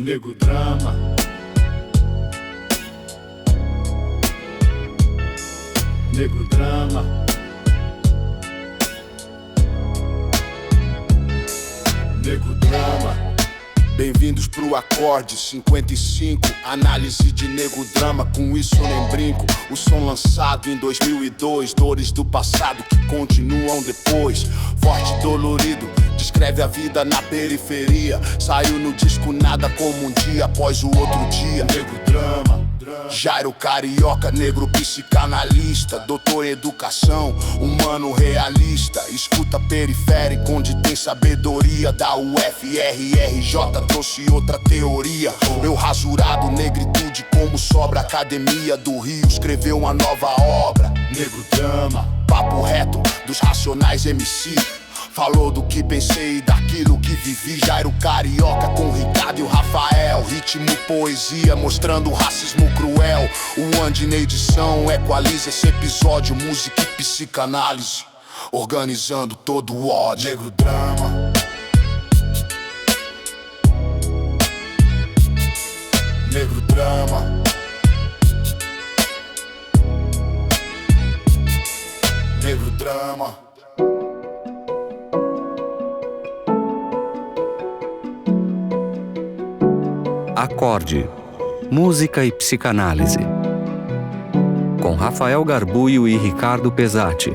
Nego Drama. Nego Drama. Nego Drama. Bem-vindos pro Acorde 55, análise de Nego Drama, com isso nem brinco. O som lançado em 2002, dores do passado que continuam depois. Forte e dolorido, descreve a vida na periferia. Saiu no disco Nada Como Um Dia Após o Outro Dia. Nego Drama. Jairo Carioca, negro psicanalista, doutor em educação, humano realista. Escuta periférico onde tem sabedoria da UFRRJ, trouxe outra teoria. Meu rasurado, negritude como sobra. Academia do Rio escreveu uma nova obra. Nego Drama. Papo reto dos Racionais MC. Falou do que pensei e daquilo que vivi. Jairo Carioca com Ricardo e o Rafael. Ritmo, poesia, mostrando o racismo cruel. O Andy na edição equaliza esse episódio. Música e psicanálise, organizando todo o ódio. Nego Drama. Nego Drama. Nego Drama. Acorde, música e psicanálise, com Rafael Garbuio e Ricardo Pesati.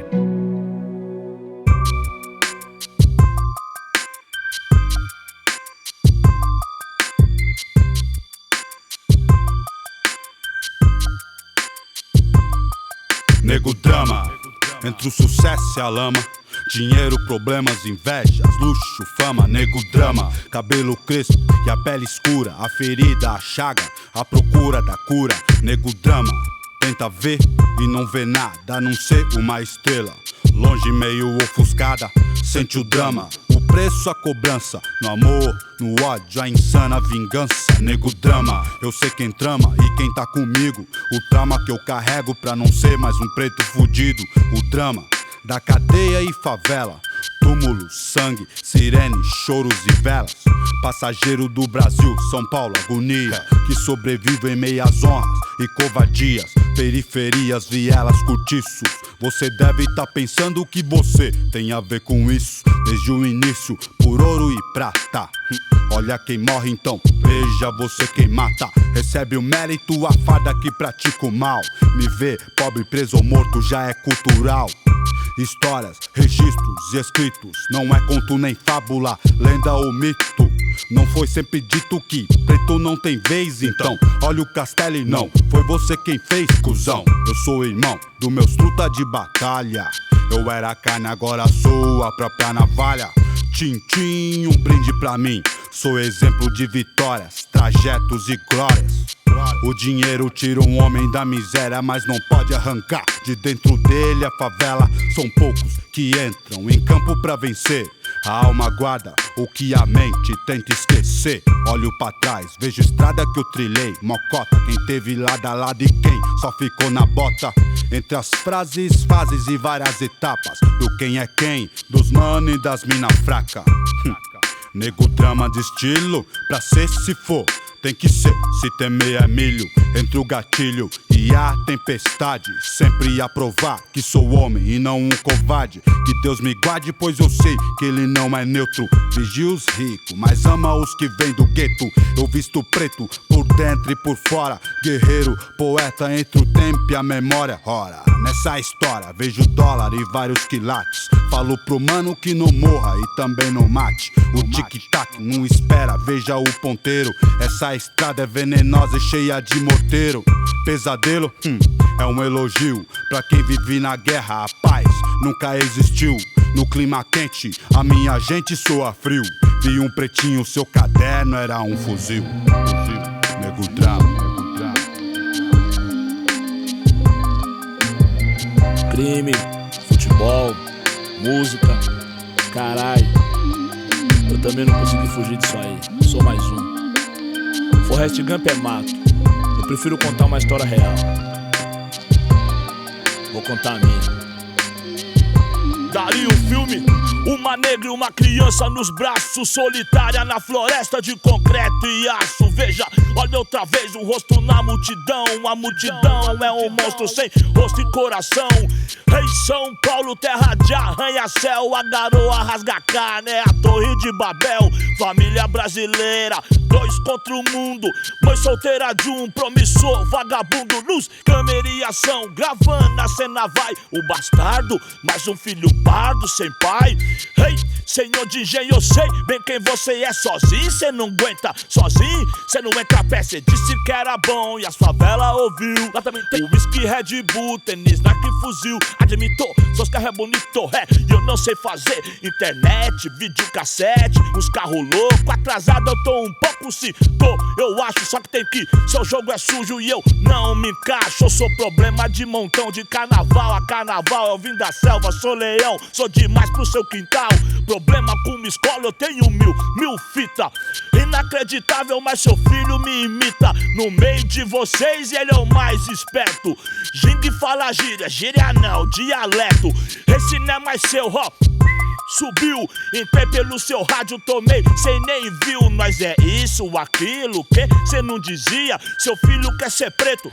Nego Drama, entre o sucesso e a lama. Dinheiro, problemas, invejas, luxo, fama. Nego Drama, cabelo crespo e a pele escura. A ferida, a chaga, a procura da cura. Nego Drama, tenta ver e não vê nada a não ser uma estrela. Longe, meio ofuscada, sente o drama. O preço, a cobrança, no amor, no ódio, a insana vingança. Nego Drama, eu sei quem trama e quem tá comigo. O trauma que eu carrego pra não ser mais um preto fudido. O drama da cadeia e favela, túmulo, sangue, sirene, choros e velas. Passageiro do Brasil, São Paulo, agonia, que sobrevive em meias honras e covardias. Periferias, vielas, cortiços. Você deve tá pensando que você tem a ver com isso. Desde o início, por ouro e prata. Olha quem morre então, veja você quem mata. Recebe o mérito, a farda que pratica o mal. Me ver pobre, preso ou morto já é cultural. Histórias, registros e escritos, não é conto nem fábula, lenda ou mito. Não foi sempre dito que preto não tem vez, então olha o castelo e não foi você quem fez, cuzão. Eu sou irmão do meus truta de batalha. Eu era carne, agora sou a própria navalha. Tchim-tchim, um brinde pra mim. Sou exemplo de vitórias, trajetos e glórias. O dinheiro tira um homem da miséria, mas não pode arrancar de dentro dele a favela. São poucos que entram em campo pra vencer. A alma guarda o que a mente tenta esquecer. Olho pra trás, vejo estrada que eu trilhei. Mocota, quem teve lado a lado e quem só ficou na bota. Entre as frases, fases e várias etapas do quem é quem, dos mano e das mina fraca. Nego Drama de estilo, pra ser se for tem que ser, se temer é milho. Entre o gatilho e a tempestade, sempre a provar que sou homem e não um covarde. Que Deus me guarde, pois eu sei que ele não é neutro. Vigia os ricos, mas ama os que vêm do gueto. Eu visto preto, por dentro e por fora. Guerreiro, poeta entre o tempo e a memória. Ora, nessa história vejo dólar e vários quilates. Falo pro mano que não morra e também não mate. O tic-tac não espera, veja o ponteiro. Essa estrada é venenosa e cheia de morteiro. Pesadelo, é um elogio pra quem vive na guerra. A paz nunca existiu. No clima quente, a minha gente soa frio. Vi um pretinho, seu caderno era um fuzil. Nego Drama. Crime, futebol, música, caralho. Eu também não consegui fugir disso aí, sou mais um. Forrest Gump é mato, eu prefiro contar uma história real. Vou contar a minha. Dali vi um filme, uma negra e uma criança nos braços, solitária na floresta de concreto e aço. Veja, olha outra vez o rosto na multidão. A multidão é um monstro sem rosto e coração. Em São Paulo, terra de arranha-céu, a garoa rasga a carne, é a Torre de Babel. Família brasileira, dois contra o mundo. Mãe solteira de um promissor vagabundo. Luz, câmera e ação, gravando a cena vai. O bastardo, mais um filho pardo sem pai. Ei, senhor de engenho, eu sei bem quem você é. Sozinho cê não aguenta, sozinho cê não entra a pé. Cê disse que era bom e as favelas ouviu. Lá também tem whisky, Red Bull, tênis, Nike, fuzil. Admitou, seus carros é bonito, e eu não sei fazer internet, videocassete, uns carros loucos. Atrasado eu tô um pouco, se tô, eu acho. Só que tem que, seu jogo é sujo e eu não me encaixo. Eu sou problema de montão, de carnaval a carnaval. Eu vim da selva, sou leão, sou demais pro seu quintal. Problema com uma escola, eu tenho mil fita. Inacreditável, mas seu filho me imita. No meio de vocês ele é o mais esperto. Gingue fala gíria, gíria não, dialeto. Esse não é mais seu, ó. Subiu, entrei pelo seu rádio, tomei, cê nem viu. Nós é isso, aquilo, que cê não dizia. Seu filho quer ser preto,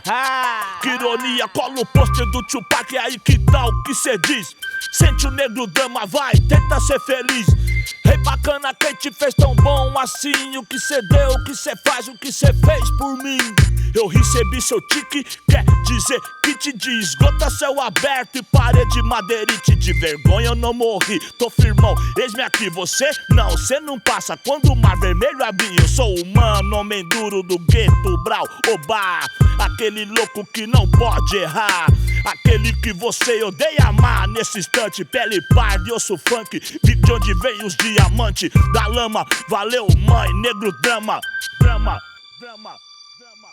que ironia. Cola o pôster do Tupac, aí que tal que cê diz? Sente o negro drama, vai, tenta ser feliz. Rei bacana, quem te fez tão bom assim? O que cê deu, o que cê faz, o que cê fez por mim? Eu recebi seu tique, quer dizer que te diz. Gota céu aberto e parede madeirite. De vergonha eu não morri, tô firmão, eis-me aqui. Você não, cê não passa quando o mar vermelho abrir. Eu sou humano, homem duro do gueto, brau, oba. Aquele louco que não pode errar, aquele que você odeia amar. Nesse instante, pele parda e osso funk. Vi de onde vem os diamantes da lama. Valeu mãe, negro drama, drama, drama, drama.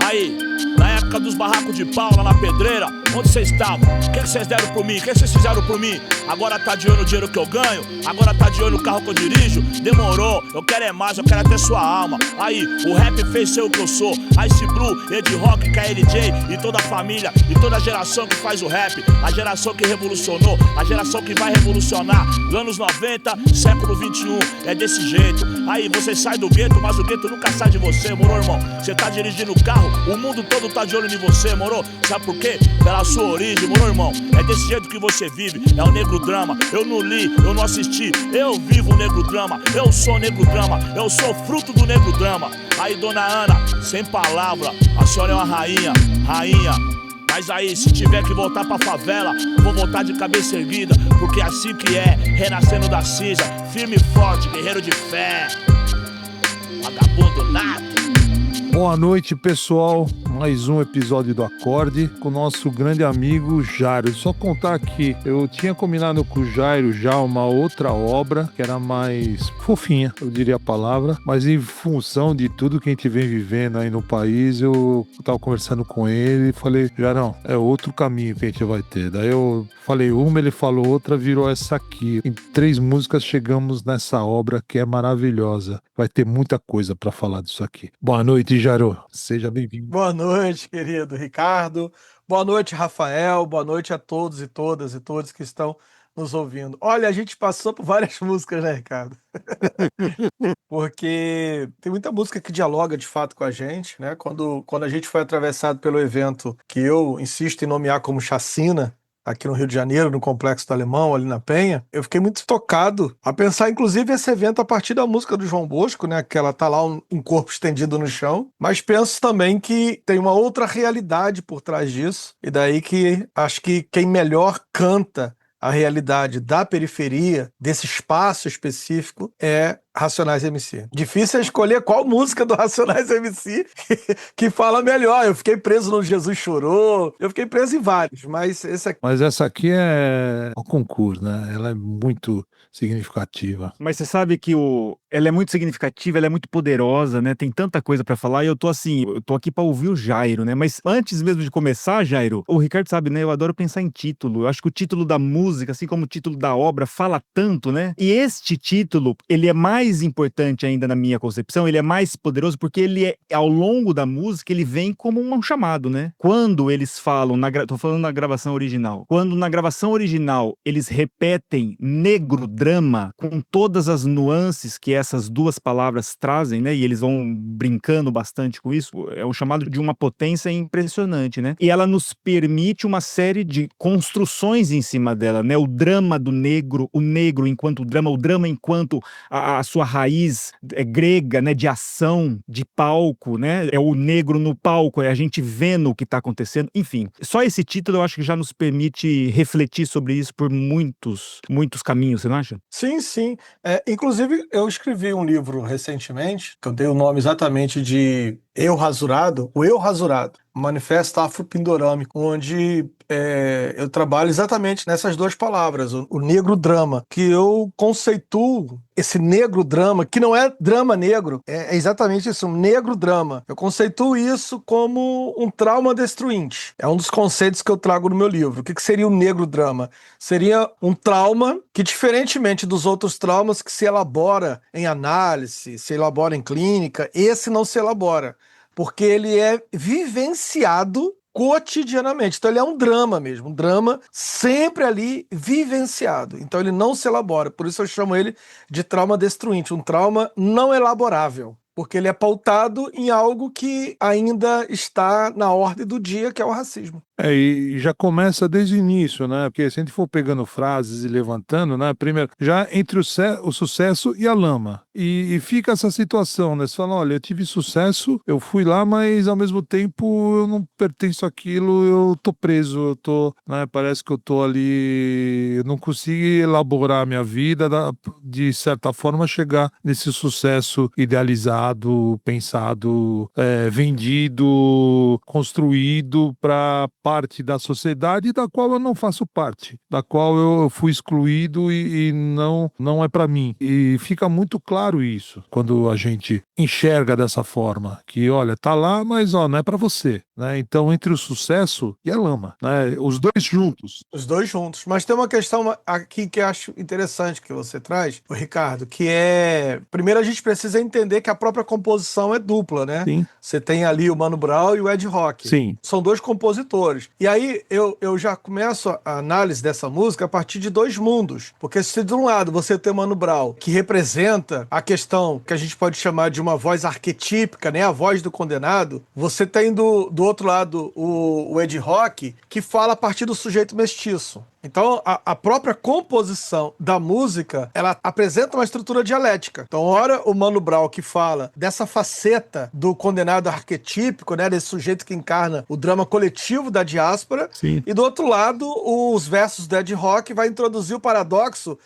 Aí, na época dos barracos de pau lá na pedreira, onde vocês estavam? O que vocês deram por mim? O que vocês fizeram por mim? Agora tá de olho no dinheiro que eu ganho? Agora tá de olho no carro que eu dirijo? Demorou, eu quero é mais, eu quero até sua alma. Aí, o rap fez ser o que eu sou. Ice Blue, Ed Rock, KLJ e toda a família e toda a geração que faz o rap. A geração que revolucionou, a geração que vai revolucionar. Anos 90, século 21, é desse jeito. Aí, você sai do gueto, mas o gueto nunca sai de você, moro, irmão? Você tá dirigindo o carro, o mundo todo tá de olho em você, moro? Sabe por quê? Pela sua origem, moro, irmão? É desse jeito que você vive, é o negro drama. Eu não li, eu não assisti, eu vivo o negro drama. Eu sou negro drama, eu sou fruto do negro drama. Aí, dona Ana, sem palavra, a senhora é uma rainha, rainha. Mas aí, se tiver que voltar pra favela, vou voltar de cabeça erguida, porque é assim que é, renascendo da cinza, firme e forte, guerreiro de fé, vagabundo nato. Boa noite, pessoal. Mais um episódio do Acorde com o nosso grande amigo Jairo. Só contar que eu tinha combinado com o Jairo já uma outra obra que era mais fofinha, eu diria a palavra, mas em função de tudo que a gente vem vivendo aí no país, eu tava conversando com ele e falei, Jairão, é outro caminho que a gente vai ter. Daí eu falei uma, ele falou outra, virou essa aqui. Em 3 músicas chegamos nessa obra que é maravilhosa. Vai ter muita coisa pra falar disso aqui. Boa noite, Jairo. Seja bem-vindo. Boa noite, querido Ricardo. Boa noite, Rafael. Boa noite a todos e todas e todos que estão nos ouvindo. Olha, a gente passou por várias músicas, né, Ricardo? Porque tem muita música que dialoga de fato com a gente, né? Quando a gente foi atravessado pelo evento que eu insisto em nomear como Chacina, aqui no Rio de Janeiro, no Complexo do Alemão, ali na Penha, eu fiquei muito tocado a pensar, inclusive, esse evento a partir da música do João Bosco, né? Que ela tá lá um corpo estendido no chão, mas penso também que tem uma outra realidade por trás disso, e daí que acho que quem melhor canta a realidade da periferia, desse espaço específico, é Racionais MC. Difícil é escolher qual música do Racionais MC que fala melhor. Eu fiquei preso no Jesus Chorou, eu fiquei preso em vários, mas esse aqui... Mas essa aqui é o concurso, né? Ela é muito significativa. Mas você sabe que ela é muito significativa, ela é muito poderosa, né? Tem tanta coisa pra falar e eu tô aqui pra ouvir o Jairo, né? Mas antes mesmo de começar, Jairo, o Ricardo sabe, né? Eu adoro pensar em título. Eu acho que o título da música, assim como o título da obra, fala tanto, né? E este título, ele é mais importante ainda na minha concepção, ele é mais poderoso porque ao longo da música, ele vem como um chamado, né? Quando eles falam, tô falando na gravação original, quando na gravação original eles repetem negro drama com todas as nuances que essas duas palavras trazem, né? E eles vão brincando bastante com isso. É um chamado de uma potência impressionante, né? E ela nos permite uma série de construções em cima dela, né? O drama do negro, o negro enquanto drama, o drama enquanto a sua raiz grega, né? De ação, de palco, né? É o negro no palco, é a gente vendo o que está acontecendo. Enfim, só esse título eu acho que já nos permite refletir sobre isso por muitos caminhos, você não acha? Sim, sim. Inclusive, eu escrevi um livro recentemente, que eu dei o nome exatamente de Eu Rasurado, o Eu Rasurado, Manifesto Afro-Pindorâmico, onde eu trabalho exatamente nessas duas palavras, o negro drama, que eu conceituo esse negro drama, que não é drama negro, é exatamente isso, um negro drama. Eu conceituo isso como um trauma destruinte. É um dos conceitos que eu trago no meu livro. O que seria o negro drama? Seria um trauma que, diferentemente dos outros traumas que se elabora em análise, se elabora em clínica, esse não se elabora, porque ele é vivenciado cotidianamente. Então ele é um drama mesmo, um drama sempre ali vivenciado. Então ele não se elabora, por isso eu chamo ele de trauma destruinte, um trauma não elaborável, porque ele é pautado em algo que ainda está na ordem do dia, que é o racismo. E já começa desde o início, né? Porque se a gente for pegando frases e levantando, né? Primeiro, já entre o sucesso e a lama. E fica essa situação, né? Você fala, olha, eu tive sucesso, eu fui lá, mas ao mesmo tempo eu não pertenço àquilo, eu tô preso, eu tô, né? Parece que eu tô ali, eu não consigo elaborar a minha vida, de certa forma chegar nesse sucesso idealizado, pensado, vendido, construído para parte da sociedade da qual eu não faço parte, da qual eu fui excluído e não é para mim. E fica muito claro isso quando a gente enxerga dessa forma, que olha, tá lá, mas não é para você, né? Então entre o sucesso e a lama, né? Os dois juntos. Os dois juntos. Mas tem uma questão aqui que eu acho interessante que você traz, o Ricardo, que é, primeiro a gente precisa entender que a própria composição é dupla, né? Sim. Você tem ali o Mano Brown e o Ed Rock. Sim. São dois compositores. E aí eu já começo a análise dessa música a partir de dois mundos. Porque se de um lado você tem o Mano Brown, que representa a questão que a gente pode chamar de uma voz arquetípica, né? A voz do condenado, você tem do outro lado o Ed Rock, que fala a partir do sujeito mestiço. Então, a própria composição da música, ela apresenta uma estrutura dialética. Então, ora, o Mano Brown que fala dessa faceta do condenado arquetípico, né, desse sujeito que encarna o drama coletivo da diáspora. Sim. E do outro lado, os versos do Ed Rock vai introduzir o paradoxo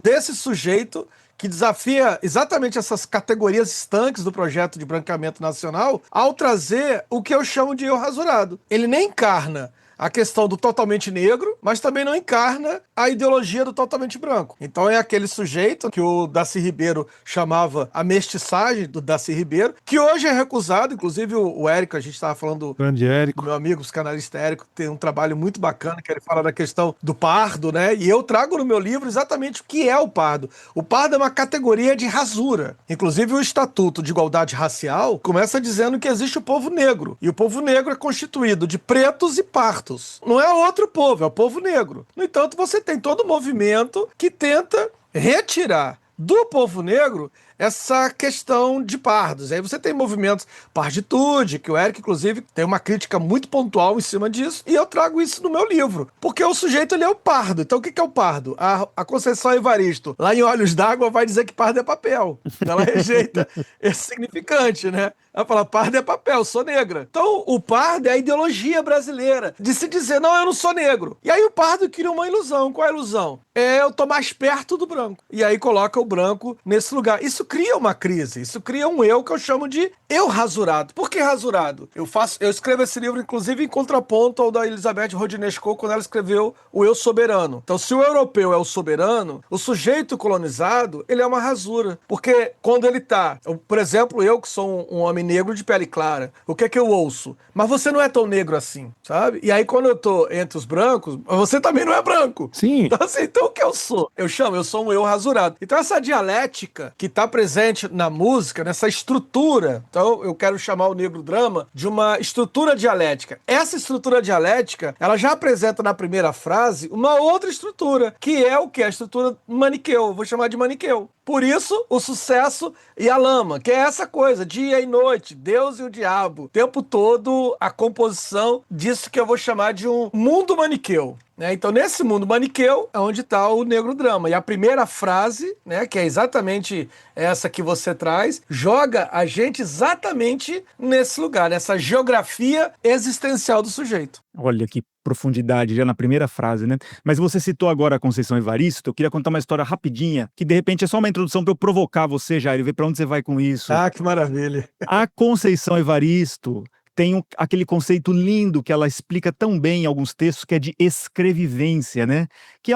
desse sujeito que desafia exatamente essas categorias estanques do projeto de branqueamento nacional ao trazer o que eu chamo de eu rasurado. Ele nem encarna a questão do totalmente negro, mas também não encarna a ideologia do totalmente branco. Então é aquele sujeito que o Darcy Ribeiro chamava a mestiçagem do Darcy Ribeiro, que hoje é recusado, inclusive o Érico, a gente estava falando Grande Érico. do meu amigo psicanalista Érico, que tem um trabalho muito bacana, que ele fala da questão do pardo, né? E eu trago no meu livro exatamente o que é o pardo. O pardo é uma categoria de rasura. Inclusive o Estatuto de Igualdade Racial começa dizendo que existe o povo negro, e o povo negro é constituído de pretos e pardos. Não é outro povo, é o povo negro. No entanto, você tem todo o movimento que tenta retirar do povo negro essa questão de pardos. Aí você tem movimentos parditude, que o Érico, inclusive, tem uma crítica muito pontual em cima disso, e eu trago isso no meu livro, porque o sujeito, ele é o pardo. Então o que é o pardo? A Conceição Evaristo, lá em Olhos d'Água, vai dizer que pardo é papel. Ela rejeita esse significante, né? Ela fala, pardo é papel, sou negra. Então o pardo é a ideologia brasileira de se dizer, não, eu não sou negro. E aí o pardo cria uma ilusão. Qual é a ilusão? Eu tô mais perto do branco. E aí coloca o branco nesse lugar. Isso isso cria uma crise, isso cria um eu que eu chamo de eu rasurado. Por que rasurado? Eu escrevo esse livro, inclusive, em contraponto ao da Elizabeth Rodineskov, quando ela escreveu o Eu Soberano. Então, se o europeu é o soberano, o sujeito colonizado, ele é uma rasura. Porque quando ele tá, por exemplo, eu que sou um homem negro de pele clara, o que é que eu ouço? Mas você não é tão negro assim, sabe? E aí, quando eu tô entre os brancos, você também não é branco. Sim. Então, assim, então o que eu sou? Eu sou um eu rasurado. Então, essa dialética que tá presente na música, nessa estrutura, então eu quero chamar o negro drama de uma estrutura dialética. Essa estrutura dialética, ela já apresenta na primeira frase uma outra estrutura, que é o que? A estrutura maniqueu. Eu vou chamar de maniqueu. Por isso, o sucesso e a lama, que é essa coisa, dia e noite, Deus e o diabo. O tempo todo, a composição disso que eu vou chamar de um mundo maniqueu. Então, nesse mundo maniqueu é onde está o negro drama. E a primeira frase, né, que é exatamente essa que você traz, joga a gente exatamente nesse lugar, nessa geografia existencial do sujeito. Olha que profundidade já na primeira frase, né? Mas você citou agora a Conceição Evaristo, eu queria contar uma história rapidinha, que de repente é só uma introdução para eu provocar você, Jair, ver para onde você vai com isso. Ah, que maravilha. A Conceição Evaristo tem aquele conceito lindo que ela explica tão bem em alguns textos, que é de escrevivência, né? Que é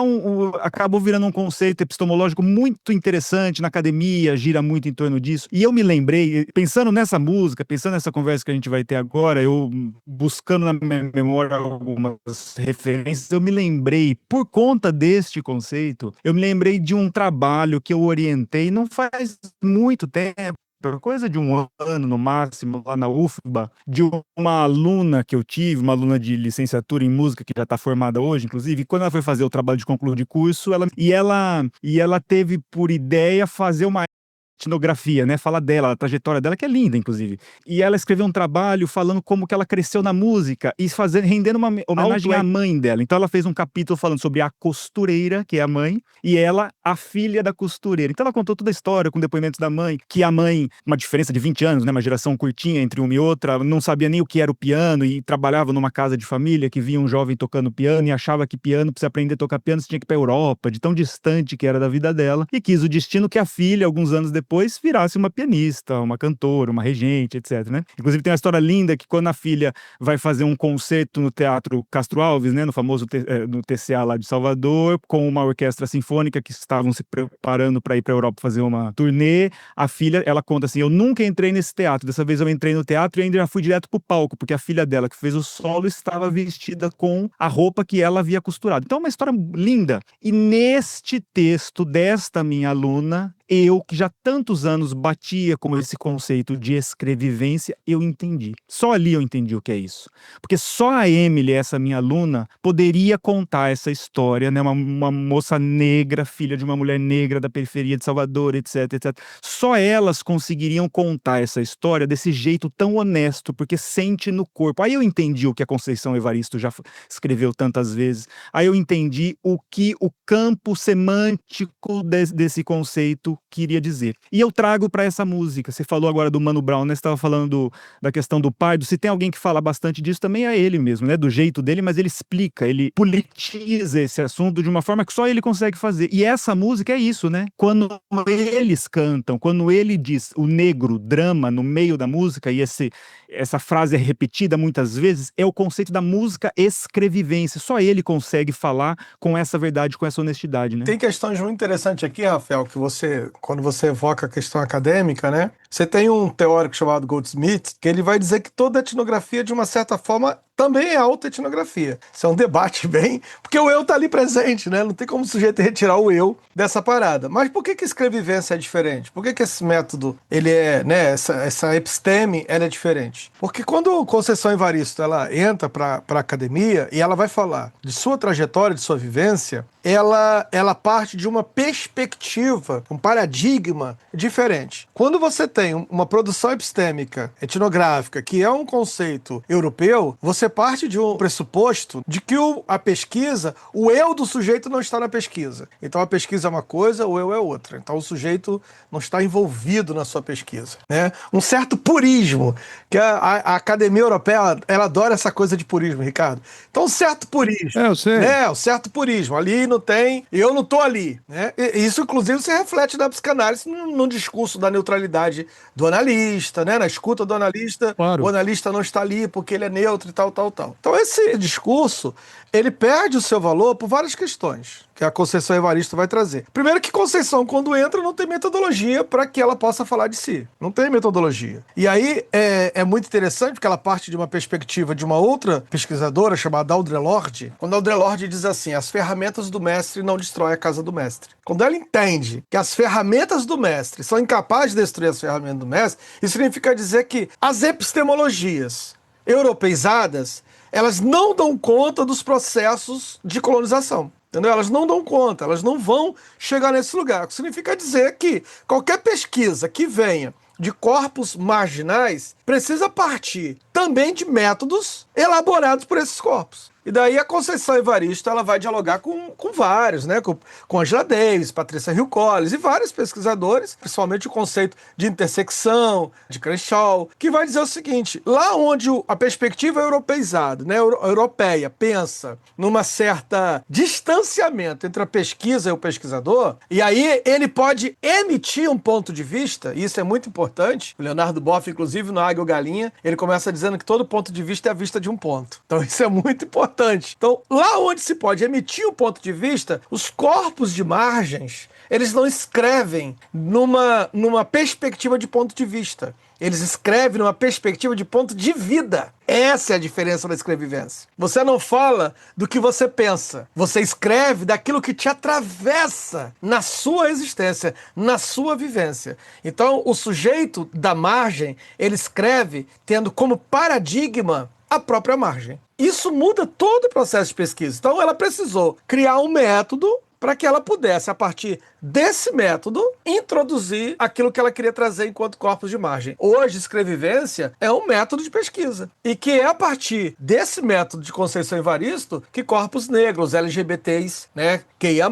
acabou virando um conceito epistemológico muito interessante na academia, gira muito em torno disso. E eu me lembrei, pensando nessa música, pensando nessa conversa que a gente vai ter agora, eu buscando na minha memória algumas referências, eu me lembrei, por conta deste conceito, eu me lembrei de um trabalho que eu orientei não faz muito tempo, coisa de um ano no máximo, lá na UFBA, de uma aluna que eu tive, uma aluna de licenciatura em música, que já está formada hoje, inclusive, quando ela foi fazer o trabalho de conclusão de curso, ela teve por ideia fazer uma etnografia, né? Fala dela, a trajetória dela, que é linda, inclusive. E ela escreveu um trabalho falando como que ela cresceu na música e rendendo uma homenagem à mãe dela. Então ela fez um capítulo falando sobre a costureira, que é a mãe, e ela, a filha da costureira. Então ela contou toda a história com depoimentos da mãe, que a mãe, uma diferença de 20 anos, né? Uma geração curtinha entre uma e outra, não sabia nem o que era o piano e trabalhava numa casa de família que via um jovem tocando piano e achava que piano, pra você aprender a tocar piano, você tinha que ir pra Europa, de tão distante que era da vida dela, e quis o destino que a filha, alguns anos depois, virasse uma pianista, uma cantora, uma regente, etc, né? Inclusive tem uma história linda que quando a filha vai fazer um concerto no Teatro Castro Alves, né, no famoso no TCA lá de Salvador, com uma orquestra sinfônica que estavam se preparando para ir para a Europa fazer uma turnê, a filha, ela conta assim, eu nunca entrei nesse teatro, dessa vez eu entrei no teatro e ainda já fui direto pro palco, porque a filha dela que fez o solo estava vestida com a roupa que ela havia costurado. Então é uma história linda. E neste texto desta minha aluna, eu, que já tantos anos batia com esse conceito de escrevivência, eu entendi. Só ali eu entendi o que é isso. Porque só a Emily, essa minha aluna, poderia contar essa história, né? Uma moça negra, filha de uma mulher negra da periferia de Salvador, etc, etc. Só elas conseguiriam contar essa história desse jeito tão honesto, porque sente no corpo. Aí eu entendi o que a Conceição Evaristo já escreveu tantas vezes. Aí eu entendi o que o campo semântico desse conceito queria dizer. E eu trago para essa música. Você falou agora do Mano Brown, né? Você estava falando da questão do pardo. Se tem alguém que fala bastante disso, também é ele mesmo, né? Do jeito dele, mas ele explica, ele politiza esse assunto de uma forma que só ele consegue fazer. E essa música é isso, né? Quando eles cantam, quando ele diz o negro drama no meio da música, e essa frase é repetida muitas vezes, é o conceito da música escrevivência. Só ele consegue falar com essa verdade, com essa honestidade, né? Tem questões muito interessantes aqui, Rafael, que quando você evoca a questão acadêmica, né? Você tem um teórico chamado Goldsmith, que ele vai dizer que toda etnografia, de uma certa forma, também é autoetnografia. Isso é um debate bem... Porque o eu tá ali presente, né? Não tem como o sujeito retirar o eu dessa parada. Mas por que escrevivência é diferente? Por que esse método, ele é, né? Essa episteme, ela é diferente? Porque quando Conceição Evaristo, ela entra pra academia e ela vai falar de sua trajetória, de sua vivência, ela parte de uma perspectiva, um paradigma diferente. Quando você tem uma produção epistêmica, etnográfica, que é um conceito europeu, você parte de um pressuposto de que a pesquisa, o eu do sujeito não está na pesquisa. Então a pesquisa é uma coisa, o eu é outra. Então o sujeito não está envolvido na sua pesquisa, né? Um certo purismo, que a Academia Europeia, ela adora essa coisa de purismo, Ricardo. Então um certo purismo. Eu sei. Um certo purismo. Ali não tem, eu não tô ali, né? E isso, inclusive, se reflete na psicanálise, no discurso da neutralidade do analista, né? Na escuta do analista, Claro. o analista não está ali porque ele é neutro e tal. Então esse discurso, ele perde o seu valor por várias questões que a Conceição Evaristo vai trazer. Primeiro que Conceição, quando entra, não tem metodologia para que ela possa falar de si. Não tem metodologia. E aí é muito interessante porque ela parte de uma perspectiva de uma outra pesquisadora chamada Audre Lorde, quando Audre Lorde diz assim, as ferramentas do mestre não destroem a casa do mestre. Quando ela entende que as ferramentas do mestre são incapazes de destruir as ferramentas do mestre, isso significa dizer que as epistemologias europeizadas, elas não dão conta dos processos de colonização. Entendeu? Elas não dão conta, elas não vão chegar nesse lugar. O que significa dizer que qualquer pesquisa que venha de corpos marginais precisa partir também de métodos elaborados por esses corpos. E daí a Conceição Evaristo ela vai dialogar com vários, né? Com Angela Davis, Patrícia Hill Collins e vários pesquisadores, principalmente o conceito de intersecção, de Crenshaw, que vai dizer o seguinte, lá onde a perspectiva europeizada, né, europeia, pensa numa certa distanciamento entre a pesquisa e o pesquisador, e aí ele pode emitir um ponto de vista, e isso é muito importante, o Leonardo Boff, inclusive, no Águia ou Galinha, ele começa dizendo que todo ponto de vista é a vista de um ponto. Então isso é muito importante. Então, lá onde se pode emitir um ponto de vista, os corpos de margens, eles não escrevem numa perspectiva de ponto de vista. Eles escrevem numa perspectiva de ponto de vida. Essa é a diferença da escrevivência. Você não fala do que você pensa. Você escreve daquilo que te atravessa na sua existência, na sua vivência. Então, o sujeito da margem, ele escreve tendo como paradigma a própria margem. Isso muda todo o processo de pesquisa. Então, ela precisou criar um método para que ela pudesse, a partir desse método, introduzir aquilo que ela queria trazer enquanto corpos de margem. Hoje, escrevivência é um método de pesquisa. E que é a partir desse método de Conceição Evaristo que corpos negros, LGBTs, né, QIA+,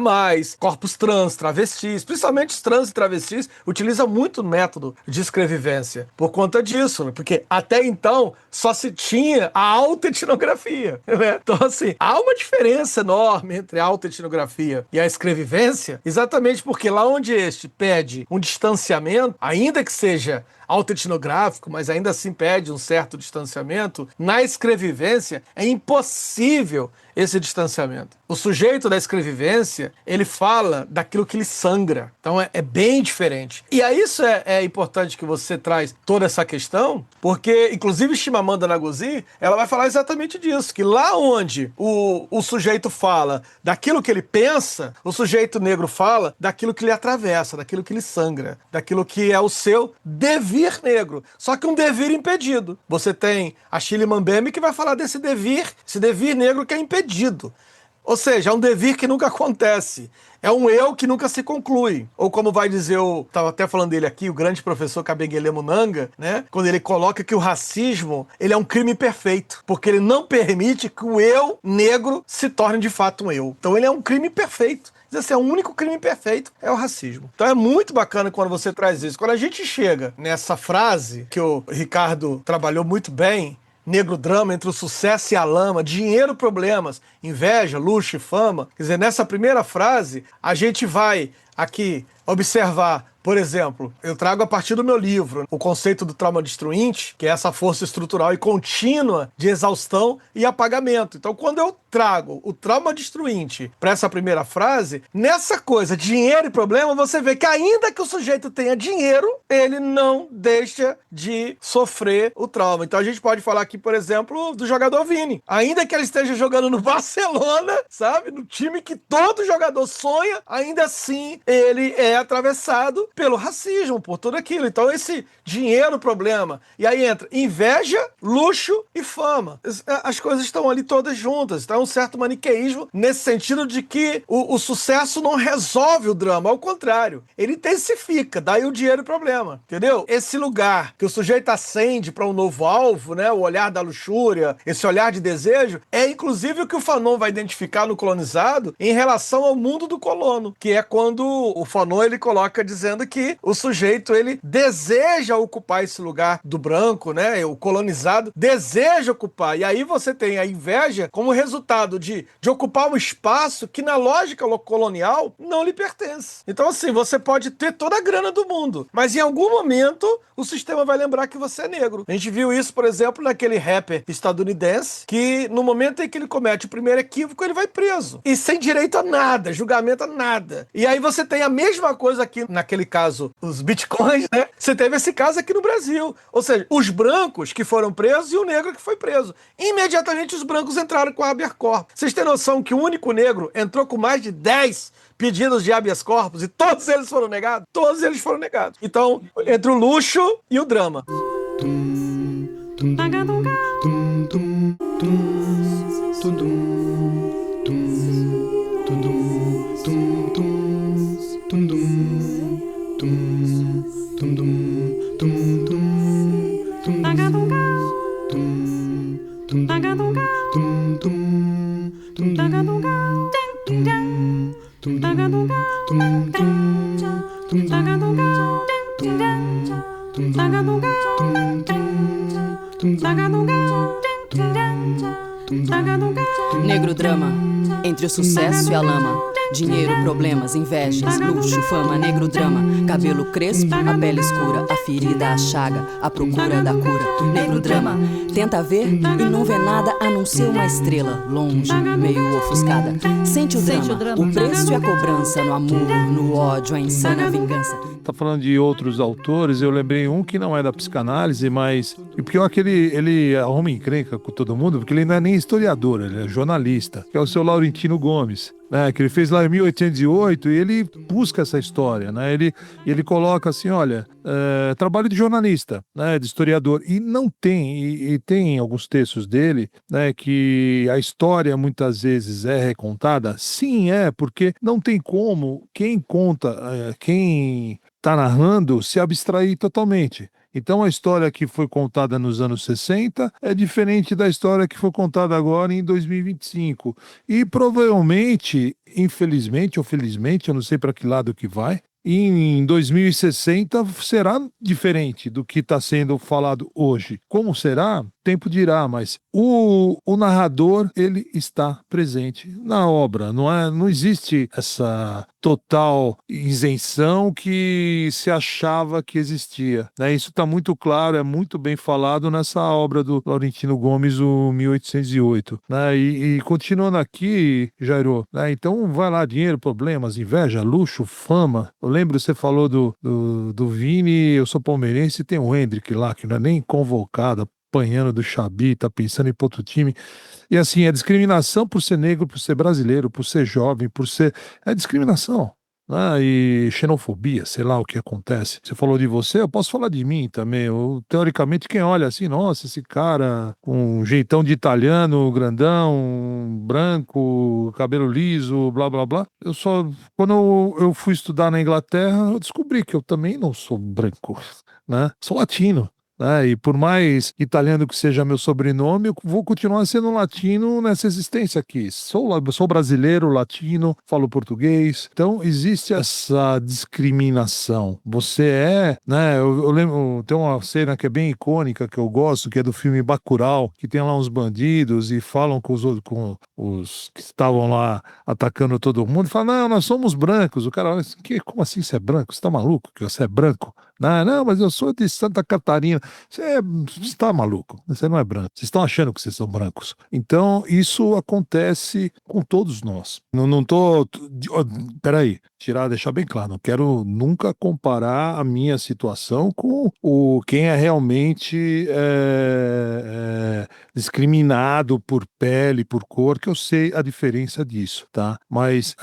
corpos trans, travestis, principalmente os trans e travestis, utilizam muito o método de escrevivência. Por conta disso, né? Porque até então só se tinha a autoetnografia. Né? Então, assim, há uma diferença enorme entre a autoetnografia e a escrevivência, exatamente porque lá onde este pede um distanciamento, ainda que seja autoetnográfico, mas ainda assim pede um certo distanciamento, na escrevivência é impossível esse distanciamento. O sujeito da escrevivência, ele fala daquilo que lhe sangra. Então é bem diferente. E aí isso é importante que você traz toda essa questão, porque inclusive Chimamanda Ngozi, ela vai falar exatamente disso, que lá onde o sujeito fala daquilo que ele pensa, o sujeito negro fala daquilo que lhe atravessa, daquilo que lhe sangra, daquilo que é o seu devir negro. Só que um devir impedido. Você tem a Chile Mambembe que vai falar desse devir, esse devir negro que é impedido. Ou seja, é um devir que nunca acontece. É um eu que nunca se conclui. Ou como vai dizer, estava até falando dele aqui, o grande professor Kabengele Munanga, né? Quando ele coloca que o racismo, ele é um crime perfeito, porque ele não permite que o eu negro se torne de fato um eu. Então ele é um crime perfeito. Diz assim, o único crime perfeito é o racismo. Então é muito bacana quando você traz isso. Quando a gente chega nessa frase, que o Ricardo trabalhou muito bem, negro drama entre o sucesso e a lama, dinheiro, problemas, inveja, luxo e fama. Quer dizer, nessa primeira frase, a gente vai aqui observar, por exemplo, eu trago a partir do meu livro o conceito do trauma destruinte, que é essa força estrutural e contínua de exaustão e apagamento. Então, quando eu trago o trauma destruinte para essa primeira frase, nessa coisa, dinheiro e problema, você vê que ainda que o sujeito tenha dinheiro, ele não deixa de sofrer o trauma. Então, a gente pode falar aqui, por exemplo, do jogador Vini. Ainda que ele esteja jogando no Barcelona, sabe? No time que todo jogador sonha, ainda assim ele é atravessado pelo racismo, por tudo aquilo. Então esse dinheiro, problema. E aí entra inveja, luxo e fama. As coisas estão ali todas juntas. Então é um certo maniqueísmo nesse sentido de que o sucesso não resolve o drama, ao contrário, ele intensifica, daí o dinheiro e o problema, entendeu? Esse lugar que o sujeito acende para um novo alvo, né, o olhar da luxúria, esse olhar de desejo, é inclusive o que o Fanon vai identificar no colonizado em relação ao mundo do colono, que é quando o Fanon ele coloca dizendo que o sujeito ele deseja ocupar esse lugar do branco, né, o colonizado deseja ocupar, e aí você tem a inveja como resultado de ocupar um espaço que na lógica colonial não lhe pertence. Então assim, você pode ter toda a grana do mundo, mas em algum momento o sistema vai lembrar que você é negro. A gente viu isso, por exemplo, naquele rapper estadunidense, que no momento em que ele comete o primeiro equívoco, ele vai preso. E sem direito a nada, julgamento a nada. E aí você tem a mesma coisa aqui, naquele caso, os bitcoins, né? Você teve esse caso aqui no Brasil. Ou seja, os brancos que foram presos e o negro que foi preso. Imediatamente os brancos entraram com a habeas corpus. Vocês têm noção que o único negro entrou com mais de 10 pedidos de habeas corpus e todos eles foram negados? Todos eles foram negados. Então, entre o luxo e o drama. Negro drama, entre o sucesso e a lama. Dinheiro, problemas, invejas, luxo, fama. Negro drama, cabelo crespo, a pele escura, a ferida, a chaga, a procura da cura. Negro drama, tenta ver e não vê nada a não ser uma estrela, longe, meio ofuscada. Sente o drama, o preço e a cobrança, no amor, no ódio, a insana vingança. Tá falando de outros autores, eu lembrei um que não é da psicanálise, mas... E pior que ele arruma encrenca com todo mundo, porque ele não é nem historiador, ele é jornalista, que é o seu Laurentino Gomes, né, que ele fez lá em 1808, e ele busca essa história, né, ele coloca assim, olha, trabalho de jornalista, né, de historiador, e não tem, e tem alguns textos dele, né, que a história muitas vezes é recontada, sim porque não tem como quem conta, quem está narrando se abstrair totalmente. Então a história que foi contada nos anos 60 é diferente da história que foi contada agora em 2025. E provavelmente, infelizmente ou felizmente, eu não sei para que lado que vai, em 2060 será diferente do que está sendo falado hoje. Como será? O tempo dirá, mas o narrador, ele está presente na obra. Não existe essa total isenção que se achava que existia, né? Isso está muito claro, é muito bem falado nessa obra do Laurentino Gomes, o 1808. Né? E continuando aqui, Jairo, né? Então vai lá, dinheiro, problemas, inveja, luxo, fama. Eu lembro, você falou do Vini, eu sou palmeirense, e tem o Hendrick lá, que não é nem convocado, apanhando do Xabi, tá pensando em ir para outro time. E assim, a discriminação por ser negro, por ser brasileiro, por ser jovem, por ser... É discriminação. Né? E xenofobia, sei lá o que acontece. Você falou de você, eu posso falar de mim também. Eu, teoricamente, quem olha assim, nossa, esse cara com um jeitão de italiano, grandão, branco, cabelo liso, blá, blá, blá. Quando eu fui estudar na Inglaterra, eu descobri que eu também não sou branco, né? Sou latino. E por mais italiano que seja meu sobrenome, eu vou continuar sendo latino nessa existência aqui. Sou brasileiro, latino, falo português. Então existe essa discriminação. Você né? Eu lembro, tem uma cena que é bem icônica que eu gosto, que é do filme Bacurau, que tem lá uns bandidos e falam com os que estavam lá atacando todo mundo. E falam, não, nós somos brancos. O cara olha assim, como assim você é branco? Você tá maluco que você é branco? Não, mas eu sou de Santa Catarina. Você está maluco, você não é branco. Vocês estão achando que vocês são brancos. Então, isso acontece com todos nós. Não tô... Peraí, deixar bem claro. Não quero nunca comparar a minha situação com quem é realmente discriminado por pele, por cor, que eu sei a diferença disso, tá? Mas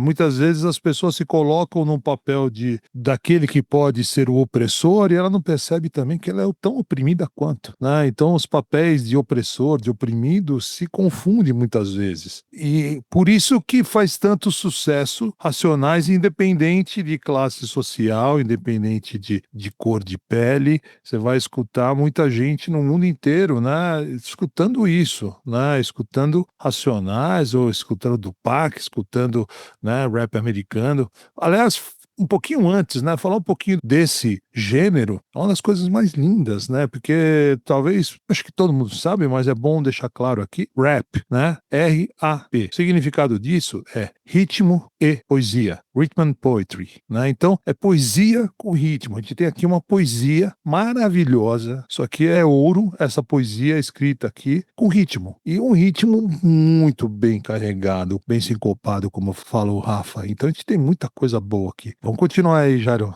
muitas vezes as pessoas se colocam no papel daquele que pode ser o opressor e ela não percebe também que ela é tão oprimida quanto, né? Então os papéis de opressor, de oprimido se confundem muitas vezes. E por isso que faz tanto sucesso Racionais, independente de classe social, independente de cor de pele. Você vai escutar muita gente no mundo inteiro, né, escutando isso, né, escutando Racionais ou escutando Tupac, escutando, né, rap americano. Aliás, um pouquinho antes, né, falar um pouquinho desse gênero, é uma das coisas mais lindas, né, porque talvez, acho que todo mundo sabe, mas é bom deixar claro aqui, rap, né, R-A-P. O significado disso é ritmo e poesia, rhythm and poetry, né, então é poesia com ritmo. A gente tem aqui uma poesia maravilhosa, isso aqui é ouro, essa poesia escrita aqui com ritmo, e um ritmo muito bem carregado, bem sincopado, como falou o Rafa, então a gente tem muita coisa boa aqui. Vamos continuar aí, Jairo.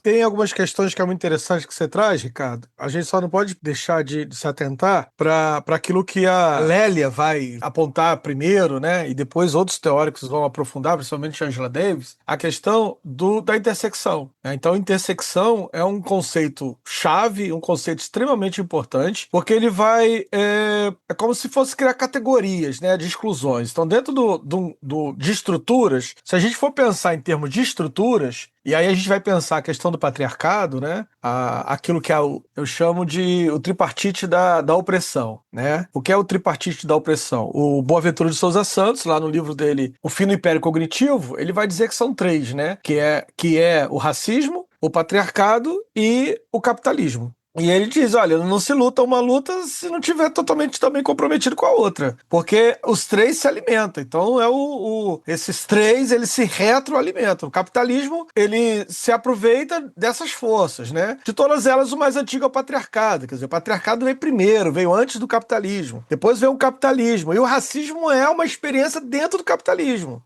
Tem algumas questões que é muito interessante que você traz, Ricardo. A gente só não pode deixar de se atentar para aquilo que a Lélia vai apontar primeiro, né? E depois outros teóricos vão aprofundar, principalmente Angela Davis, a questão da intersecção, né? Então, intersecção é um conceito chave, um conceito extremamente importante, porque ele vai... É como se fosse criar categorias, né, de exclusões. Então, dentro de estruturas, se a gente for pensar em termos de estruturas, e aí a gente vai pensar a questão do patriarcado, né? Aquilo que eu chamo de o tripartite da opressão, né? O que é o tripartite da opressão? O Boaventura de Souza Santos, lá no livro dele, O Fim do Império Cognitivo, ele vai dizer que são 3, né? Que é o racismo, o patriarcado e o capitalismo. E ele diz, olha, não se luta uma luta se não tiver totalmente também comprometido com a outra, porque os 3 se alimentam. Então esses 3, eles se retroalimentam. O capitalismo, ele se aproveita dessas forças, né? De todas elas, o mais antigo é o patriarcado. Quer dizer, o patriarcado veio primeiro, veio antes do capitalismo. Depois veio o capitalismo. E o racismo é uma experiência dentro do capitalismo.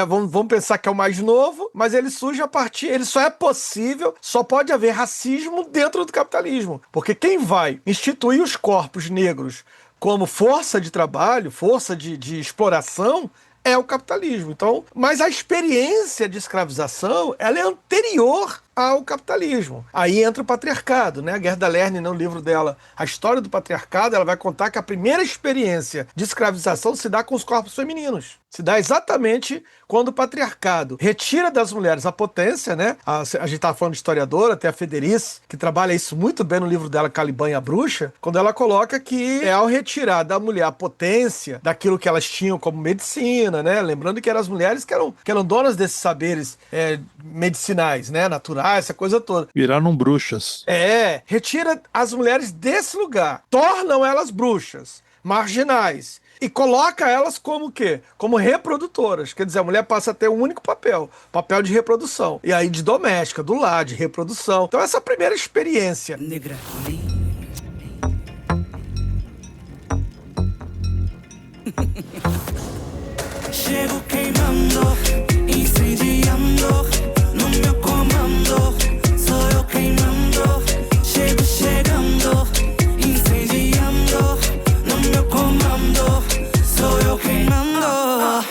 Vamos pensar que é o mais novo, mas ele surge ele só é possível, só pode haver racismo dentro do capitalismo. Porque quem vai instituir os corpos negros como força de trabalho, força de exploração, é o capitalismo. Então, mas a experiência de escravização, ela é anterior ao capitalismo. Aí entra o patriarcado, né? A Gerda Lerner, no livro dela, A História do Patriarcado, ela vai contar que a primeira experiência de escravização se dá com os corpos femininos. Se dá exatamente quando o patriarcado retira das mulheres a potência, né? A gente estava falando de historiadora, até a Federici, que trabalha isso muito bem no livro dela, Caliban e a Bruxa, quando ela coloca que é ao retirar da mulher a potência daquilo que elas tinham como medicina, né? Lembrando que eram as mulheres que eram donas desses saberes medicinais, né? Naturais, essa coisa toda. Viraram bruxas. Retira as mulheres desse lugar, tornam elas bruxas, marginais, e coloca elas como o quê? Como reprodutoras. Quer dizer, a mulher passa a ter um único papel de reprodução. E aí de doméstica, do lar, de reprodução. Então essa é a primeira experiência. Negra. Chego queimando, incendiando, no meu comando, sou eu queimando. Chego chegando, incendiando, no meu comando, sou eu queimando.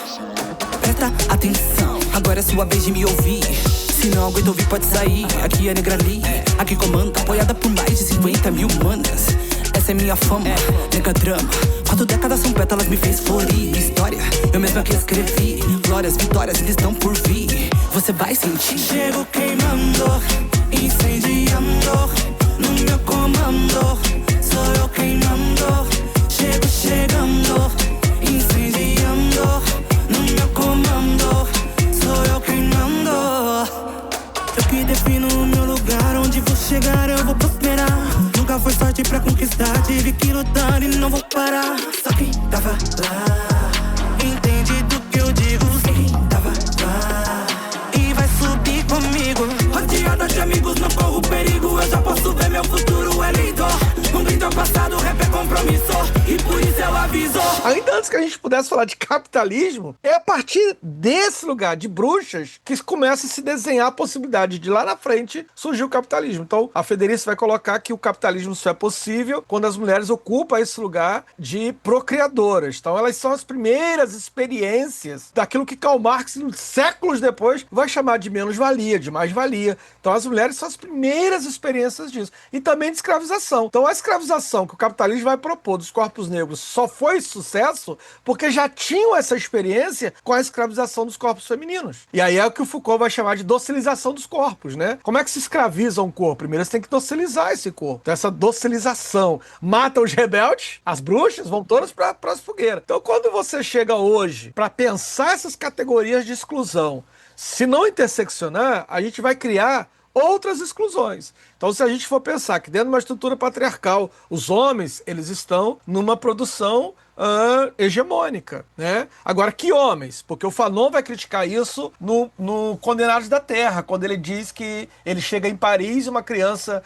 Presta atenção, agora é sua vez de me ouvir. Se não aguenta ouvir, pode sair. Aqui é Negra Lee, aqui comanda, apoiada por mais de 50 mil manas. Essa é minha fama, nega drama. 4 décadas são pétalas, me fez florir. História, eu mesma que escrevi. Glórias, vitórias, eles estão por vir. Você vai sentir. Chego queimando, incendiando, no meu comando, sou eu queimando. Chego chegando, incendiando, no meu comando, sou eu queimando. Eu que defino o meu lugar, onde vou chegar eu vou prosperar. Nunca foi sorte pra conquistar, tive que lutar e não vou parar. Só quem tava lá entende do que eu digo. Sei quem tava lá e vai subir comigo. Rodeada de amigos, não corro perigo. Eu já posso ver meu futuro é lindo. Um brinde ao passado, rap é compromisso, e por isso eu aviso. Ainda antes que a gente pudesse falar de capitalismo, é a partir desse lugar de bruxas que começa a se desenhar a possibilidade de lá na frente surgir o capitalismo. Então, a Federici vai colocar que o capitalismo só é possível quando as mulheres ocupam esse lugar de procriadoras. Então, elas são as primeiras experiências daquilo que Karl Marx, séculos depois, vai chamar de menos-valia, de mais-valia. Então, as mulheres são as primeiras experiências disso. E também de escravização. Então, a escravização que o capitalismo vai propor dos corpos negros só foi sucesso porque já tinham essa experiência com a escravização dos corpos femininos. E aí é o que o Foucault vai chamar de docilização dos corpos, né? Como é que se escraviza um corpo? Primeiro você tem que docilizar esse corpo. Então, essa docilização mata os rebeldes, as bruxas vão todas para as fogueiras. Então, quando você chega hoje para pensar essas categorias de exclusão, se não interseccionar, a gente vai criar outras exclusões. Então, se a gente for pensar que dentro de uma estrutura patriarcal, os homens, eles estão numa produção hegemônica, né? Agora, que homens? Porque o Fanon vai criticar isso no Condenados da Terra, quando ele diz que ele chega em Paris e uma criança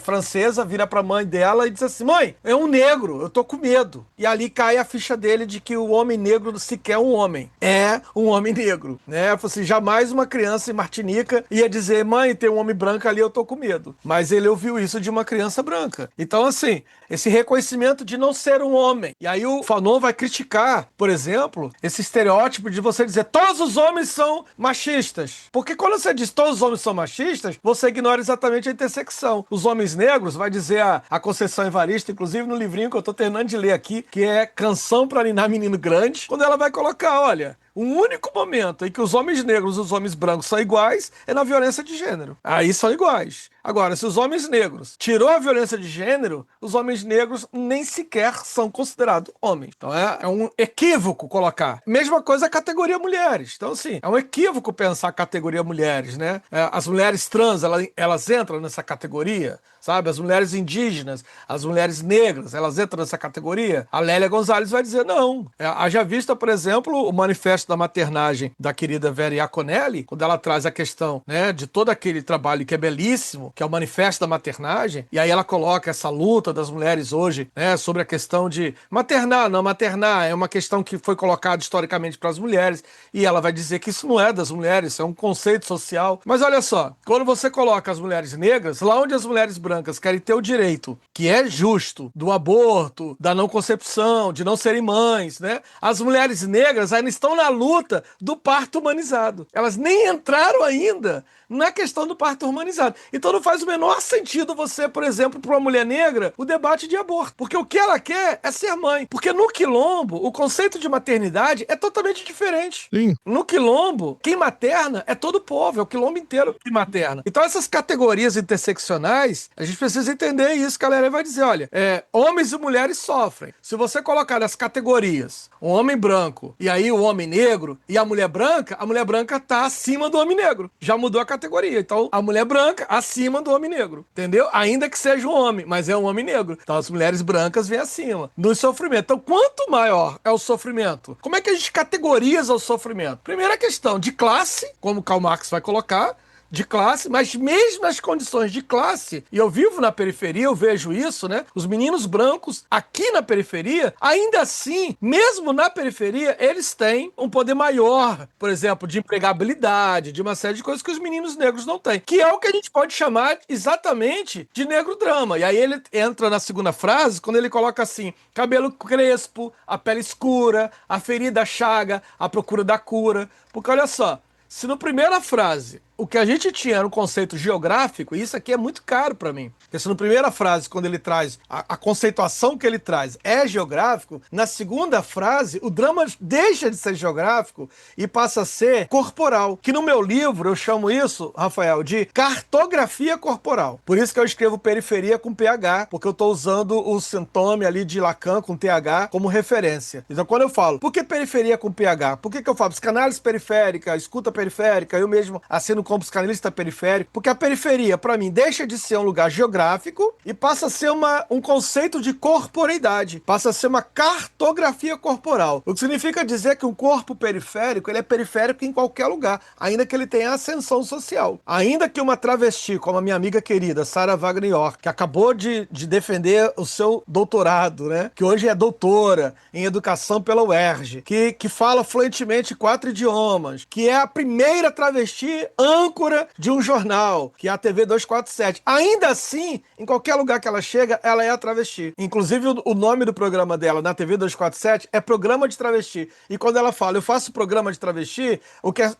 francesa vira pra mãe dela e diz assim: mãe, é um negro, eu tô com medo. E ali cai a ficha dele de que o homem negro sequer é um homem. É um homem negro, né? Assim, jamais uma criança em Martinica ia dizer: mãe, tem um homem branco ali, eu tô com medo. Mas ele ouviu isso de uma criança branca. Então, assim, esse reconhecimento de não ser um homem. E aí o Fanon vai criticar, por exemplo, esse estereótipo de você dizer todos os homens são machistas. Porque quando você diz todos os homens são machistas, você ignora exatamente a intersecção. Os homens negros, vai dizer a Conceição Evaristo, inclusive no livrinho que eu tô terminando de ler aqui, que é Canção para Ninar Menino Grande, quando ela vai colocar, olha, o único momento em que os homens negros e os homens brancos são iguais é na violência de gênero. Aí são iguais. Agora, se os homens negros tirou a violência de gênero, os homens negros nem sequer são considerados homens. Então é um equívoco colocar. Mesma coisa a categoria mulheres. Então, assim, é um equívoco pensar a categoria mulheres, né? As mulheres trans, elas entram nessa categoria, sabe? As mulheres indígenas, as mulheres negras, elas entram nessa categoria? A Lélia Gonzalez vai dizer não. Haja vista, por exemplo, o manifesto da maternagem da querida Vera Iaconelli, quando ela traz a questão, né, de todo aquele trabalho que é belíssimo, que é o manifesto da maternagem, e aí ela coloca essa luta das mulheres hoje, né, sobre a questão de maternar, não maternar, é uma questão que foi colocada historicamente para as mulheres, e ela vai dizer que isso não é das mulheres, isso é um conceito social. Mas olha só, quando você coloca as mulheres negras, lá onde as mulheres brancas querem ter o direito, que é justo, do aborto, da não concepção, de não serem mães, né, as mulheres negras ainda estão na luta do parto humanizado. Elas nem entraram ainda na questão do parto humanizado. Então não faz o menor sentido você, por exemplo, para uma mulher negra, o debate de aborto. Porque o que ela quer é ser mãe. Porque no quilombo, o conceito de maternidade é totalmente diferente. Sim. No quilombo, quem materna é todo o povo, é o quilombo inteiro que materna. Então essas categorias interseccionais, a gente precisa entender isso, que a galera vai dizer, olha, homens e mulheres sofrem. Se você colocar nas categorias um homem branco e aí o homem negro e a mulher branca tá acima do homem negro. Já mudou a categoria. Então, a mulher branca acima do homem negro, entendeu? Ainda que seja um homem, mas é um homem negro. Então, as mulheres brancas vêm acima do sofrimento. Então, quanto maior é o sofrimento? Como é que a gente categoriza o sofrimento? Primeira questão, de classe, como Karl Marx vai colocar, de classe, mas mesmo nas condições de classe, e eu vivo na periferia, eu vejo isso, né? Os meninos brancos aqui na periferia, ainda assim, mesmo na periferia, eles têm um poder maior, por exemplo, de empregabilidade, de uma série de coisas que os meninos negros não têm, que é o que a gente pode chamar exatamente de negro drama. E aí ele entra na segunda frase, quando ele coloca assim, cabelo crespo, a pele escura, a ferida, a chaga, a procura da cura. Porque olha só, se na primeira frase o que a gente tinha era um conceito geográfico, e isso aqui é muito caro para mim. Porque se na primeira frase, quando ele traz, a conceituação que ele traz é geográfico, na segunda frase, o drama deixa de ser geográfico e passa a ser corporal. Que no meu livro eu chamo isso, Rafael, de cartografia corporal. Por isso que eu escrevo periferia com PH, porque eu estou usando o sintoma ali de Lacan com TH como referência. Então quando eu falo, por que periferia com PH? Por que eu falo psicanálise periférica, escuta periférica, eu mesmo assino defino como psicanalista periférico, porque a periferia, para mim, deixa de ser um lugar geográfico e passa a ser um conceito de corporeidade, passa a ser uma cartografia corporal. O que significa dizer que um corpo periférico, ele é periférico em qualquer lugar, ainda que ele tenha ascensão social. Ainda que uma travesti, como a minha amiga querida, Sarah Wagner York, que acabou de defender o seu doutorado, né? Que hoje é doutora em educação pela UERJ, que fala fluentemente 4 idiomas, que é a primeira travesti âncora de um jornal, que é a TV 247. Ainda assim, em qualquer lugar que ela chega, ela é a travesti. Inclusive, o nome do programa dela na TV 247 é Programa de Travesti. E quando ela fala, eu faço programa de travesti,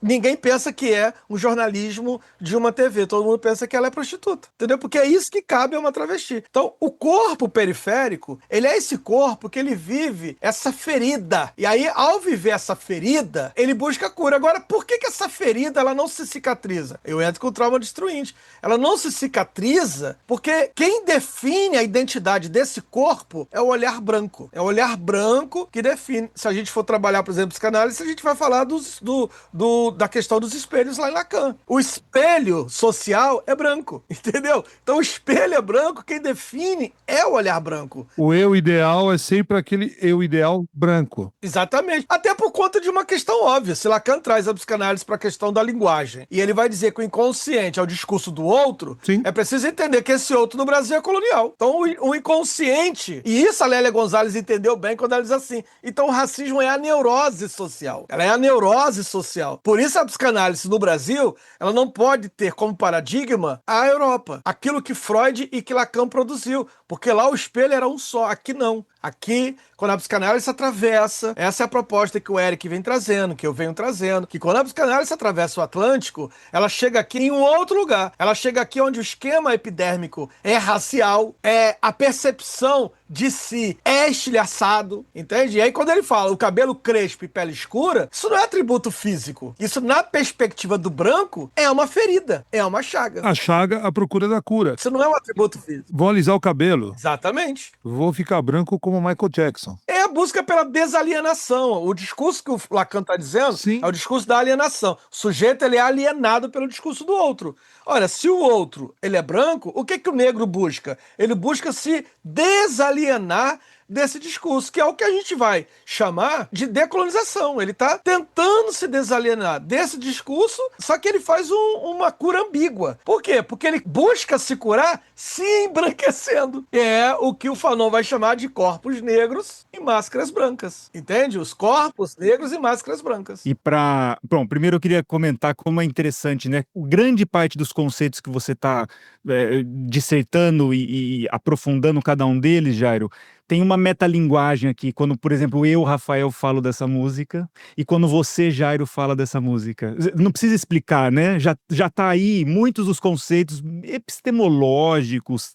ninguém pensa que é um jornalismo de uma TV. Todo mundo pensa que ela é prostituta. Entendeu? Porque é isso que cabe a uma travesti. Então, o corpo periférico, ele é esse corpo que ele vive essa ferida. E aí, ao viver essa ferida, ele busca cura. Agora, por que essa ferida ela não se cicatriza? Eu entro com o trauma destruinte. Ela não se cicatriza porque quem define a identidade desse corpo é o olhar branco. É o olhar branco que define. Se a gente for trabalhar, por exemplo, psicanálise, a gente vai falar da questão dos espelhos lá em Lacan. O espelho social é branco, entendeu? Então o espelho é branco, quem define é o olhar branco. O eu ideal é sempre aquele eu ideal branco. Exatamente. Até por conta de uma questão óbvia. Se Lacan traz a psicanálise para a questão da linguagem e ele vai dizer que o inconsciente é o discurso do outro, sim, é preciso entender que esse outro no Brasil é colonial. Então o inconsciente, e isso a Lélia Gonzalez entendeu bem quando ela diz assim, então o racismo é a neurose social. Ela é a neurose social. Por isso a psicanálise no Brasil, ela não pode ter como paradigma a Europa. Aquilo que Freud e que Lacan produziu. Porque lá o espelho era um só, aqui não. Aqui, quando a psicanálise atravessa, essa é a proposta que o Eric vem trazendo, que eu venho trazendo, que quando a psicanálise atravessa o Atlântico, ela chega aqui em um outro lugar. Ela chega aqui onde o esquema epidérmico é racial, é a percepção de si é estilhaçado, entende? E aí quando ele fala o cabelo crespo e pele escura, isso não é atributo físico. Isso, na perspectiva do branco, é uma ferida, é uma chaga. A chaga à procura da cura. Isso não é um atributo físico. Vou alisar o cabelo. Exatamente. Vou ficar branco como Michael Jackson. É a busca pela desalienação. O discurso que o Lacan está dizendo, sim, é o discurso da alienação. O sujeito, ele é alienado pelo discurso do outro. Olha, se o outro ele é branco, o que o negro busca? Ele busca se desalienar desse discurso, que é o que a gente vai chamar de decolonização. Ele está tentando se desalienar desse discurso, só que ele faz uma cura ambígua. Por quê? Porque ele busca se curar se embranquecendo. É o que o Fanon vai chamar de corpos negros e máscaras brancas. Entende? Os corpos negros e máscaras brancas. E Bom, primeiro eu queria comentar como é interessante, né? Grande parte dos conceitos que você está dissertando e aprofundando cada um deles, Jairo, tem uma metalinguagem aqui, quando, por exemplo, eu, Rafael, falo dessa música, e quando você, Jairo, fala dessa música. Não precisa explicar, né? Já tá aí muitos dos conceitos epistemológicos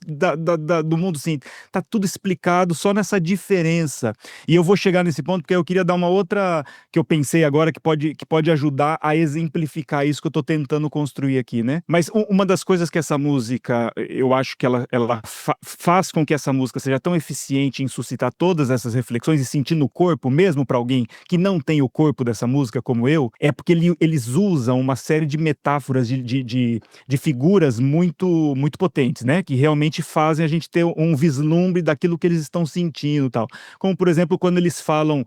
do mundo, sim. Tá tudo explicado só nessa diferença. E eu vou chegar nesse ponto, porque eu queria dar uma outra, que eu pensei agora, que pode ajudar a exemplificar isso que eu tô tentando construir aqui, né? Mas uma das coisas que essa música, eu acho que ela faz com que essa música seja tão eficiente em suscitar todas essas reflexões e sentir no corpo, mesmo para alguém que não tem o corpo dessa música como eu, é porque eles usam uma série de metáforas, de figuras muito, muito potentes, né? Que realmente fazem a gente ter um vislumbre daquilo que eles estão sentindo e tal. Como, por exemplo, quando eles falam,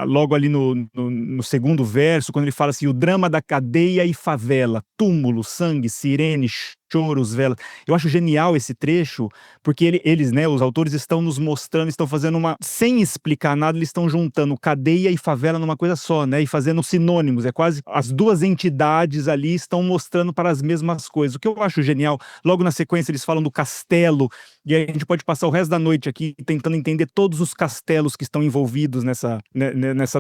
logo ali no segundo verso, quando ele fala assim, o drama da cadeia e favela, túmulo, sangue, sirene, choros, velas. Eu acho genial esse trecho, porque eles, né, os autores estão nos mostrando, estão fazendo sem explicar nada, eles estão juntando cadeia e favela numa coisa só, né, e fazendo sinônimos, é quase, as duas entidades ali estão mostrando para as mesmas coisas. O que eu acho genial, logo na sequência eles falam do castelo, e aí a gente pode passar o resto da noite aqui tentando entender todos os castelos que estão envolvidos nessa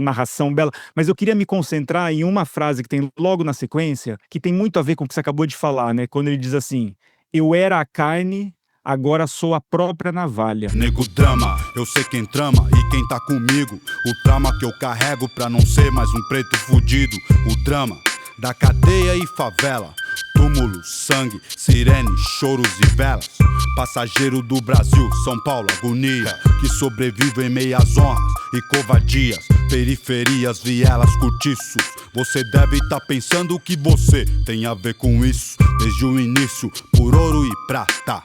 narração bela, mas eu queria me concentrar em uma frase que tem logo na sequência, que tem muito a ver com o que você acabou de falar, né, quando ele diz assim, eu era a carne, agora sou a própria navalha. Nego drama, eu sei quem trama e quem tá comigo. O trauma que eu carrego pra não ser mais um preto fudido. O drama da cadeia e favela, túmulo, sangue, sirene, choros e velas. Passageiro do Brasil, São Paulo, agonia, que sobrevive em meias honras e covardias. Periferias, vielas, cortiços, Você deve estar pensando que você tem a ver com isso desde o início, por ouro e prata.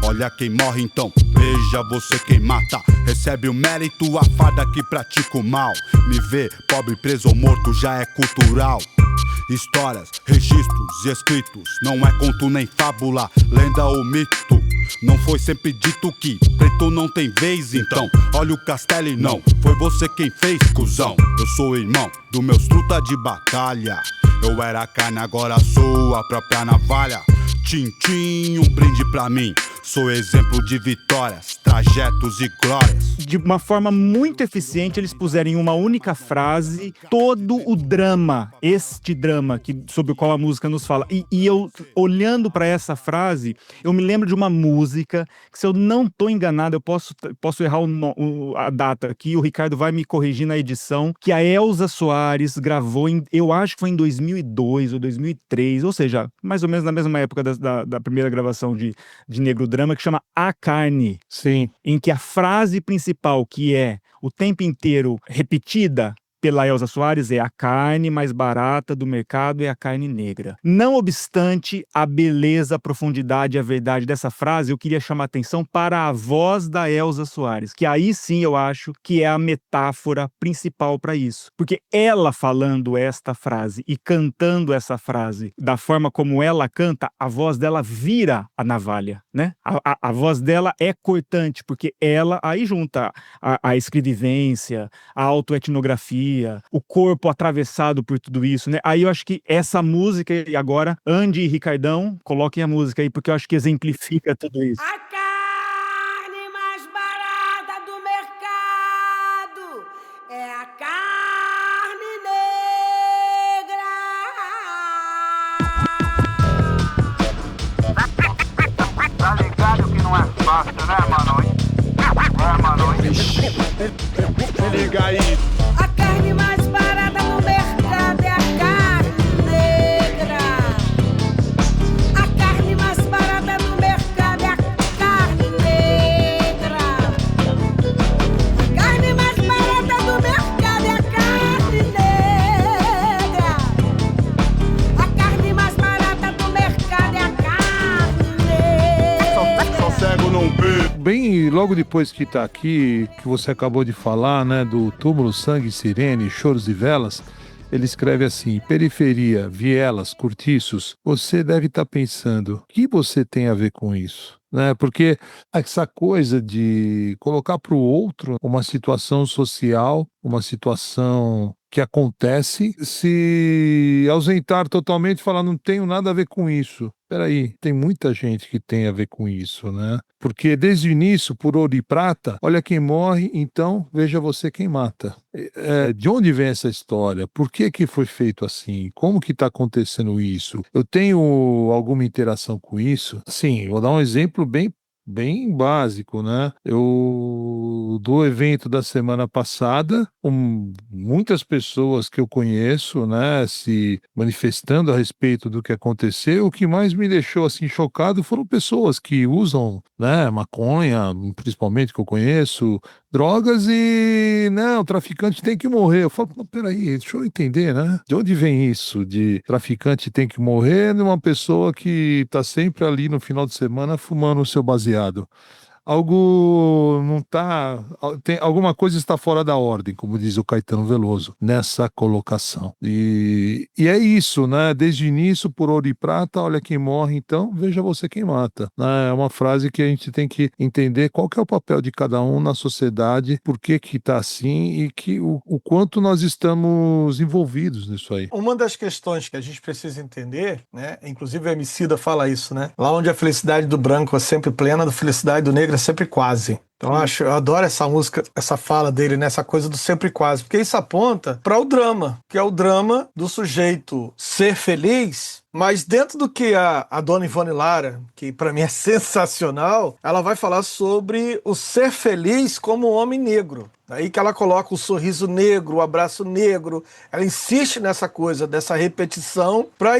Olha quem morre então, veja você quem mata. Recebe o mérito, a farda que pratica o mal. Me ver pobre, preso ou morto já é cultural. Histórias, registros e escritos, não é conto nem fábula, lenda ou mito. Não foi sempre dito que preto não tem vez, então olha o castelo e não foi você quem fez, cuzão. Eu sou irmão do meus truta de batalha. Eu era carne, agora sou a própria navalha. Tchim, um brinde pra mim. Sou exemplo de vitórias, trajetos e glórias. De uma forma muito eficiente, eles puseram em uma única frase todo o drama, este drama sobre o qual a música nos fala. E eu, olhando para essa frase, eu me lembro de uma música que, se eu não estou enganado, eu posso errar a data aqui, o Ricardo vai me corrigir na edição, que a Elza Soares gravou, eu acho que foi em 2002 ou 2003, ou seja, mais ou menos na mesma época da primeira gravação de Negro Drama, que chama A Carne. Sim. Em que a frase principal, que é o tempo inteiro repetida pela Elza Soares, é: a carne mais barata do mercado é a carne negra. Não obstante a beleza, a profundidade e a verdade dessa frase, eu queria chamar a atenção para a voz da Elza Soares, que aí sim eu acho que é a metáfora principal para isso. Porque ela falando esta frase e cantando essa frase da forma como ela canta, a voz dela vira a navalha, né? A voz dela é cortante, porque ela aí junta a escrevivência, a autoetnografia, o corpo atravessado por tudo isso, né? Aí eu acho que essa música, e agora, Andy e Ricardão, coloquem a música aí, porque eu acho que exemplifica tudo isso. A carne mais barata do mercado é a carne negra. Tá ligado que não é fácil, né, mano? É, mano. Se liga aí. A carne mais barata do mercado é a carne negra. A carne mais barata do mercado é a carne negra. A carne mais barata do mercado é a carne negra. A carne mais barata do mercado é a carne negra. Só cego não vê. Bem, logo depois que tá aqui, que você acabou de falar, né, do Túmulo, Sangue, Sirene, Choros e Velas, ele escreve assim: periferia, vielas, cortiços, você deve estar pensando, o que você tem a ver com isso? Né? Porque essa coisa de colocar para o outro uma situação social, uma situação que acontece, se ausentar totalmente e falar, não tenho nada a ver com isso. Peraí, tem muita gente que tem a ver com isso, né? Porque desde o início, por ouro e prata, olha quem morre, então veja você quem mata. De onde vem essa história? Por que foi feito assim? Como que está acontecendo isso? Eu tenho alguma interação com isso? Sim, vou dar um exemplo bem básico, né? Do evento da semana passada, muitas pessoas que eu conheço, né, se manifestando a respeito do que aconteceu. O que mais me deixou assim chocado foram pessoas que usam, né, maconha, principalmente, que eu conheço, drogas, e não, o traficante tem que morrer. Eu falo, peraí, deixa eu entender, né? De onde vem isso de traficante tem que morrer numa pessoa que tá sempre ali no final de semana fumando o seu baseado? Algo não tá. Alguma coisa está fora da ordem, como diz o Caetano Veloso, nessa colocação. E é isso, né? Desde o início, por ouro e prata, olha quem morre, então veja você quem mata. É uma frase que a gente tem que entender qual que é o papel de cada um na sociedade, por que tá assim e o quanto nós estamos envolvidos nisso aí. Uma das questões que a gente precisa entender, né? Inclusive o Emicida fala isso, né? Lá onde a felicidade do branco é sempre plena, a felicidade do negro é sempre quase. Então eu adoro essa música, essa fala dele, né? Essa coisa do sempre quase, porque isso aponta para o drama, que é o drama do sujeito ser feliz, mas dentro do que a dona Ivone Lara, que para mim é sensacional, ela vai falar sobre o ser feliz como homem negro. Aí que ela coloca o sorriso negro, o abraço negro, ela insiste nessa coisa, dessa repetição, para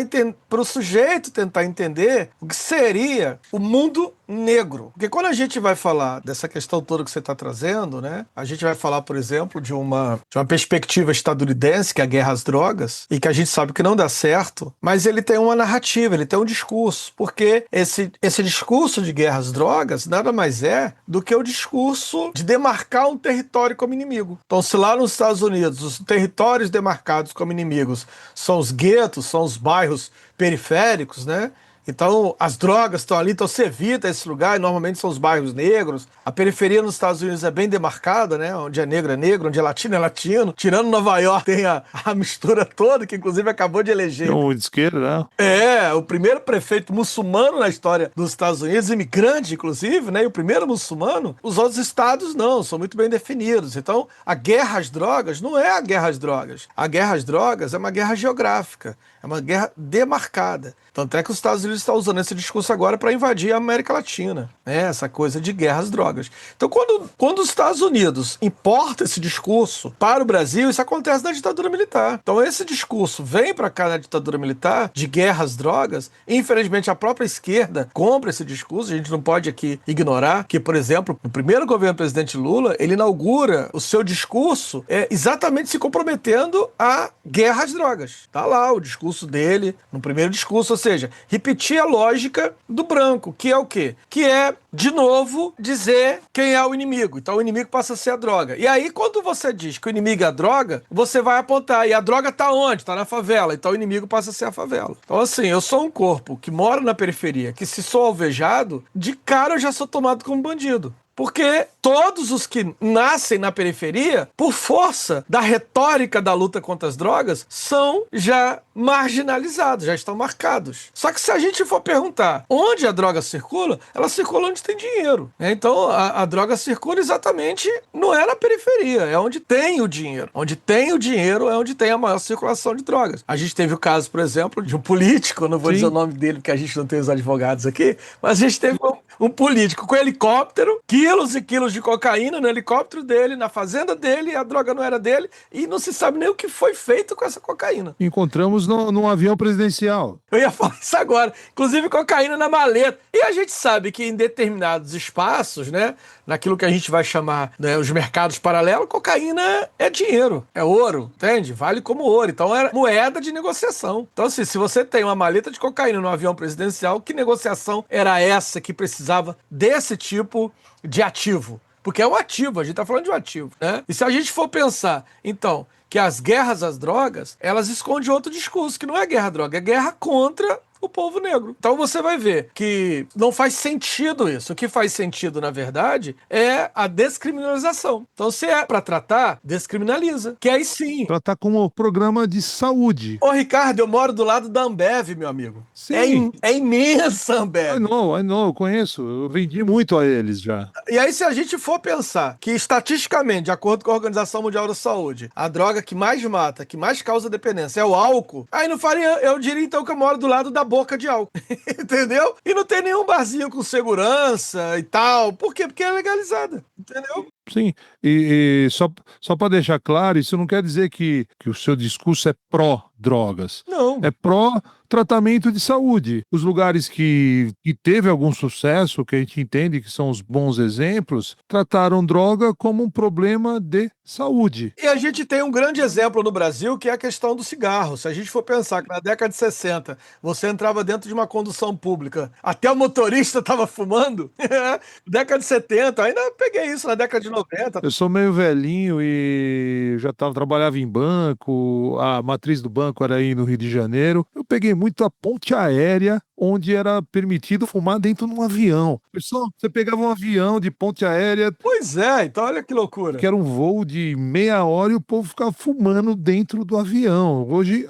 o sujeito tentar entender o que seria o mundo negro. Porque quando a gente vai falar dessa questão questão toda que você está trazendo, né? A gente vai falar, por exemplo, de uma perspectiva estadunidense, que é a guerra às drogas, e que a gente sabe que não dá certo, mas ele tem uma narrativa, ele tem um discurso, porque esse discurso de guerra às drogas nada mais é do que o discurso de demarcar um território como inimigo. Então, se lá nos Estados Unidos os territórios demarcados como inimigos são os guetos, são os bairros periféricos, né? Então, as drogas estão ali, então você evita esse lugar, e normalmente são os bairros negros. A periferia nos Estados Unidos é bem demarcada, né? Onde é negro, onde é latino. Tirando Nova York, tem a mistura toda, que inclusive acabou de eleger. O de esquerda, né? É, o primeiro prefeito muçulmano na história dos Estados Unidos, imigrante, inclusive, né? E o primeiro muçulmano. Os outros estados não, são muito bem definidos. Então, a guerra às drogas não é a guerra às drogas. A guerra às drogas é uma guerra geográfica, é uma guerra demarcada. Tanto é que os Estados Unidos estão usando esse discurso agora para invadir a América Latina, né? Essa coisa de guerra às drogas. Então, quando os Estados Unidos importa esse discurso para o Brasil, isso acontece na ditadura militar. Então, esse discurso vem para cá na ditadura militar, de guerra às drogas. Infelizmente, a própria esquerda compra esse discurso. A gente não pode aqui ignorar que, por exemplo, no primeiro governo do presidente Lula, ele inaugura o seu discurso exatamente se comprometendo à guerra às drogas. Tá lá o discurso dele, no primeiro discurso, ou seja, repetir a lógica do branco, que é o quê? Que é, de novo, dizer quem é o inimigo. Então o inimigo passa a ser a droga. E aí, quando você diz que o inimigo é a droga, você vai apontar, e a droga tá onde? Tá na favela. Então o inimigo passa a ser a favela. Então assim, eu sou um corpo que mora na periferia, que se sou alvejado, de cara eu já sou tomado como bandido. Porque todos os que nascem na periferia, por força da retórica da luta contra as drogas, são já marginalizados, já estão marcados. Só que se a gente for perguntar onde a droga circula, ela circula onde tem dinheiro, né? Então a droga circula exatamente, não é na periferia, é onde tem o dinheiro. Onde tem o dinheiro é onde tem a maior circulação de drogas. A gente teve o caso, por exemplo, de um político, eu não vou dizer o nome dele porque a gente não tem os advogados aqui, mas a gente teve um político com helicóptero, quilos e quilos de cocaína no helicóptero dele, na fazenda dele, a droga não era dele, e não se sabe nem o que foi feito com essa cocaína. Encontramos num avião presidencial. Eu ia falar isso agora. Inclusive cocaína na maleta. E a gente sabe que em determinados espaços, né, naquilo que a gente vai chamar, né, os mercados paralelos, cocaína é dinheiro, é ouro, entende? Vale como ouro. Então é moeda de negociação. Então assim, se você tem uma maleta de cocaína no avião presidencial, que negociação era essa que precisava desse tipo de ativo? Porque é um ativo, a gente tá falando de um ativo, né? E se a gente for pensar, então, que as guerras às drogas, elas escondem outro discurso, que não é guerra à droga, é guerra contra o povo negro. Então você vai ver que não faz sentido isso. O que faz sentido, na verdade, é a descriminalização. Então, se é para tratar, descriminaliza. Que aí sim. Tratar como programa de saúde. Ô, Ricardo, eu moro do lado da Ambev, meu amigo. Sim. É imensa a Ambev. I know, eu conheço. Eu vendi muito a eles já. E aí, se a gente for pensar que, estatisticamente, de acordo com a Organização Mundial da Saúde, a droga que mais mata, que mais causa dependência é o álcool, aí não faria, eu diria então que eu moro do lado da boca de álcool, entendeu? E não tem nenhum barzinho com segurança e tal. Por quê? Porque é legalizada, entendeu? Sim, e só para deixar claro, isso não quer dizer que o seu discurso é pró-drogas. Não. É pró-tratamento de saúde. Os lugares que teve algum sucesso, que a gente entende que são os bons exemplos, trataram droga como um problema de saúde. E a gente tem um grande exemplo no Brasil, que é a questão do cigarro. Se a gente for pensar que na década de 60, você entrava dentro de uma condução pública, até o motorista estava fumando, década de 70, ainda peguei isso na década de 90. Eu sou meio velhinho e já trabalhava em banco, a matriz do banco era aí no Rio de Janeiro. Eu peguei muito a ponte aérea, onde era permitido fumar dentro de um avião. Pessoal, você pegava um avião de ponte aérea... Pois é, então olha que loucura. Que era um voo de meia hora e o povo ficava fumando dentro do avião. Hoje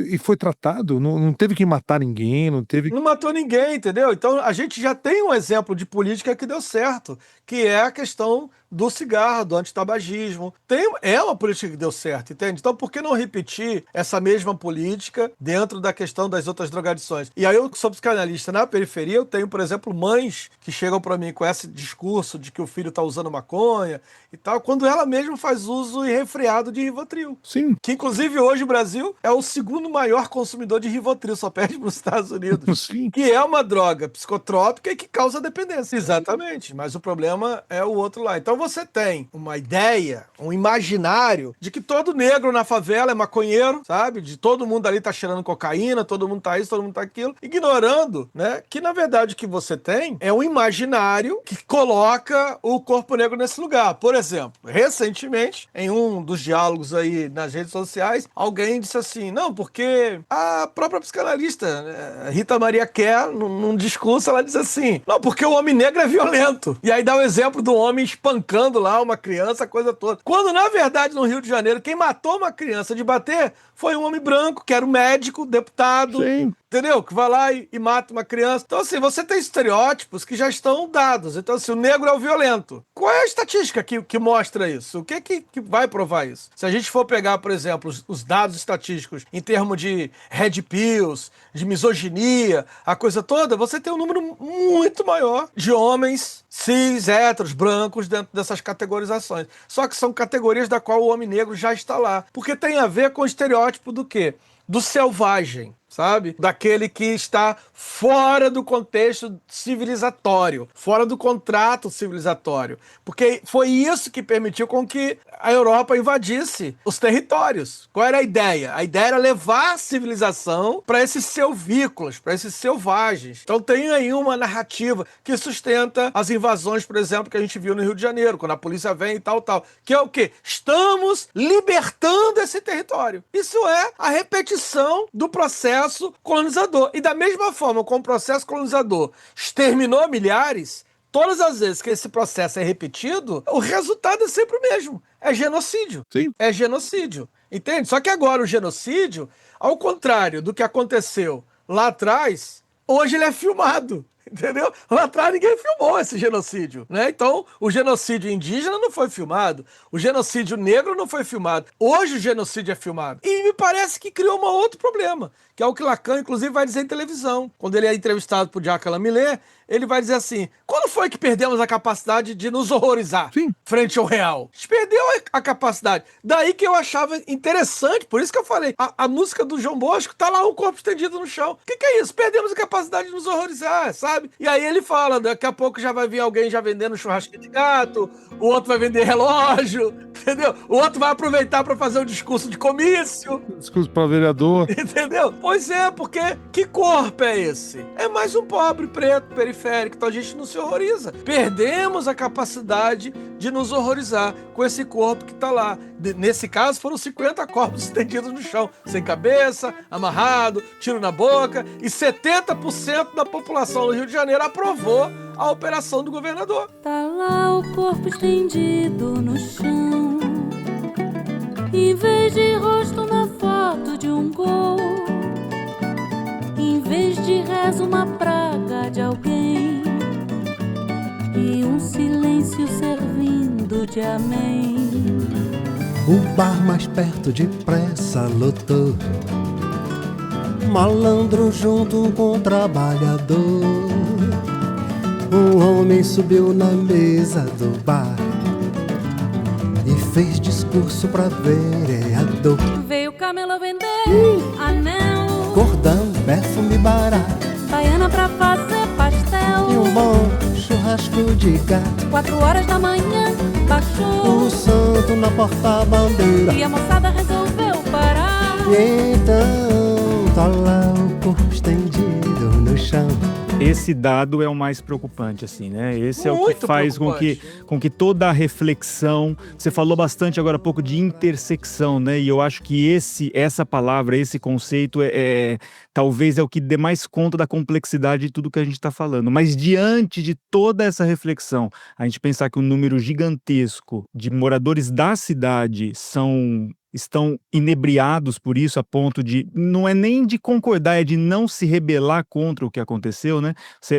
e foi tratado, não teve que matar ninguém, não matou ninguém, entendeu? Então a gente já tem um exemplo de política que deu certo, que é a questão do cigarro, do antitabagismo. É uma política que deu certo, entende? Então por que não repetir essa mesma política dentro da questão das outras drogadições? E aí eu sou psicanalista na periferia, eu tenho, por exemplo, mães que chegam para mim com esse discurso de que o filho está usando maconha e tal, quando ela mesma faz uso irrefreado de Rivotril. Sim. Que inclusive hoje o Brasil é o segundo maior consumidor de Rivotril, só perde para os Estados Unidos. Sim. Que é uma droga psicotrópica e que causa dependência. Exatamente, mas o problema é o outro lá. Então você tem uma ideia, um imaginário de que todo negro na favela é maconheiro, sabe? De todo mundo ali tá cheirando cocaína, todo mundo tá isso, todo mundo tá aquilo, ignorando, né, que na verdade o que você tem é um imaginário que coloca o corpo negro nesse lugar. Por exemplo, recentemente, em um dos diálogos aí nas redes sociais, alguém disse assim, não, porque a própria psicanalista, né, Rita Maria Kerr, num discurso, ela diz assim, não, porque o homem negro é violento. E aí dá o exemplo do homem espancando lá uma criança, a coisa toda. Quando, na verdade, no Rio de Janeiro, quem matou uma criança de bater foi um homem branco, que era um médico, deputado, Sim. entendeu? Que vai lá e mata uma criança. Então, assim, você tem estereótipos que já estão dados. Então, assim, o negro é o violento. Qual é a estatística que mostra isso? O que vai provar isso? Se a gente for pegar, por exemplo, os dados estatísticos em termos de red pills, de misoginia, a coisa toda, você tem um número muito maior de homens cis, héteros, brancos dentro dessas categorizações. Só que são categorias da qual o homem negro já está lá. Porque tem a ver com o estereótipo do quê? Do selvagem, sabe? Daquele que está fora do contexto civilizatório, fora do contrato civilizatório. Porque foi isso que permitiu com que a Europa invadisse os territórios. Qual era a ideia? A ideia era levar a civilização para esses selvícolas, para esses selvagens. Então tem aí uma narrativa que sustenta as invasões, por exemplo, que a gente viu no Rio de Janeiro, quando a polícia vem e tal, tal. Que é o quê? Estamos libertando esse território. Isso é a repetição do processo colonizador. E da mesma forma como o processo colonizador exterminou milhares, todas as vezes que esse processo é repetido, o resultado é sempre o mesmo. É genocídio. Sim. É genocídio. Entende? Só que agora o genocídio, ao contrário do que aconteceu lá atrás, hoje ele é filmado. Entendeu? Lá atrás ninguém filmou esse genocídio, né? Então, o genocídio indígena não foi filmado, o genocídio negro não foi filmado. Hoje o genocídio é filmado. E me parece que criou um outro problema, que é o que Lacan, inclusive, vai dizer em televisão. Quando ele é entrevistado por Jacques Lamillet, ele vai dizer assim, quando foi que perdemos a capacidade de nos horrorizar frente ao real? A gente perdeu a capacidade. Daí que eu achava interessante, por isso que eu falei, a música do João Bosco tá lá, um corpo estendido no chão. O que é isso? Perdemos a capacidade de nos horrorizar, sabe? E aí ele fala, daqui a pouco já vai vir alguém já vendendo churrasco de gato, o outro vai vender relógio, entendeu? O outro vai aproveitar para fazer um discurso de comício. Discurso para vereador. Entendeu? Pois é, porque que corpo é esse? É mais um pobre preto periférico, então a gente não se horroriza. Perdemos a capacidade de nos horrorizar com esse corpo que tá lá. Nesse caso foram 50 corpos estendidos no chão, sem cabeça, amarrado, tiro na boca, e 70% da população do Rio de Janeiro aprovou a operação do governador. Tá lá o corpo estendido no chão, em vez de rosto na foto de um gol, em vez de rezo uma praga de alguém, e um silêncio servindo de amém. O bar mais perto depressa lotou, malandro junto com trabalhador. Um homem subiu na mesa do bar e fez discurso pra vereador. Veio camelo vender anel, Cordão, perfume barato, baiana pra fazer pastel, e um bom churrasco de gato. 4 horas da manhã baixou O santo na porta-bandeira, e a moçada resolveu parar. e então tá lá o corpo estendido no chão. Esse dado é o mais preocupante, assim, né? Esse é o que Muito faz preocupante. com que toda a reflexão... Você falou bastante agora há pouco de intersecção, né? E eu acho que essa palavra, esse conceito, talvez é o que dê mais conta da complexidade de tudo que a gente está falando. Mas diante de toda essa reflexão, a gente pensar que um número gigantesco de moradores da cidade são estão inebriados por isso a ponto de, não é nem de concordar, é de não se rebelar contra o que aconteceu, né?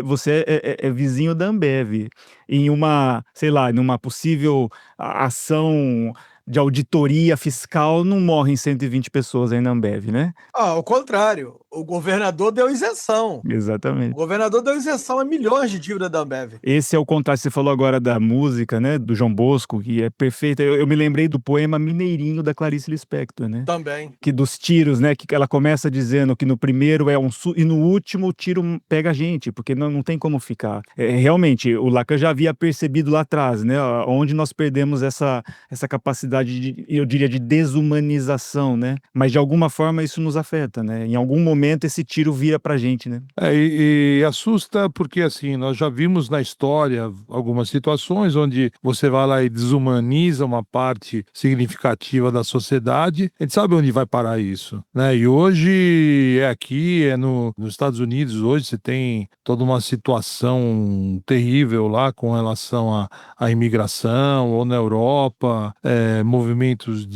Você é vizinho da Ambev, em uma, sei lá, numa possível ação de auditoria fiscal, não morrem 120 pessoas aí na Ambev, né? Ao contrário, o governador deu isenção. O Exatamente. governador deu isenção a milhões de dívida da Ambev. Esse é o contraste. Você falou agora da música, né? Do João Bosco, que é perfeita. Eu me lembrei do poema Mineirinho, da Clarice Lispector, né? Também. Que dos tiros, né? Que ela começa dizendo que no primeiro é e no último o tiro pega a gente, porque não tem como ficar. Realmente, o Lacan já havia percebido lá atrás, né? Onde nós perdemos essa capacidade eu diria, de desumanização, né? Mas de alguma forma isso nos afeta, né? Em algum momento esse tiro vira pra gente, né? E assusta porque, assim, nós já vimos na história algumas situações onde você vai lá e desumaniza uma parte significativa da sociedade. A gente sabe onde vai parar isso, né? E hoje aqui, nos Estados Unidos, hoje você tem toda uma situação terrível lá com relação à imigração, ou na Europa, movimentos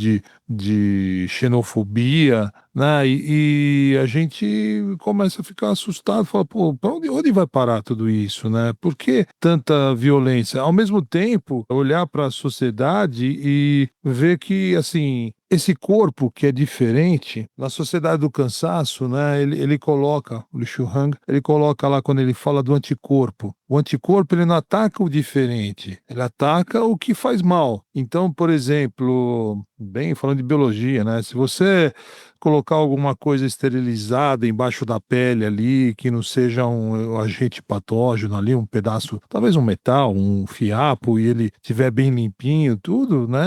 de xenofobia, né? E a gente começa a ficar assustado, fala, pô, para onde vai parar tudo isso, né? Por que tanta violência? Ao mesmo tempo, olhar para a sociedade e ver que, assim, esse corpo que é diferente, na Sociedade do Cansaço, né, ele coloca, o Li Shuhang, ele coloca lá quando ele fala do anticorpo. O anticorpo, ele não ataca o diferente, ele ataca o que faz mal. Então, por exemplo, bem falando de biologia, né, se você colocar alguma coisa esterilizada embaixo da pele ali, que não seja um agente patógeno ali, um pedaço, talvez um metal, um fiapo, e ele estiver bem limpinho, tudo, né?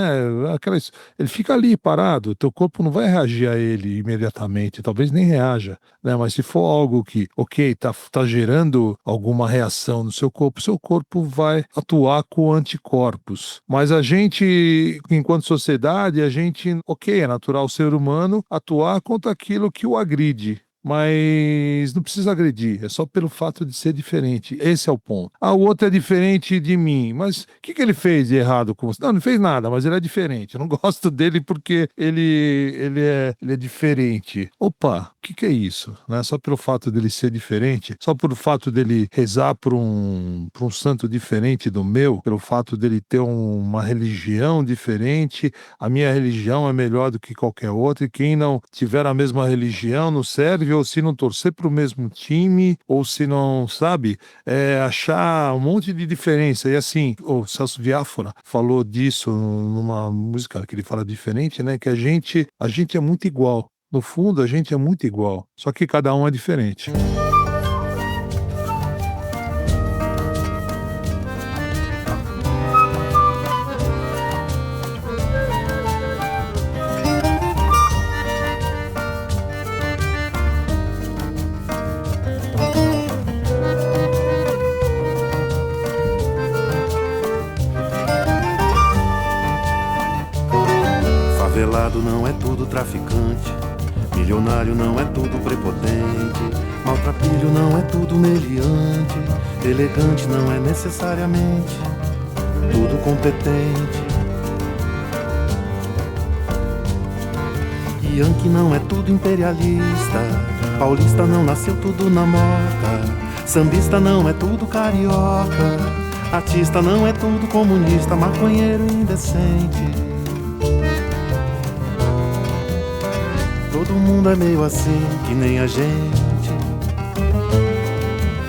Ele fica ali parado, o teu corpo não vai reagir a ele imediatamente, talvez nem reaja, né? Mas se for algo que, ok, tá gerando alguma reação no seu corpo vai atuar com anticorpos. Mas a gente, enquanto sociedade, ok, é natural o ser humano atuar contra aquilo que o agride, mas não precisa agredir, é só pelo fato de ser diferente. Esse é o ponto. O outro é diferente de mim, mas o que ele fez de errado com você? Não fez nada, mas ele é diferente. Eu não gosto dele porque ele é diferente. Opa, o que é isso? Não é só pelo fato dele ser diferente, só pelo fato dele rezar por um santo diferente do meu, pelo fato dele ter uma religião diferente, a minha religião é melhor do que qualquer outra, e quem não tiver a mesma religião não serve, ou se não torcer para o mesmo time, ou se não, sabe, achar um monte de diferença. E assim, o Celso Biafora falou disso numa música que ele fala diferente, né, que a gente é muito igual. No fundo, a gente é muito igual, só que cada um é diferente. Favelado não é tudo traficante, milionário não é tudo prepotente, maltrapilho não é tudo meliante, elegante não é necessariamente tudo competente. Yankee não é tudo imperialista, paulista não nasceu tudo na moca, sambista não é tudo carioca, artista não é tudo comunista, maconheiro indecente. Todo mundo é meio assim, que nem a gente.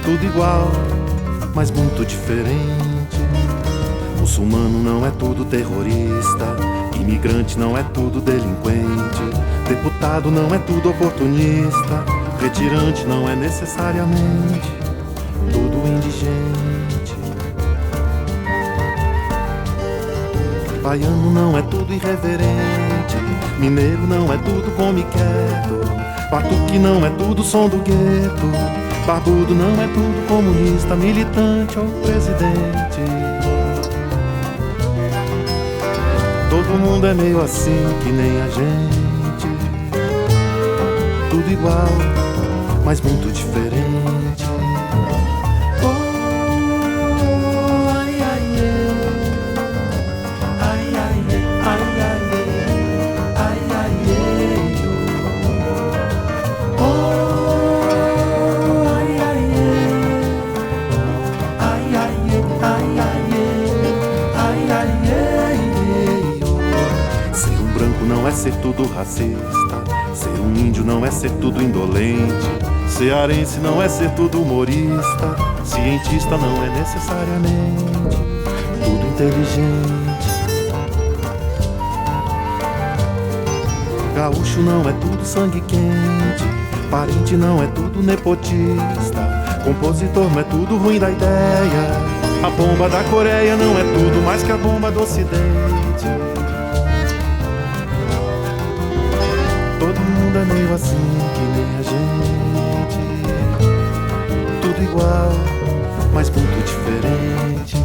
Tudo igual, mas muito diferente. Muçulmano não é tudo terrorista, imigrante não é tudo delinquente, deputado não é tudo oportunista, retirante não é necessariamente tudo indigente. Baiano não é tudo irreverente, mineiro não é tudo come quieto, batuque não é tudo som do gueto, barbudo não é tudo comunista, militante ou presidente. Todo mundo é meio assim, que nem a gente. Tudo igual, mas muito diferente. Ai, ai, ai, ai, ai, ai, ai, ai. não é ser tudo racista. Ser um índio não é ser tudo indolente. Cearense não é ser tudo humorista. Cientista não é necessariamente tudo inteligente. Gaúcho não é tudo sangue quente. Parente não é tudo nepotista. Compositor não é tudo ruim da ideia. A bomba da Coreia não é tudo mais que a bomba do Ocidente. Todo mundo é meio assim que nem a gente. Tudo igual, mas muito diferente.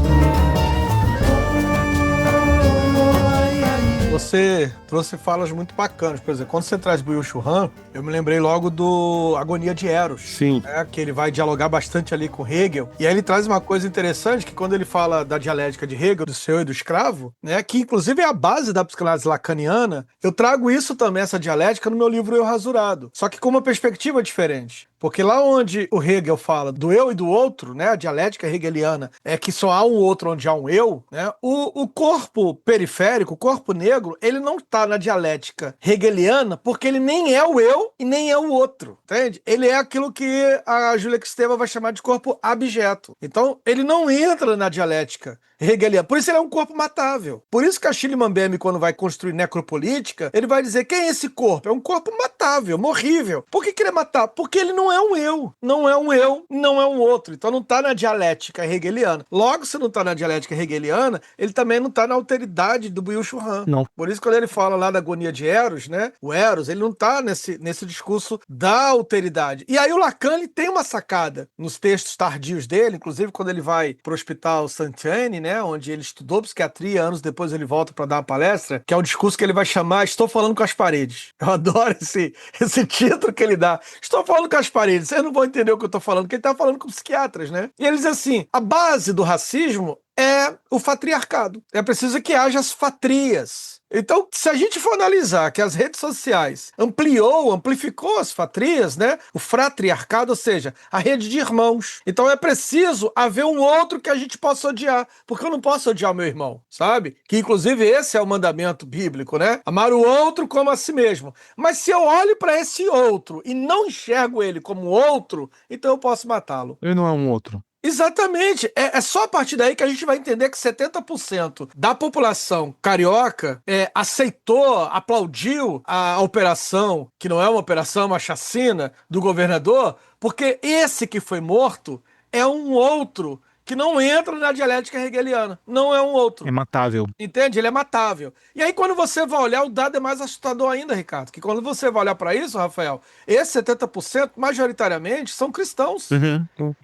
Você trouxe falas muito bacanas. Por exemplo, quando você traz Byung-Chul Han, eu me lembrei logo do Agonia de Eros. Sim. Né, que ele vai dialogar bastante ali com Hegel. E aí ele traz uma coisa interessante, que quando ele fala da dialética de Hegel, do senhor e do escravo, né, que inclusive é a base da psicanálise lacaniana, eu trago isso também, essa dialética, no meu livro Eu Rasurado. Só que com uma perspectiva diferente. Porque lá onde o Hegel fala do eu e do outro, né, a dialética hegeliana é que só há um outro onde há um eu, né, o corpo periférico, o corpo negro, ele não está na dialética hegeliana porque ele nem é o eu e nem é o outro, entende? Ele é aquilo que a Júlia Kristeva vai chamar de corpo abjeto. Então, ele não entra na dialética hegeliana. Por isso ele é um corpo matável. Por isso que a Achille Mbembe, quando vai construir necropolítica, ele vai dizer, quem é esse corpo? É um corpo matável, morrível. Por que ele é matável? Porque ele não é um eu. Não é um eu, não é um outro. Então não está na dialética hegeliana. Logo, se não está na dialética hegeliana, ele também não está na alteridade do Byung-Chul Han. Não. Por isso, quando ele fala lá da agonia de Eros, né? O Eros, ele não está nesse discurso da alteridade. E aí o Lacan, ele tem uma sacada nos textos tardios dele, inclusive quando ele vai para o Hospital Saint-Anne, né? Onde ele estudou psiquiatria, anos depois ele volta para dar uma palestra, que é o discurso que ele vai chamar Estou Falando com as Paredes. Eu adoro esse título que ele dá. Estou falando com as paredes. Vocês não vão entender o que eu estou falando, porque ele está falando com psiquiatras, né? E ele diz assim, a base do racismo é o patriarcado. É preciso que haja as fatrias. Então, se a gente for analisar que as redes sociais amplificou as fatrias, né? O fratriarcado, ou seja, a rede de irmãos. Então é preciso haver um outro que a gente possa odiar, porque eu não posso odiar o meu irmão, sabe? Que inclusive esse é o mandamento bíblico, né? Amar o outro como a si mesmo. Mas se eu olho para esse outro e não enxergo ele como outro, então eu posso matá-lo. Ele não é um outro. Exatamente. É só a partir daí que a gente vai entender que 70% da população carioca aceitou, aplaudiu a operação, que não é uma operação, uma chacina do governador, porque esse que foi morto é um outro que não entra na dialética hegeliana. Não é um outro. É matável. Entende? Ele é matável. E aí, quando você vai olhar, o dado é mais assustador ainda, Ricardo. Que quando você vai olhar para isso, Rafael, esses 70%, majoritariamente, são cristãos.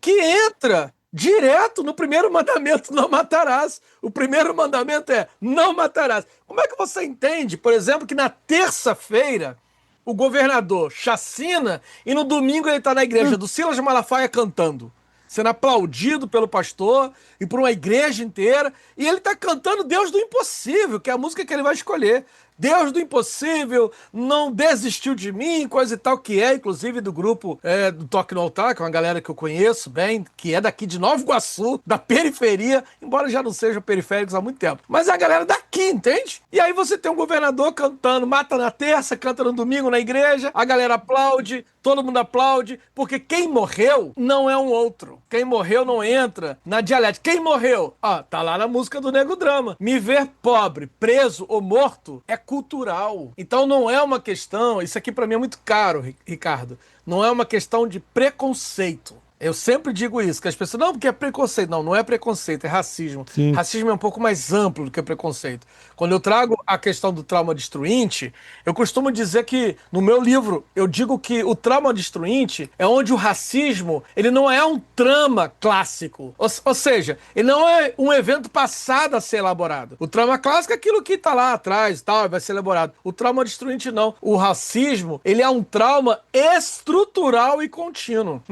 Que entra direto no primeiro mandamento, não matarás. O primeiro mandamento é não matarás. Como é que você entende, por exemplo, que na terça-feira o governador chacina e no domingo ele está na igreja do Silas Malafaia cantando? Sendo aplaudido pelo pastor e por uma igreja inteira. E ele está cantando Deus do Impossível, que é a música que ele vai escolher. Deus do Impossível não desistiu de mim, coisa e tal, que é, inclusive, do grupo do Toque no Altar, que é uma galera que eu conheço bem, que é daqui de Nova Iguaçu, da periferia, embora já não sejam periféricos há muito tempo. Mas é a galera daqui, entende? E aí você tem um governador cantando, mata na terça, canta no domingo na igreja, a galera aplaude, todo mundo aplaude, porque quem morreu não é um outro. Quem morreu não entra na dialética. Quem morreu? Tá lá na música do Nego Drama. Me ver pobre, preso ou morto é cultural. Então não é uma questão, isso aqui pra mim é muito caro, Ricardo, não é uma questão de preconceito. Eu sempre digo isso, que as pessoas, não, porque é preconceito. Não, não é preconceito, é racismo. Sim. Racismo é um pouco mais amplo do que preconceito. Quando eu trago a questão do trauma destruinte, eu costumo dizer que, no meu livro, eu digo que o trauma destruinte é onde o racismo, ele não é um trama clássico. Ou seja, ele não é um evento passado a ser elaborado. O trauma clássico é aquilo que tá lá atrás e tal, vai ser elaborado. O trauma destruinte não. O racismo, ele é um trauma estrutural e contínuo.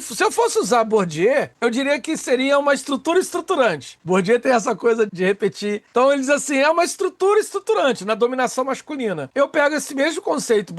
Se eu fosse usar Bourdieu, eu diria que seria uma estrutura estruturante. Bourdieu tem essa coisa de repetir. Então ele diz assim, é uma estrutura estruturante, na dominação masculina. Eu pego esse mesmo conceito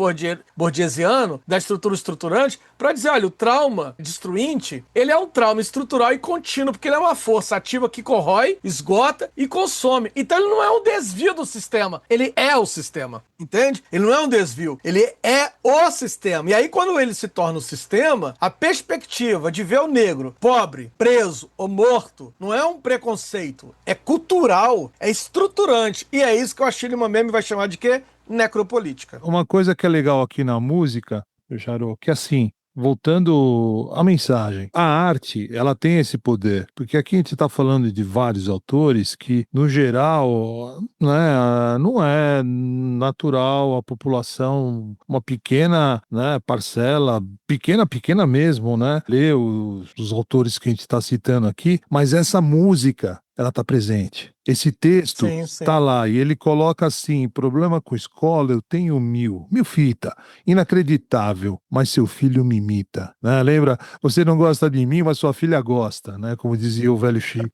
borgesiano, da estrutura estruturante, para dizer, olha, o trauma destruinte, ele é um trauma estrutural e contínuo, porque ele é uma força ativa que corrói, esgota e consome. Então ele não é um desvio do sistema, ele é o sistema, entende? Ele não é um desvio, ele é o sistema. E aí quando ele se torna o sistema, a perspectiva de ver o negro pobre, preso ou morto, não é um preconceito, é cultural, é estruturante. E é isso que o Achille Mbembe vai chamar de quê? Necropolítica. Uma coisa que é legal aqui na música, Jarô, que assim, voltando à mensagem, a arte, ela tem esse poder, porque aqui a gente está falando de vários autores que, no geral, né, não é natural a população, uma pequena, né, parcela, pequena mesmo, né, ler os autores que a gente está citando aqui, mas essa música, ela está presente. Esse texto está lá e ele coloca assim, problema com escola, eu tenho mil fita, inacreditável, mas seu filho me imita, né? Lembra? Você não gosta de mim, mas sua filha gosta, né? Como dizia o velho Chico.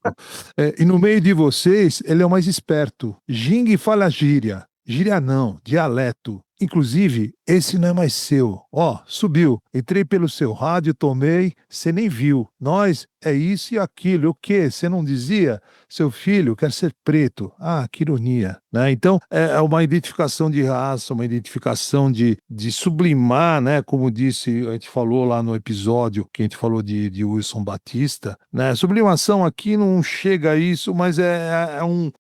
E no meio de vocês, ele é o mais esperto. Gingue fala gíria. Gíria não, dialeto. Inclusive, esse não é mais seu. Ó, subiu. Entrei pelo seu rádio, tomei, você nem viu. Nós é isso e aquilo. O quê? Você não dizia? Seu filho quer ser preto. Ah, que ironia. Né? Então, é uma identificação de raça, uma identificação de sublimar, né? Como disse, a gente falou lá no episódio que a gente falou de Wilson Batista. Né? Sublimação aqui não chega a isso, mas é um...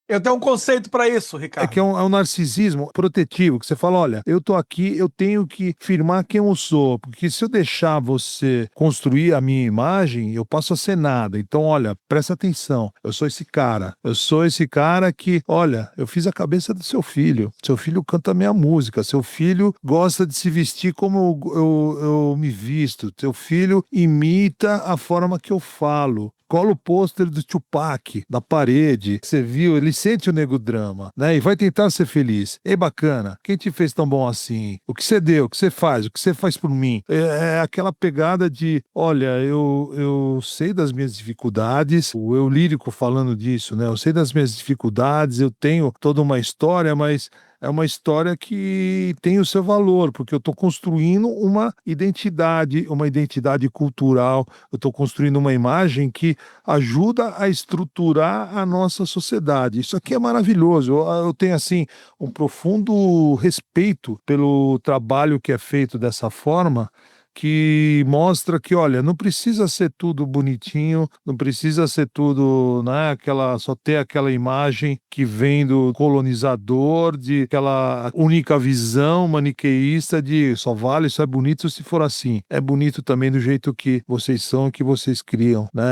Eu tenho um conceito para isso, Ricardo. É que é um narcisismo protetivo, que você fala, olha, eu tô aqui, eu tenho que firmar quem eu sou, porque se eu deixar você construir a minha imagem, eu passo a ser nada. Então, olha, presta atenção, eu sou esse cara que, olha, eu fiz a cabeça do seu filho canta a minha música, seu filho gosta de se vestir como eu me visto, seu filho imita a forma que eu falo. Cola o pôster do Tupac na parede, você viu, ele sente o nego drama, né? E vai tentar ser feliz. Ei, bacana, quem te fez tão bom assim? O que você deu, o que você faz por mim? É aquela pegada de, olha, eu sei das minhas dificuldades, o eu lírico falando disso, né? Eu sei das minhas dificuldades, eu tenho toda uma história, mas é uma história que tem o seu valor, porque eu estou construindo uma identidade cultural, eu estou construindo uma imagem que ajuda a estruturar a nossa sociedade. Isso aqui é maravilhoso. Eu tenho, assim, um profundo respeito pelo trabalho que é feito dessa forma, que mostra que, olha, não precisa ser tudo bonitinho, não precisa ser tudo, né, só ter aquela imagem que vem do colonizador, de aquela única visão maniqueísta de só vale, só é bonito se for assim. É bonito também do jeito que vocês são, que vocês criam, né?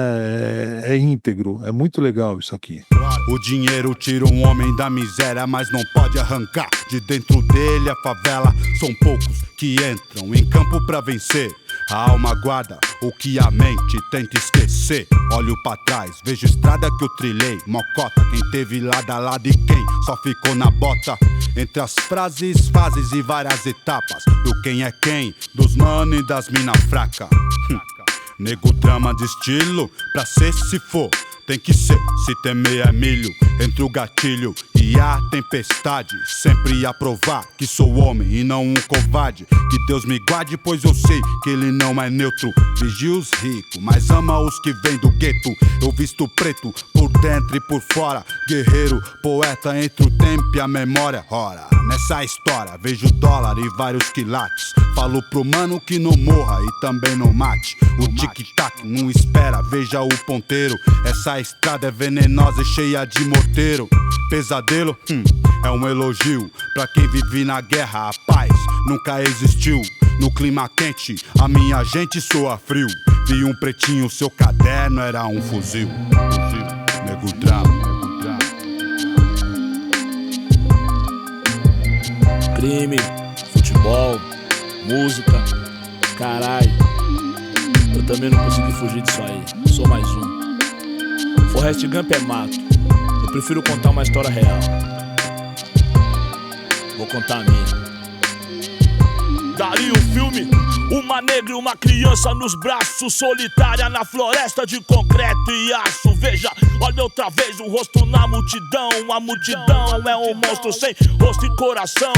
É íntegro, é muito legal isso aqui. O dinheiro tira um homem da miséria, mas não pode arrancar de dentro dele a favela. São poucos que entram em campo pra vencer. A alma guarda o que a mente tenta esquecer. Olho pra trás, vejo estrada que eu trilhei. Mocota, quem teve lado a lado e quem só ficou na bota. Entre as frases, fases e várias etapas do quem é quem, dos mano e das mina fraca. Nego drama de estilo, pra ser se for. Tem que ser, se temer é milho. Entre o gatilho e a tempestade, sempre a provar que sou homem e não um covarde. Que Deus me guarde, pois eu sei que ele não é neutro. Vigia os ricos, mas ama os que vêm do gueto. Eu visto preto, por dentro e por fora. Guerreiro, poeta entre o tempo e a memória. Ora, nessa história vejo dólar e vários quilates. Falo pro mano que não morra e também não mate. O tic-tac não espera, veja o ponteiro. Essa estrada é venenosa e cheia de morteiro. Pesadelo, é um elogio pra quem vive na guerra. A paz nunca existiu. No clima quente, a minha gente soa frio. Vi um pretinho, seu caderno era um fuzil. Nego drama. Crime, futebol, música, caralho. Eu também não consegui fugir disso aí, sou mais um. Forrest Gump é mato, eu prefiro contar uma história real. Vou contar a minha. Daria o filme, uma negra e uma criança nos braços, solitária na floresta de concreto e aço. Veja, olha outra vez um rosto na multidão. A multidão é um monstro sem rosto e coração.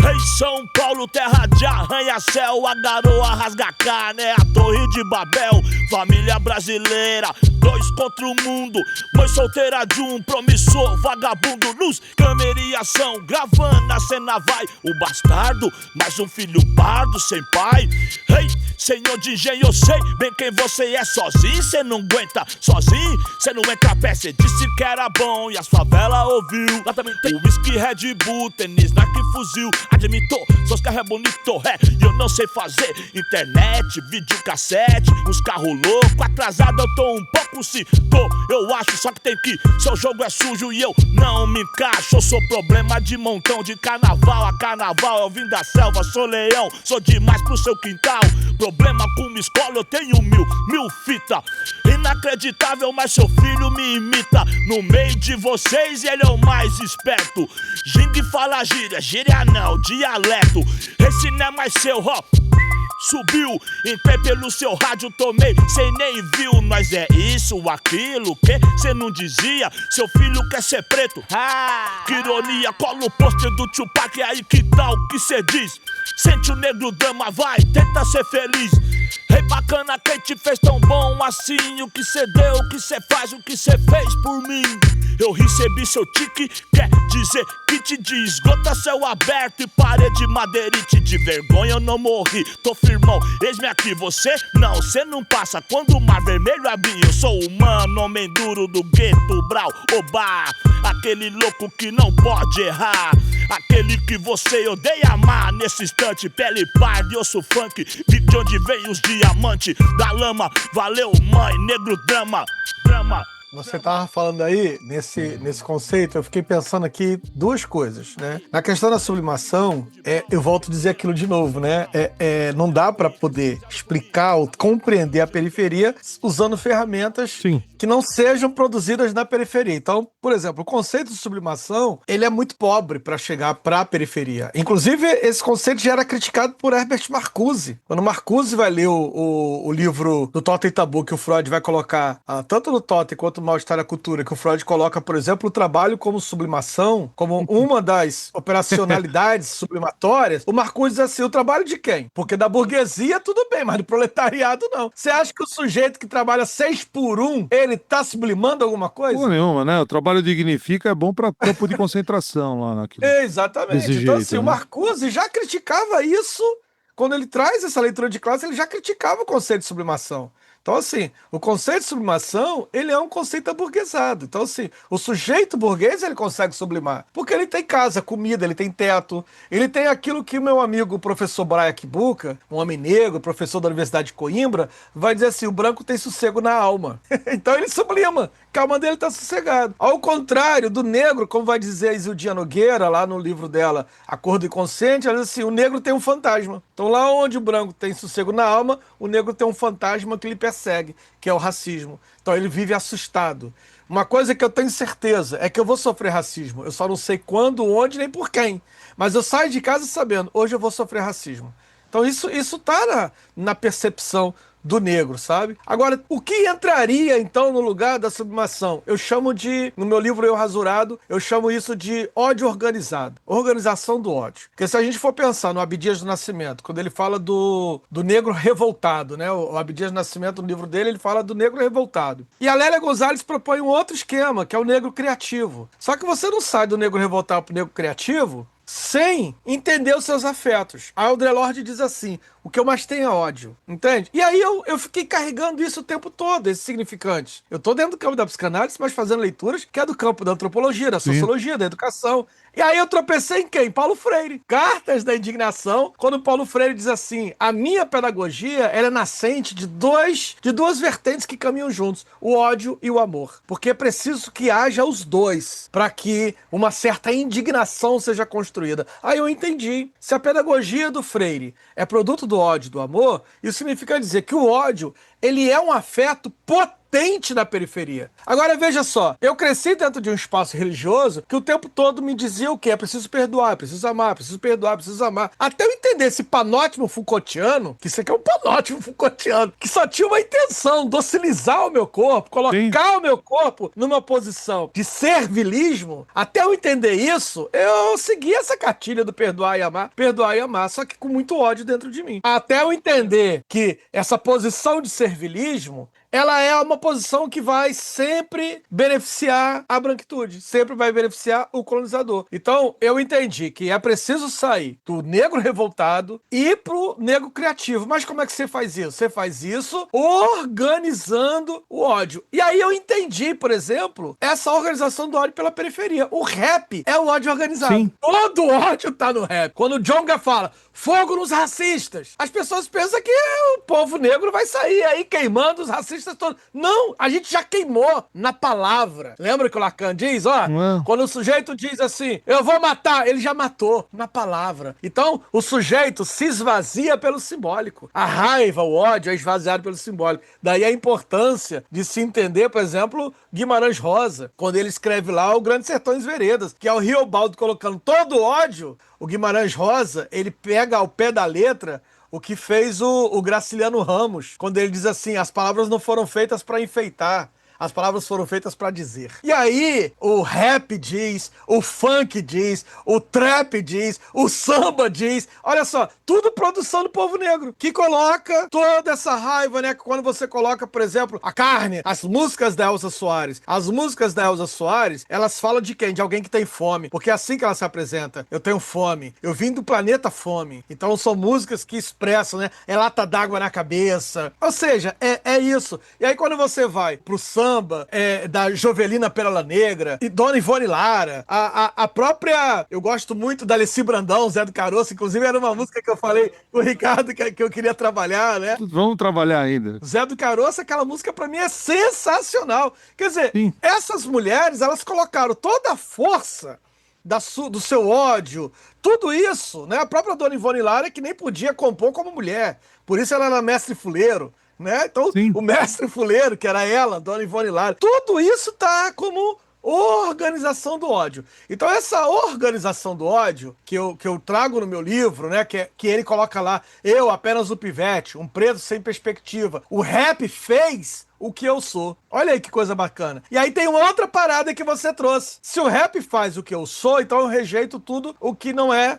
Rei São Paulo, terra de arranha-céu. A garoa rasga a carne, é a Torre de Babel. Família brasileira, 2 contra o mundo. Mãe solteira de um promissor vagabundo. Luz, câmera e ação, gravando a cena vai. O bastardo, mais um filho pardo sem pai. Rei, senhor de engenho, eu sei bem quem você é. Sozinho cê não aguenta, sozinho cê não entra a pé. Cê disse que era bom e as favelas ouviu. Lá também tem whisky, Red Bull, tênis, Nike, fuzil. Admito, seus carros é bonito, e eu não sei fazer internet, videocassete, uns carros loucos. Atrasado eu tô um pouco, se tô, eu acho. Só que tem que, seu jogo é sujo e eu não me encaixo. Eu sou problema de montão, de carnaval a carnaval. Eu vim da selva, sou leão, sou demais pro seu quintal. Problema com uma escola, eu tenho mil fita. Inacreditável, mas seu filho me imita. No meio de vocês ele é o mais esperto. Gingue fala gíria não, dialeto. Esse não é mais seu, ó. Subiu, entrei pelo seu rádio, tomei, cê nem viu. Nós é isso, aquilo, que cê não dizia. Seu filho quer ser preto, que ironia. Cola o pôster do Tupac, aí que tal que cê diz? Sente o negro drama, vai, tenta ser feliz. Rei bacana, quem te fez tão bom assim? O que cê deu, o que cê faz, o que cê fez por mim? Eu recebi seu tique, quer dizer que te diz. Gota céu aberto e parede madeirite. De vergonha eu não morri, tô firmão, eis-me aqui. Você não, cê não passa quando o mar vermelho abrir. Eu sou humano, homem duro do gueto, brau, oba. Aquele louco que não pode errar, aquele que você odeia amar. Nesse instante, pele parda e osso funk. Vi de onde vem os diamantes da lama. Valeu mãe, negro drama. Você tava falando aí, nesse conceito, eu fiquei pensando aqui 2 coisas, né? Na questão da sublimação, eu volto a dizer aquilo de novo, né? Não dá para poder explicar ou compreender a periferia usando ferramentas que não sejam produzidas na periferia. Então, por exemplo, o conceito de sublimação, ele é muito pobre para chegar para a periferia. Inclusive, esse conceito já era criticado por Herbert Marcuse. Quando Marcuse vai ler o livro do Totem e Tabu, que o Freud vai colocar tanto no Totem quanto Mal-Estar na Cultura, que o Freud coloca, por exemplo, o trabalho como sublimação, como uma das operacionalidades sublimatórias, o Marcuse diz assim, o trabalho de quem? Porque da burguesia tudo bem, mas do proletariado não. Você acha que o sujeito que trabalha 6 por 1, ele tá sublimando alguma coisa? Porra nenhuma, né? O trabalho dignifica, é bom pra campo de concentração lá naquilo. Exatamente. Então assim, o Marcuse já criticava isso, quando ele traz essa leitura de classe, ele já criticava o conceito de sublimação. Então, assim, o conceito de sublimação, ele é um conceito aburguesado. Então, assim, o sujeito burguês, ele consegue sublimar. Porque ele tem casa, comida, ele tem teto. Ele tem aquilo que o meu amigo, o professor Brian Kibuka, um homem negro, professor da Universidade de Coimbra, vai dizer assim, o branco tem sossego na alma. Então, ele sublima, que a alma dele está sossegada. Ao contrário do negro, como vai dizer a Isildinha Nogueira, lá no livro dela, Acordo Inconsciente, ela diz assim, o negro tem um fantasma. Então, lá onde o branco tem sossego na alma, o negro tem um fantasma que lhe persegue, que é o racismo. Então ele vive assustado. Uma coisa que eu tenho certeza é que eu vou sofrer racismo. Eu só não sei quando, onde, nem por quem. Mas eu saio de casa sabendo, hoje eu vou sofrer racismo. Então isso tá na percepção do negro, sabe? Agora, o que entraria, então, no lugar da sublimação? Eu chamo de, no meu livro Eu Rasurado, eu chamo isso de ódio organizado. Organização do ódio. Porque se a gente for pensar no Abdias do Nascimento, quando ele fala do negro revoltado, né? O Abdias do Nascimento, no livro dele, ele fala do negro revoltado. E a Lélia Gonzalez propõe um outro esquema, que é o negro criativo. Só que você não sai do negro revoltado pro negro criativo sem entender os seus afetos. A Audre Lorde diz assim, o que eu mais tenho é ódio, entende? E aí eu fiquei carregando isso o tempo todo, esses significantes. Eu tô dentro do campo da psicanálise, mas fazendo leituras que é do campo da antropologia, da sociologia, da educação. E aí eu tropecei em quem? Paulo Freire. Cartas da Indignação, quando Paulo Freire diz assim, a minha pedagogia, ela é nascente de duas vertentes que caminham juntos, o ódio e o amor. Porque é preciso que haja os dois, para que uma certa indignação seja construída. Aí eu entendi. Se a pedagogia do Freire é produto do ódio e do amor, isso significa dizer que o ódio, ele é um afeto potente latente na periferia. Agora veja só, eu cresci dentro de um espaço religioso que o tempo todo me dizia o quê? É preciso perdoar, é preciso amar, é preciso perdoar, é preciso amar. Até eu entender esse panótimo Foucaultiano, que isso aqui é um panótimo Foucaultiano, que só tinha uma intenção, docilizar o meu corpo, colocar o meu corpo numa posição de servilismo. Até eu entender isso, eu segui essa cartilha do perdoar e amar, só que com muito ódio dentro de mim. Até eu entender que essa posição de servilismo, ela é uma posição que vai sempre beneficiar a branquitude, sempre vai beneficiar o colonizador. Então, eu entendi que é preciso sair do negro revoltado e ir pro negro criativo. Mas como é que você faz isso? Você faz isso organizando o ódio. E aí eu entendi, por exemplo, essa organização do ódio pela periferia. O rap é o ódio organizado. Sim. Todo ódio tá no rap. Quando o Djonga fala fogo nos racistas, as pessoas pensam que o povo negro vai sair aí queimando os racistas todos. Não, a gente já queimou na palavra. Lembra que o Lacan diz, ó, quando o sujeito diz assim, eu vou matar, ele já matou na palavra. Então, o sujeito se esvazia pelo simbólico. A raiva, o ódio é esvaziado pelo simbólico. Daí a importância de se entender, por exemplo, Guimarães Rosa, quando ele escreve lá o Grandes Sertões Veredas, que é o Riobaldo colocando todo o ódio. O Guimarães Rosa, ele pega ao pé da letra o que fez o Graciliano Ramos, quando ele diz assim, as palavras não foram feitas para enfeitar, as palavras foram feitas para dizer. E aí, o rap diz, o funk diz, o trap diz, o samba diz. Olha só, tudo produção do povo negro, que coloca toda essa raiva, né? Quando você coloca, por exemplo, a carne, as músicas da Elza Soares. As músicas da Elza Soares, elas falam de quem? De alguém que tem fome. Porque é assim que ela se apresenta. Eu tenho fome. Eu vim do planeta fome. Então são músicas que expressam, né? É lata d'água na cabeça. Ou seja, é isso. E aí quando você vai pro samba, da Jovelina Pérola Negra, e Dona Ivone Lara, a própria, eu gosto muito da Alessi Brandão, Zé do Caroço, inclusive era uma música que eu falei com o Ricardo que eu queria trabalhar, né? Vamos trabalhar ainda. Zé do Caroço, aquela música pra mim é sensacional. Quer dizer, essas mulheres, elas colocaram toda a força do seu ódio, tudo isso, né? A própria Dona Ivone Lara que nem podia compor como mulher, por isso ela era mestre fuleiro, né? Então, o mestre fuleiro, que era ela, Dona Ivone Lara, tudo isso tá como organização do ódio. Então, essa organização do ódio que eu trago no meu livro, né? Que ele coloca lá, eu, apenas o pivete, um preto sem perspectiva. O rap fez o que eu sou. Olha aí que coisa bacana. E aí tem uma outra parada que você trouxe. Se o rap faz o que eu sou, então eu rejeito tudo o que não é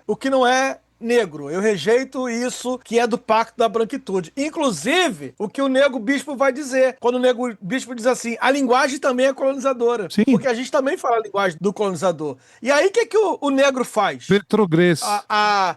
negro. Eu rejeito isso que é do pacto da branquitude. Inclusive, o que o Nego Bispo vai dizer. Quando o Nego Bispo diz assim, a linguagem também é colonizadora. Sim. Porque a gente também fala a linguagem do colonizador. E aí, o que o negro faz? Petrogrês.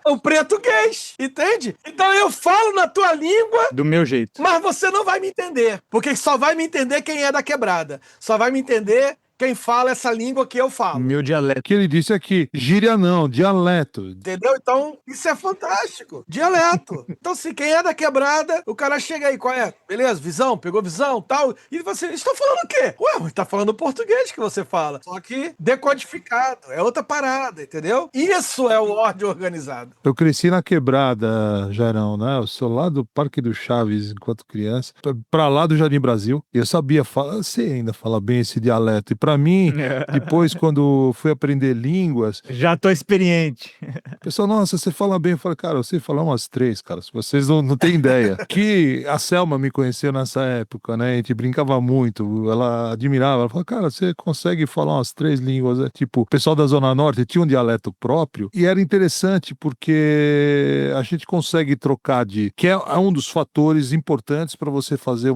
O português, entende? Então eu falo na tua língua... Do meu jeito. Mas você não vai me entender. Porque só vai me entender quem é da quebrada. Só vai me entender... quem fala essa língua que eu falo. Meu dialeto. Que ele disse aqui, gíria não, dialeto. Entendeu? Então, isso é fantástico. Dialeto. Então, se quem é da quebrada, o cara chega aí, qual é? Beleza, visão, pegou visão, tal. E você, estou falando o quê? Ué, mas tá falando português que você fala. Só que decodificado. É outra parada, entendeu? Isso é o ódio organizado. Eu cresci na quebrada, Jairão, né? Eu sou lá do Parque do Chaves enquanto criança, pra lá do Jardim Brasil. E eu sabia falar, sei ainda falar bem esse dialeto. E pra mim, depois, quando fui aprender línguas... Já tô experiente. O pessoal, nossa, você fala bem. Eu falei, cara, eu sei falar umas 3, cara. Vocês não têm ideia. Que a Selma me conheceu nessa época, né? A gente brincava muito. Ela admirava. Ela falou, cara, você consegue falar umas 3 línguas. Tipo, o pessoal da Zona Norte tinha um dialeto próprio. E era interessante porque a gente consegue trocar que é um dos fatores importantes para você fazer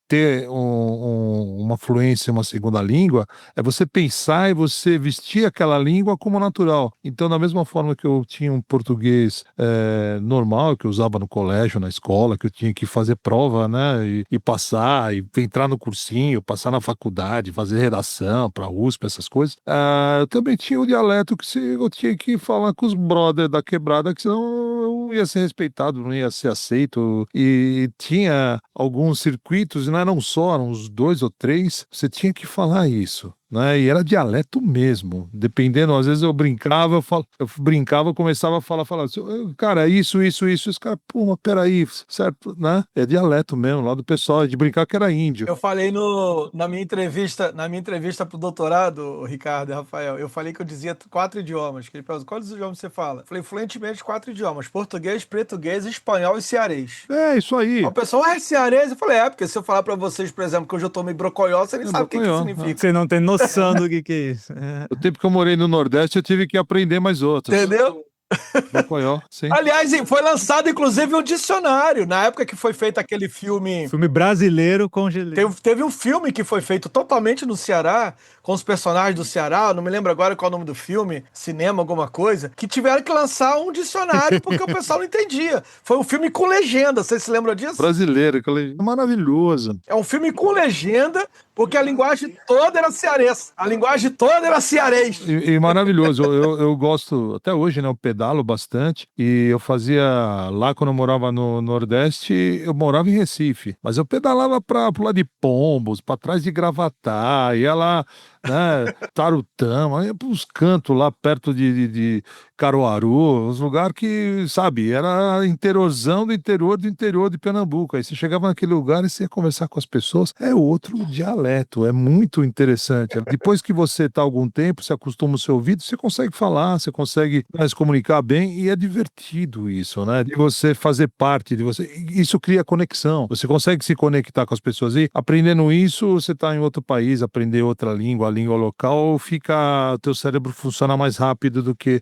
ter uma fluência, uma segunda língua, é você pensar e você vestir aquela língua como natural. Então, da mesma forma que eu tinha um português normal, que eu usava no colégio, na escola, que eu tinha que fazer prova, né, e passar, e entrar no cursinho, passar na faculdade, fazer redação para USP, essas coisas, eu também tinha o dialeto que eu tinha que falar com os brothers da quebrada, que senão eu não ia ser respeitado, não ia ser aceito, e tinha alguns circuitos, né, não eram só, eram uns 2 ou 3, você tinha que falar isso. né? E era dialeto mesmo. Dependendo, às vezes eu brincava, começava a falar assim, cara, isso. Os caras, pô, mas peraí, certo, né? É dialeto mesmo, lá do pessoal, de brincar que era índio. Eu falei na minha entrevista pro doutorado, Ricardo e Rafael, eu falei que eu dizia 4 idiomas. Que ele perguntou, quais idiomas você fala? Eu falei fluentemente 4 idiomas: português, português, espanhol e cearês. É, isso aí. O pessoal, é cearês? Eu falei, porque se eu falar pra vocês, por exemplo, que hoje eu tomei brocoió, você nem sabe o que significa. Você não tem noção do que é isso. O tempo que eu morei no Nordeste, eu tive que aprender mais outros. Entendeu? Brocoió, sim. Aliás, foi lançado inclusive um dicionário. Na época que foi feito aquele filme. Filme brasileiro congelado. Teve um filme que foi feito totalmente no Ceará, com os personagens do Ceará. Não me lembro agora qual é o nome do filme, cinema, alguma coisa. Que tiveram que lançar um dicionário porque o pessoal não entendia. Foi um filme com legenda. Vocês se lembram disso? Brasileiro, maravilhoso. É um filme com legenda, porque a linguagem toda era cearense. A linguagem toda era cearês. E maravilhoso. Eu gosto, até hoje, né? Eu pedalo bastante. E eu fazia, lá quando eu morava no Nordeste, eu morava em Recife. Mas eu pedalava pro lado de Pombos, pra trás de Gravatá, ia lá, né? Tarutama, ia pros cantos lá perto de Caruaru, uns lugares que, sabe, era interiorzão do interior de Pernambuco. Aí você chegava naquele lugar e você ia conversar com as pessoas, é outro dialeto, é muito interessante. Depois que você está há algum tempo, você acostuma o seu ouvido, você consegue falar, você consegue se comunicar bem e é divertido isso, né? De você fazer parte, de você. Isso cria conexão. Você consegue se conectar com as pessoas e aprendendo isso, você está em outro país, aprender outra língua, a língua local, teu cérebro funciona mais rápido do que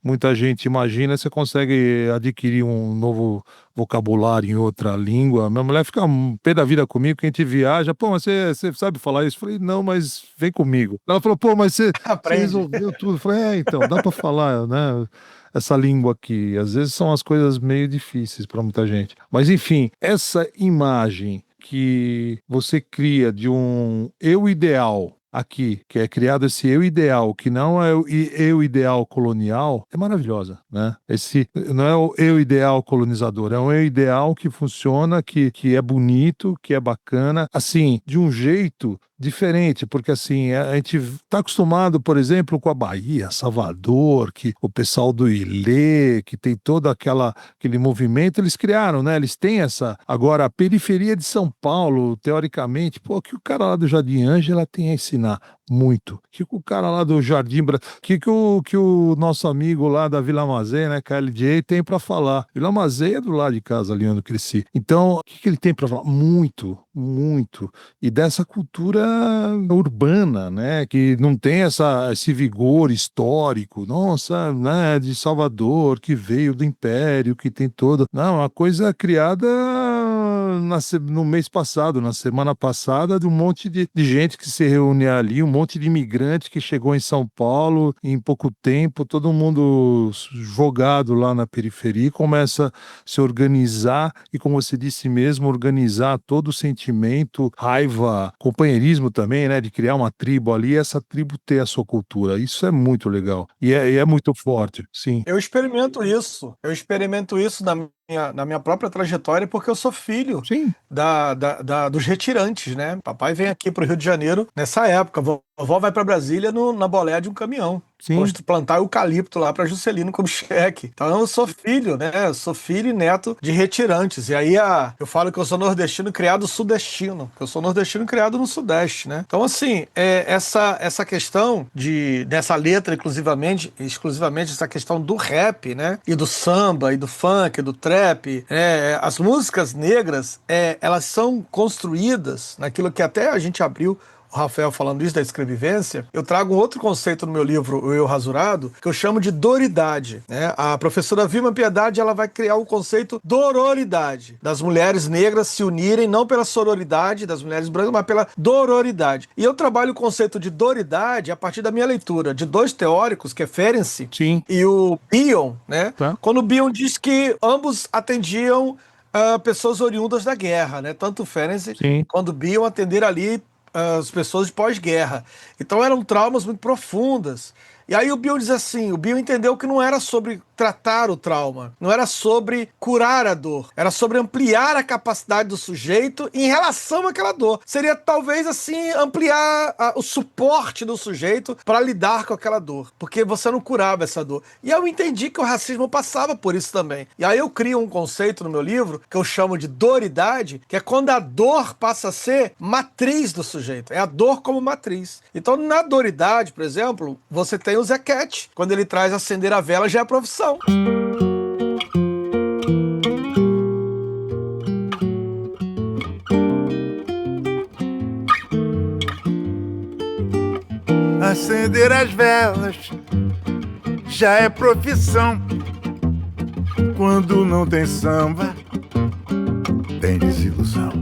muita gente imagina. Você consegue adquirir um novo vocabulário em outra língua. Minha mulher fica um pé da vida comigo, que a gente viaja. Pô, mas você sabe falar isso? Eu falei, não, mas vem comigo. Ela falou, pô, mas você resolveu tudo. Eu falei, então, dá pra falar, né? Essa língua aqui. Às vezes são as coisas meio difíceis para muita gente. Mas, enfim, essa imagem que você cria de um eu ideal aqui, que é criado esse eu ideal, que não é o eu ideal colonial, é maravilhosa, né? Esse não é o eu ideal colonizador, é um eu ideal que funciona, que é bonito, que é bacana, assim, de um jeito diferente, porque assim, a gente está acostumado, por exemplo, com a Bahia, Salvador, que o pessoal do Ilê, que tem todo aquele movimento, eles criaram, né? Eles têm essa. Agora, a periferia de São Paulo, teoricamente, pô, que o cara lá do Jardim Ângela tem a ensinar muito. Que o cara lá do Jardim que o nosso amigo lá da Vila Mazei, né, KLJ, tem para falar. Vila Mazei é do lado de casa, ali onde eu cresci. Então, o que ele tem para falar? Muito, muito. E dessa cultura urbana, né, que não tem esse vigor histórico, nossa, né, de Salvador, que veio do Império, que tem toda. Não, uma coisa criada no mês passado, na semana passada, de um monte de gente que se reúne ali, um monte de imigrante que chegou em São Paulo em pouco tempo, todo mundo jogado lá na periferia, começa a se organizar e, como você disse mesmo, organizar todo o sentimento, raiva, companheirismo também, né, de criar uma tribo ali e essa tribo ter a sua cultura. Isso é muito legal e é muito forte, sim. Eu experimento isso na minha própria trajetória, porque eu sou filho dos retirantes, né? Papai vem aqui pro Rio de Janeiro nessa época. Vovó vai para Brasília na boleia de um caminhão. Plantar eucalipto lá para Juscelino Kubitschek. Então eu sou filho, né? Eu sou filho e neto de retirantes. E aí eu falo que eu sou nordestino criado sudestino. Eu sou nordestino criado no Sudeste, né? Então, assim, essa questão dessa letra, exclusivamente essa questão do rap, né? E do samba, e do funk, e do trap. As músicas negras, elas são construídas naquilo que até a gente abriu, o Rafael falando isso da escrevivência. Eu trago um outro conceito no meu livro, O Eu Rasurado, que eu chamo de dororidade, né? A professora Vilma Piedade, ela vai criar o conceito dororidade, das mulheres negras se unirem não pela sororidade das mulheres brancas, mas pela dororidade. E eu trabalho o conceito de dororidade a partir da minha leitura de dois teóricos, que é Ferenczi e o Bion, né? Tá. Quando o Bion diz que ambos atendiam pessoas oriundas da guerra, né? Tanto o Ferenczi quanto o Bion atenderam ali as pessoas de pós-guerra. Então eram traumas muito profundas. E aí o Bill diz assim, o Bill entendeu que não era sobre tratar o trauma, não era sobre curar a dor, era sobre ampliar a capacidade do sujeito em relação àquela dor. Seria talvez assim ampliar o suporte do sujeito para lidar com aquela dor, porque você não curava essa dor. E eu entendi que o racismo passava por isso também. E aí eu crio um conceito no meu livro que eu chamo de doridade, que é quando a dor passa a ser matriz do sujeito. É a dor como matriz. Então na doridade, por exemplo, você tem o Zé Cat. Quando ele traz acender a vela já é profissão. Acender as velas já é profissão. Quando não tem samba, tem desilusão.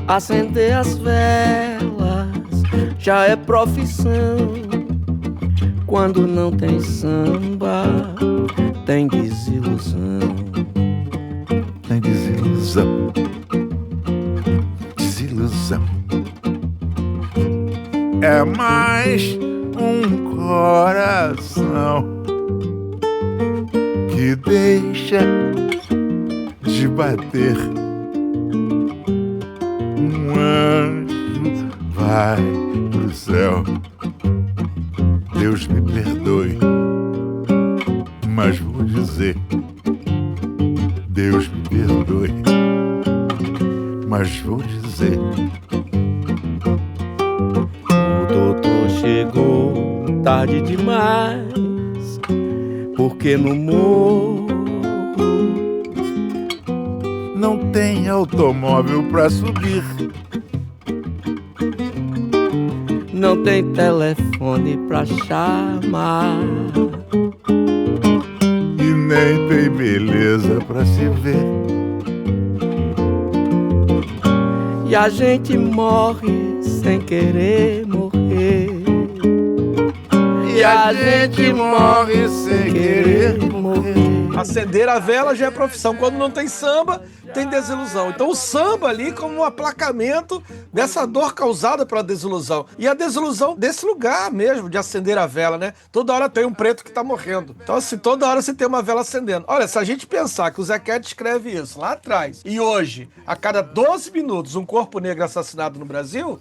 Acender as velas já é profissão. Quando não tem samba, tem desilusão. Tem desilusão. Desilusão. É mais um coração que deixa de bater. Um anjo vai pro céu. Deus me perdoe, mas vou dizer. Deus me perdoe, mas vou dizer. O doutor chegou tarde demais, porque no morro não tem automóvel pra subir. Não tem telefone pra chamar. E nem tem beleza pra se ver. E a gente morre sem querer morrer. E a gente morre sem querer morrer. Acender a vela já é profissão. Quando não tem samba, tem desilusão. Então o samba ali como um aplacamento dessa dor causada pela desilusão. E a desilusão desse lugar mesmo, de acender a vela, né? Toda hora tem um preto que tá morrendo. Então assim, toda hora você tem uma vela acendendo. Olha, se a gente pensar que o Zé Cat escreve isso lá atrás, e hoje, a cada 12 minutos, um corpo negro assassinado no Brasil,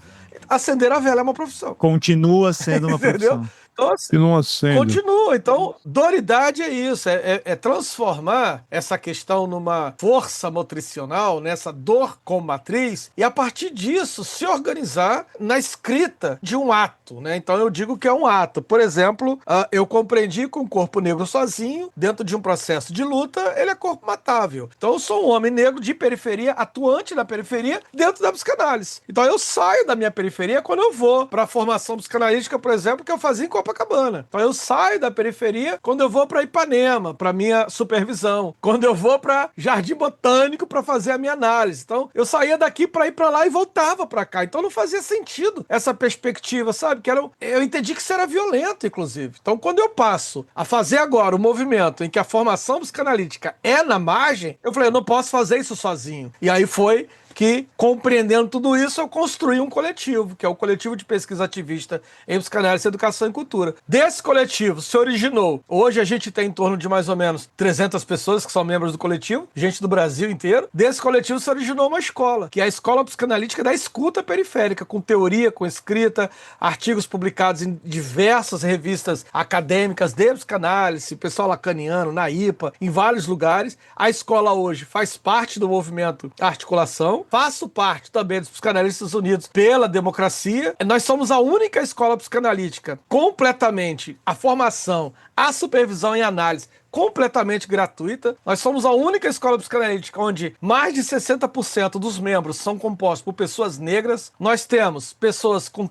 acender a vela é uma profissão. Continua sendo uma profissão. Então, assim, continua. Então, doridade é isso, é transformar essa questão numa força motricional, nessa dor como matriz, e a partir disso se organizar na escrita de um ato, né? Então eu digo que é um ato. Por exemplo, eu compreendi que um corpo negro sozinho, dentro de um processo de luta, ele é corpo matável. Então eu sou um homem negro de periferia, atuante na periferia, dentro da psicanálise. Então eu saio da minha periferia quando eu vou para a formação psicanalítica, por exemplo, que eu fazia em Copacabana. Então eu saio da periferia quando eu vou para Ipanema, para minha supervisão. Quando eu vou para Jardim Botânico para fazer a minha análise. Então eu saía daqui para ir para lá e voltava para cá. Então não fazia sentido essa perspectiva, sabe? Eu entendi que isso era violento, inclusive. Então quando eu passo a fazer agora o movimento em que a formação psicanalítica é na margem, eu falei, eu não posso fazer isso sozinho. E aí foi que, compreendendo tudo isso, eu construí um coletivo, que é o Coletivo de Pesquisa Ativista em Psicanálise, Educação e Cultura. Desse coletivo se originou, hoje a gente tem em torno de mais ou menos 300 pessoas que são membros do coletivo, gente do Brasil inteiro. Desse coletivo se originou uma escola, que é a Escola Psicanalítica da Escuta Periférica, com teoria, com escrita, artigos publicados em diversas revistas acadêmicas de psicanálise, pessoal lacaniano, na IPA, em vários lugares. A escola hoje faz parte do movimento Articulação. Faço parte também dos Psicanalistas Unidos pela Democracia. Nós somos a única escola psicanalítica completamente, a formação, a supervisão e a análise completamente gratuita. Nós somos a única escola psicanalítica onde mais de 60% dos membros são compostos por pessoas negras. Nós temos pessoas com...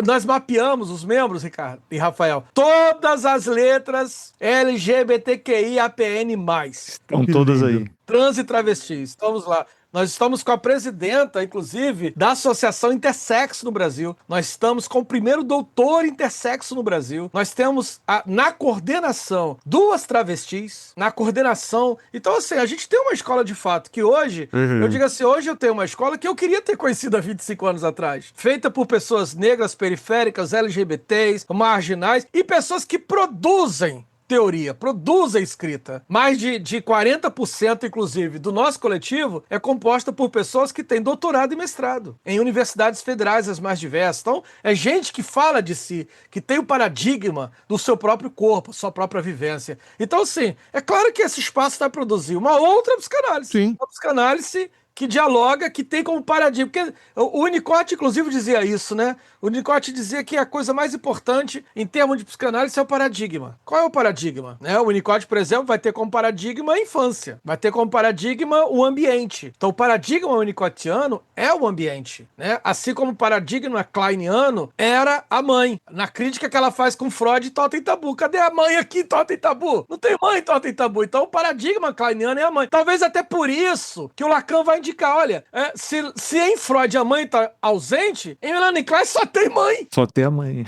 nós mapeamos os membros, Ricardo e Rafael, todas as letras LGBTQIAPN+. Estão todas aí. Trans e travestis, estamos lá. Nós estamos com a presidenta, inclusive, da Associação Intersexo no Brasil. Nós estamos com o primeiro doutor intersexo no Brasil. Nós temos, na coordenação, 2 travestis. Na coordenação. Então, assim, a gente tem uma escola de fato que hoje, eu digo assim, hoje eu tenho uma escola que eu queria ter conhecido há 25 anos atrás. Feita por pessoas negras, periféricas, LGBTs, marginais e pessoas que produzem teoria, produzem escrita. Mais de 40%, inclusive, do nosso coletivo é composta por pessoas que têm doutorado e mestrado em universidades federais as mais diversas. Então, é gente que fala de si, que tem o paradigma do seu próprio corpo, sua própria vivência. Então, sim, é claro que esse espaço vai produzir uma outra psicanálise. Sim. Uma psicanálise que dialoga, que tem como paradigma. Porque o Winnicott, inclusive, dizia isso, né? O Winnicott dizia que a coisa mais importante em termos de psicanálise é o paradigma. Qual é o paradigma? O Winnicott, por exemplo, vai ter como paradigma a infância. Vai ter como paradigma o ambiente. Então, o paradigma winnicottiano é o ambiente, né? Assim como o paradigma kleiniano era a mãe. Na crítica que ela faz com Freud, Totem Tabu. Cadê a mãe aqui, Totem Tabu? Não tem mãe, Totem Tabu. Então, o paradigma kleiniano é a mãe. Talvez até por isso que o Lacan vai indicar, olha, se em Freud a mãe está ausente, em Melanie Klein só tem mãe. Só tem a mãe.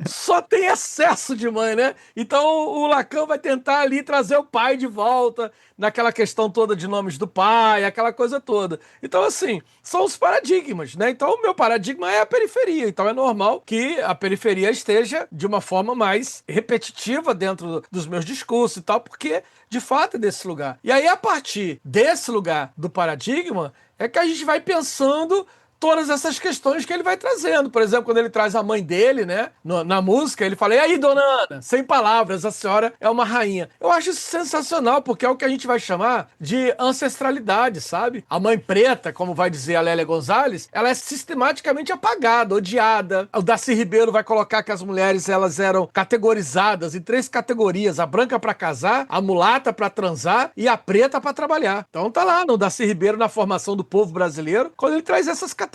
Só tem excesso de mãe, né? Então o Lacan vai tentar ali trazer o pai de volta, naquela questão toda de nomes do pai, aquela coisa toda. Então, assim, são os paradigmas, né? Então, o meu paradigma é a periferia. Então, é normal que a periferia esteja de uma forma mais repetitiva dentro dos meus discursos e tal, porque, de fato, é desse lugar. E aí, a partir desse lugar do paradigma, é que a gente vai pensando todas essas questões que ele vai trazendo. Por exemplo, quando ele traz a mãe dele, né, na música, ele fala, e aí, dona Ana, sem palavras, a senhora é uma rainha. Eu acho isso sensacional, porque é o que a gente vai chamar de ancestralidade, sabe? A mãe preta, como vai dizer a Lélia Gonzalez, ela é sistematicamente apagada, odiada. O Darcy Ribeiro vai colocar que as mulheres, elas eram categorizadas em 3 categorias, a branca pra casar, a mulata pra transar e a preta pra trabalhar. Então tá lá no Darcy Ribeiro, na formação do povo brasileiro, quando ele traz essas categorias,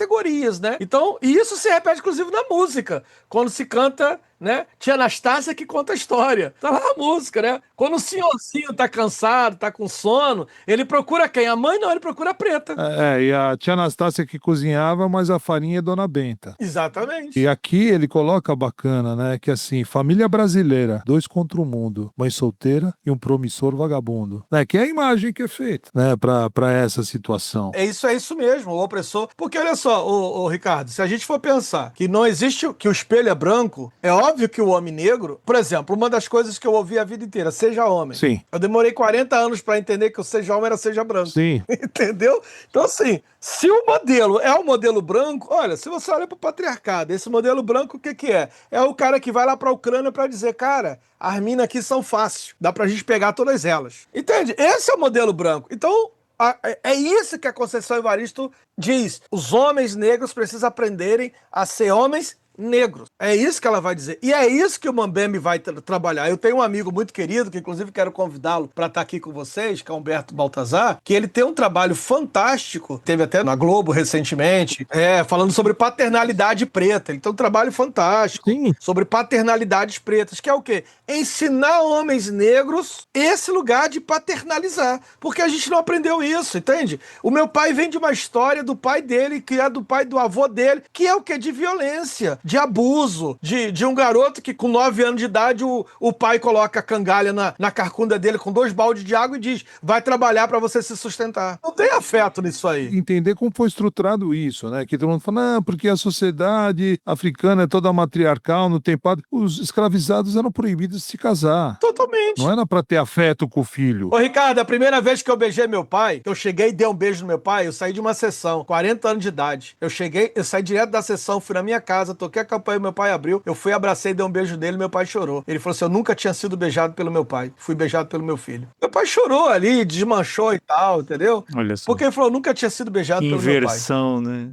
né? Então, e isso se repete, inclusive, na música. Quando se canta, né? Tia Anastácia que conta a história. Tá lá a música, né? Quando o senhorzinho tá cansado, tá com sono, ele procura quem? A mãe não, ele procura a preta. E a tia Anastácia que cozinhava, mas a farinha é Dona Benta. Exatamente. E aqui ele coloca bacana, né? Que assim, família brasileira, 2 contra o mundo, mãe solteira e um promissor vagabundo. Né? Que é a imagem que é feita, né? Pra essa situação. É isso mesmo, o opressor. Porque olha só, ô Ricardo, se a gente for pensar que não existe, que o espelho é branco, é óbvio que o homem negro, por exemplo, uma das coisas que eu ouvi a vida inteira, seja homem. Sim. Eu demorei 40 anos pra entender que o seja homem era seja branco. Sim. Entendeu? Então, assim, se o modelo é o modelo branco, olha, se você olha pro patriarcado, esse modelo branco, o que que é? É o cara que vai lá pra Ucrânia pra dizer, cara, as minas aqui são fáceis, dá pra gente pegar todas elas. Entende? Esse é o modelo branco. Então, é isso que a Conceição Evaristo diz. Os homens negros precisam aprenderem a ser homens negros. É isso que ela vai dizer. E é isso que o Mambembe vai trabalhar. Eu tenho um amigo muito querido, que inclusive quero convidá-lo para estar aqui com vocês, que é Humberto Baltazar, que ele tem um trabalho fantástico, teve até na Globo recentemente, falando sobre paternalidade preta. Ele tem um trabalho fantástico sobre paternalidades pretas, que é o quê? Ensinar homens negros esse lugar de paternalizar. Porque a gente não aprendeu isso, entende? O meu pai vem de uma história do pai dele, que é do pai do avô dele, que é o quê? De violência, de abuso, de um garoto que com 9 anos de idade o pai coloca a cangalha na carcunda dele com 2 baldes de água e diz, vai trabalhar pra você se sustentar. Não tem afeto nisso aí. Entender como foi estruturado isso, né? Que todo mundo fala, não, porque a sociedade africana é toda matriarcal, não tem padre. Os escravizados eram proibidos de se casar. Totalmente. Não era pra ter afeto com o filho. Ô, Ricardo, a primeira vez que eu beijei meu pai, eu cheguei e dei um beijo no meu pai, eu saí de uma sessão, 40 anos de idade. Eu saí direto da sessão, fui na minha casa, toquei a campanha, meu pai abriu, eu fui, abracei, dei um beijo nele, meu pai chorou. Ele falou assim, eu nunca tinha sido beijado pelo meu pai, fui beijado pelo meu filho. Meu pai chorou ali, desmanchou e tal, entendeu? Olha só. Porque ele falou, eu nunca tinha sido beijado Que pelo meu pai. inversão, né?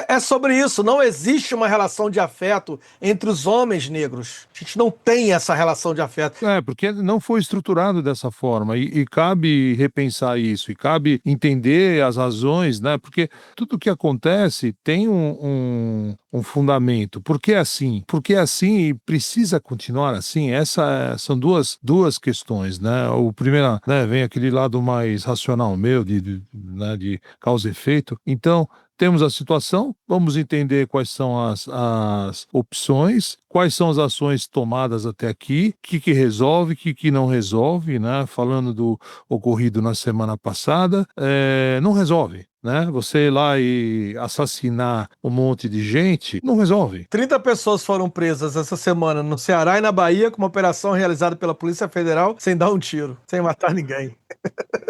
É sobre isso. Não existe uma relação de afeto entre os homens negros. A gente não tem essa relação de afeto. Porque não foi estruturado dessa forma e cabe repensar isso, e cabe entender as razões, né? Porque tudo que acontece tem um fundamento. Por que assim? Porque é assim e precisa continuar assim? São duas questões, né? O primeiro, né, vem aquele lado mais racional meu, né, de causa e efeito. Então, temos a situação, vamos entender quais são as opções, quais são as ações tomadas até aqui, o que resolve, o que não resolve, né? Falando do ocorrido na semana passada, não resolve. Né? Você ir lá e assassinar um monte de gente, não resolve. 30 pessoas foram presas essa semana no Ceará e na Bahia com uma operação realizada pela Polícia Federal sem dar um tiro, sem matar ninguém.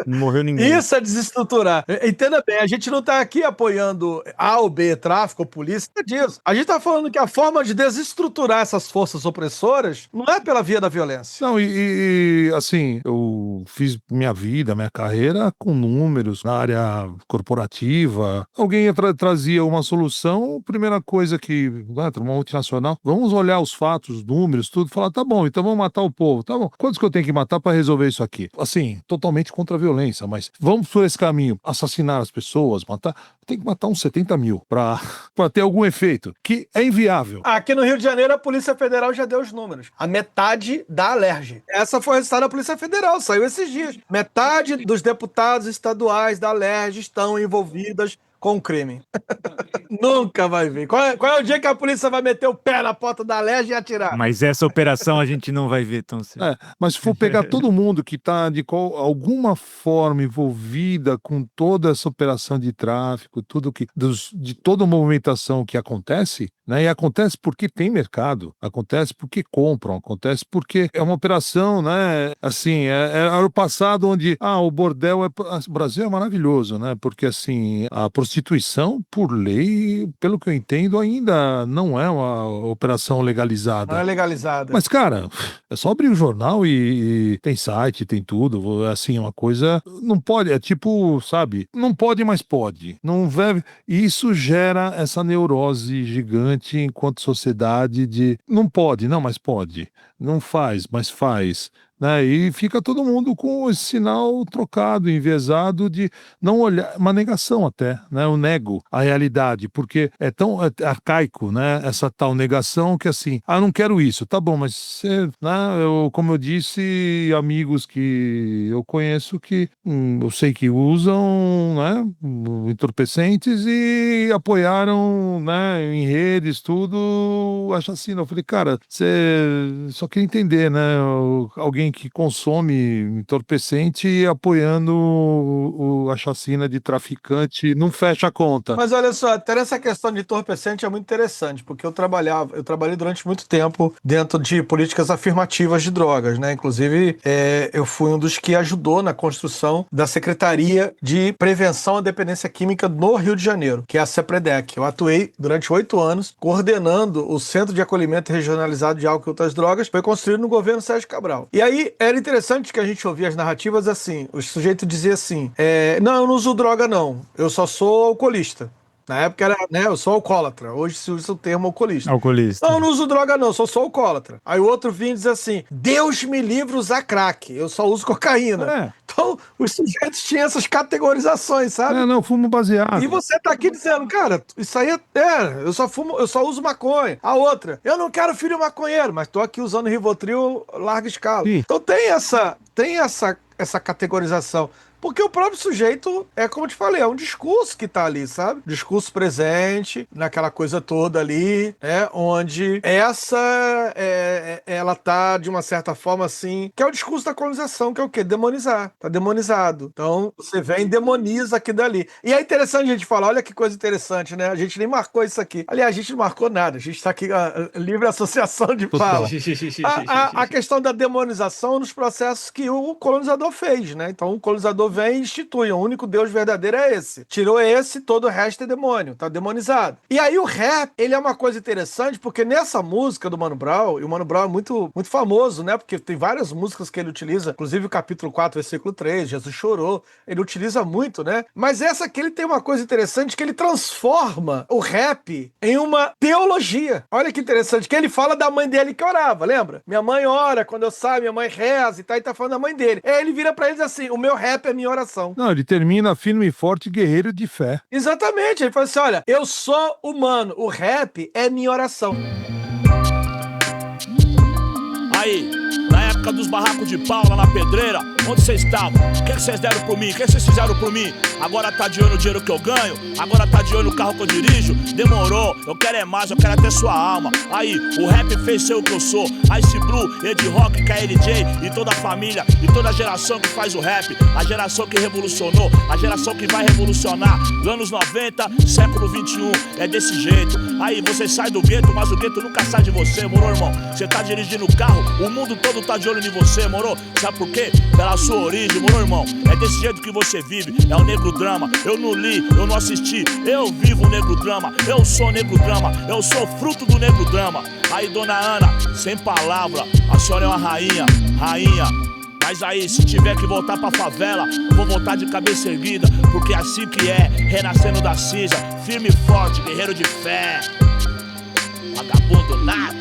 Não morreu ninguém. Isso é desestruturar. Entenda bem, a gente não tá aqui apoiando A ou B, tráfico ou polícia, é disso. A gente tá falando que a forma de desestruturar essas forças opressoras não é pela via da violência. Não, assim, eu fiz minha vida, minha carreira com números na área corporativa. Alguém trazia uma solução, primeira coisa que, uma multinacional, vamos olhar os fatos, os números, tudo, falar, tá bom, então vamos matar o povo, tá bom. Quantos que eu tenho que matar para resolver isso aqui? Assim, totalmente contra a violência, mas vamos por esse caminho, assassinar as pessoas, matar, tem que matar uns 70 mil para ter algum efeito, que é inviável. Aqui no Rio de Janeiro, a Polícia Federal já deu os números. A metade da Alerj. Essa foi o resultado da Polícia Federal, saiu esses dias. Metade dos deputados estaduais da Alerj estão envolvidas com o crime. Nunca vai ver. Qual é o dia que a polícia vai meter o pé na porta da Alerj e atirar? Mas essa operação a gente não vai ver tão cedo. Mas se for pegar todo mundo que está de alguma forma envolvida com toda essa operação de tráfico, de toda a movimentação que acontece, né? E acontece porque tem mercado, acontece porque compram, acontece porque é uma operação, né? Assim, era o passado onde, o bordel o Brasil é maravilhoso, né? Porque assim, a prostituição, por lei, pelo que eu entendo, ainda não é uma operação legalizada. Não é legalizada. Mas, cara, é só abrir o jornal e tem site, tem tudo. Assim, uma coisa. Não pode, é tipo, sabe? Não pode, mas pode. Não vai. E isso gera essa neurose gigante enquanto sociedade de. Não pode, não, mas pode. Não faz, mas faz. Né? E fica todo mundo com esse sinal trocado, enviesado de não olhar, uma negação até, né? Eu nego a realidade, porque é tão arcaico, né? Essa tal negação que assim, não quero isso, tá bom, mas você, né? Como eu disse, amigos que eu conheço que eu sei que usam, né? Entorpecentes e apoiaram, né? Em redes, tudo, a chacina. Eu falei, cara, você só quer entender, né? Alguém que consome entorpecente apoiando a chacina de traficante, não fecha a conta. Mas olha só, até essa questão de entorpecente é muito interessante, porque eu trabalhei durante muito tempo dentro de políticas afirmativas de drogas, né? Inclusive, eu fui um dos que ajudou na construção da Secretaria de Prevenção à Dependência Química no Rio de Janeiro, que é a CEPREDEC. Eu atuei durante 8 anos coordenando o Centro de Acolhimento Regionalizado de Álcool e Outras Drogas, foi construído no governo Sérgio Cabral. E aí, era interessante que a gente ouvia as narrativas assim, o sujeito dizia assim, não, eu não uso droga não, eu só sou alcoolista. Na época era, né, eu sou alcoólatra, hoje se usa o termo alcoolista. Alcoolista. Não, eu não uso droga não, só sou alcoólatra. Aí o outro vinha dizer assim, Deus me livre usar crack, eu só uso cocaína. Então, os sujeitos tinham essas categorizações, sabe? Não, fumo baseado. E você tá aqui dizendo, cara, isso aí eu só uso maconha. A outra, eu não quero filho maconheiro, mas tô aqui usando Rivotril larga escala. Sim. Então tem essa categorização. Porque o próprio sujeito, como eu te falei, é um discurso que tá ali, sabe? Discurso presente, naquela coisa toda ali, onde ela tá, de uma certa forma, assim, que é o discurso da colonização, que é o quê? Demonizar. Tá demonizado. Então, você vem e demoniza aqui dali. E é interessante a gente falar, olha que coisa interessante, né? A gente nem marcou isso aqui. Aliás, a gente não marcou nada. A gente tá aqui, livre associação de fala. A questão da demonização nos processos que o colonizador fez, né? Então, o colonizador vem e institui. O único Deus verdadeiro é esse. Tirou esse, todo o resto é demônio, tá demonizado. E aí o rap, ele é uma coisa interessante, porque nessa música do Mano Brown, e o Mano Brown é muito, muito famoso, né? Porque tem várias músicas que ele utiliza, inclusive o capítulo 4, versículo 3, Jesus chorou, ele utiliza muito, né? Mas essa aqui, ele tem uma coisa interessante, que ele transforma o rap em uma teologia. Olha que interessante, que ele fala da mãe dele que orava, lembra? Minha mãe ora, quando eu saio, minha mãe reza e tá falando da mãe dele. Aí ele vira pra eles assim, o meu rap é minha oração. Não, ele termina firme e forte, guerreiro de fé. Exatamente, ele fala assim, olha, eu sou humano, o rap é minha oração. Aí, na época dos barracos de pau lá na pedreira, onde vocês estavam? O que vocês deram por mim? O que vocês fizeram por mim? Agora tá de olho no dinheiro que eu ganho? Agora tá de olho no carro que eu dirijo? Demorou, eu quero é mais, eu quero até sua alma. Aí, o rap fez ser o que eu sou. Ice Blue, Ed Rock, KLJ e toda a família e toda a geração que faz o rap. A geração que revolucionou, a geração que vai revolucionar. Anos 90, século 21, é desse jeito. Aí, você sai do gueto, mas o gueto nunca sai de você, moro, irmão? Você tá dirigindo o carro, o mundo todo tá de olho em você, moro? Sabe por quê? Pela sua origem, moro, irmão? É desse jeito que você vive, é o negro drama. Eu não li, eu não assisti, eu vivo o negro drama. Eu sou negro drama, eu sou fruto do negro drama. Aí, dona Ana, sem palavra, a senhora é uma rainha, rainha. Mas aí, se tiver que voltar pra favela, vou voltar de cabeça erguida, porque é assim que é, renascendo da cinza, firme e forte, guerreiro de fé. Vagabundo nato.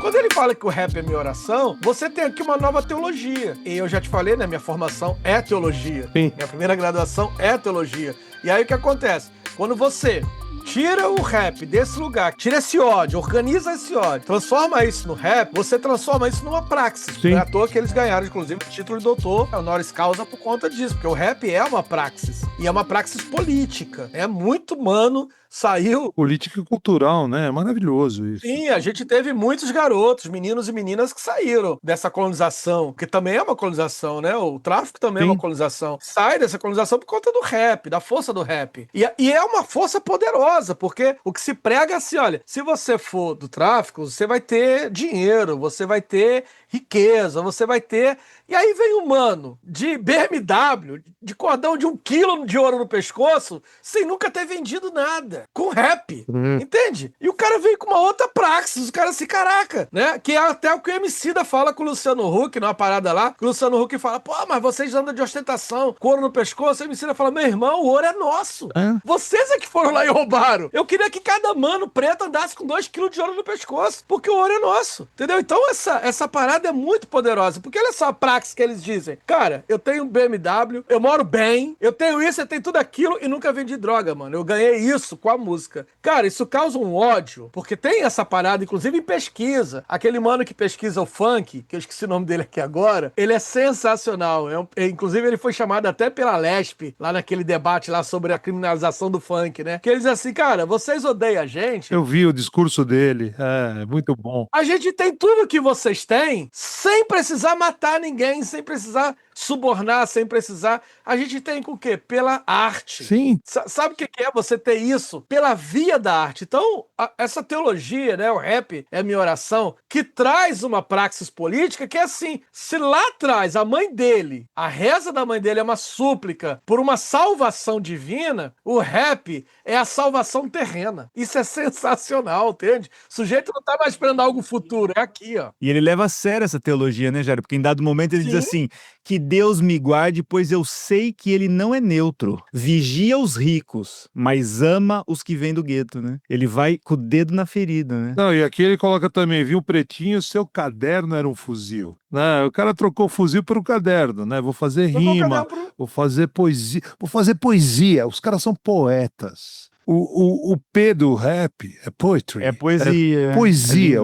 Quando ele fala que o rap é minha oração, você tem aqui uma nova teologia. E eu já te falei, né? Minha formação é teologia. Sim. Minha primeira graduação é teologia. E aí o que acontece? Quando você tira o rap desse lugar, tira esse ódio, organiza esse ódio, transforma isso no rap, você transforma isso numa praxis. Sim. Não é à toa que eles ganharam, inclusive, o título de doutor honoris causa por conta disso, porque o rap é uma praxis. E é uma praxis política. É muito humano. Saiu. Política e cultural, né? É maravilhoso isso. Sim, a gente teve muitos garotos, meninos e meninas que saíram dessa colonização, que também é uma colonização, né? O tráfico também é uma colonização. Sai dessa colonização por conta do rap, da força do rap. E é uma força poderosa, porque o que se prega é assim, olha, se você for do tráfico, você vai ter dinheiro, você vai ter riqueza, você vai ter... E aí vem um mano de BMW, de cordão de 1 quilo de ouro no pescoço, sem nunca ter vendido nada. Com rap, entende? E o cara veio com uma outra praxis, o cara assim, caraca, né? Que é até o que o Emicida fala com o Luciano Huck, numa parada lá, que o Luciano Huck fala, pô, mas vocês andam de ostentação, com ouro no pescoço, o Emicida fala, meu irmão, o ouro é nosso. Vocês é que foram lá e roubaram. Eu queria que cada mano preto andasse com 2 quilos de ouro no pescoço, porque o ouro é nosso, entendeu? Então essa parada é muito poderosa, porque olha só a praxis que eles dizem, cara, eu tenho um BMW, eu moro bem, eu tenho isso, eu tenho tudo aquilo e nunca vendi droga, mano. Eu ganhei isso com a música. Cara, isso causa um ódio, porque tem essa parada, inclusive em pesquisa. Aquele mano que pesquisa o funk, que eu esqueci o nome dele aqui agora, ele é sensacional. Inclusive ele foi chamado até pela Lesp, lá naquele debate lá sobre a criminalização do funk, né? Que ele diz assim, cara, vocês odeiam a gente. Eu vi o discurso dele, é muito bom. A gente tem tudo que vocês têm, sem precisar matar ninguém, sem precisar subornar, sem precisar. A gente tem com o quê? Pela arte. Sim. Sabe o que é você ter isso? Pela via da arte. Então, essa teologia, né, o rap é minha oração, que traz uma praxis política que é assim, se lá atrás a mãe dele, a reza da mãe dele é uma súplica por uma salvação divina, o rap é a salvação terrena. Isso é sensacional, entende? O sujeito não tá mais esperando algo futuro, é aqui, ó. E ele leva a sério essa teologia, né, Jairo? Porque em dado momento ele diz assim, que Deus me guarde, pois eu sei que ele não é neutro. Vigia os ricos, mas ama os que vêm do gueto, né? Ele vai com o dedo na ferida, né? Não, e aqui ele coloca também, viu, Pretinho, seu caderno era um fuzil. Né? O cara trocou o fuzil por um caderno, né? Vou fazer rima, vou fazer poesia. Os caras são poetas. O P do rap é poetry. É poesia. É poesia. É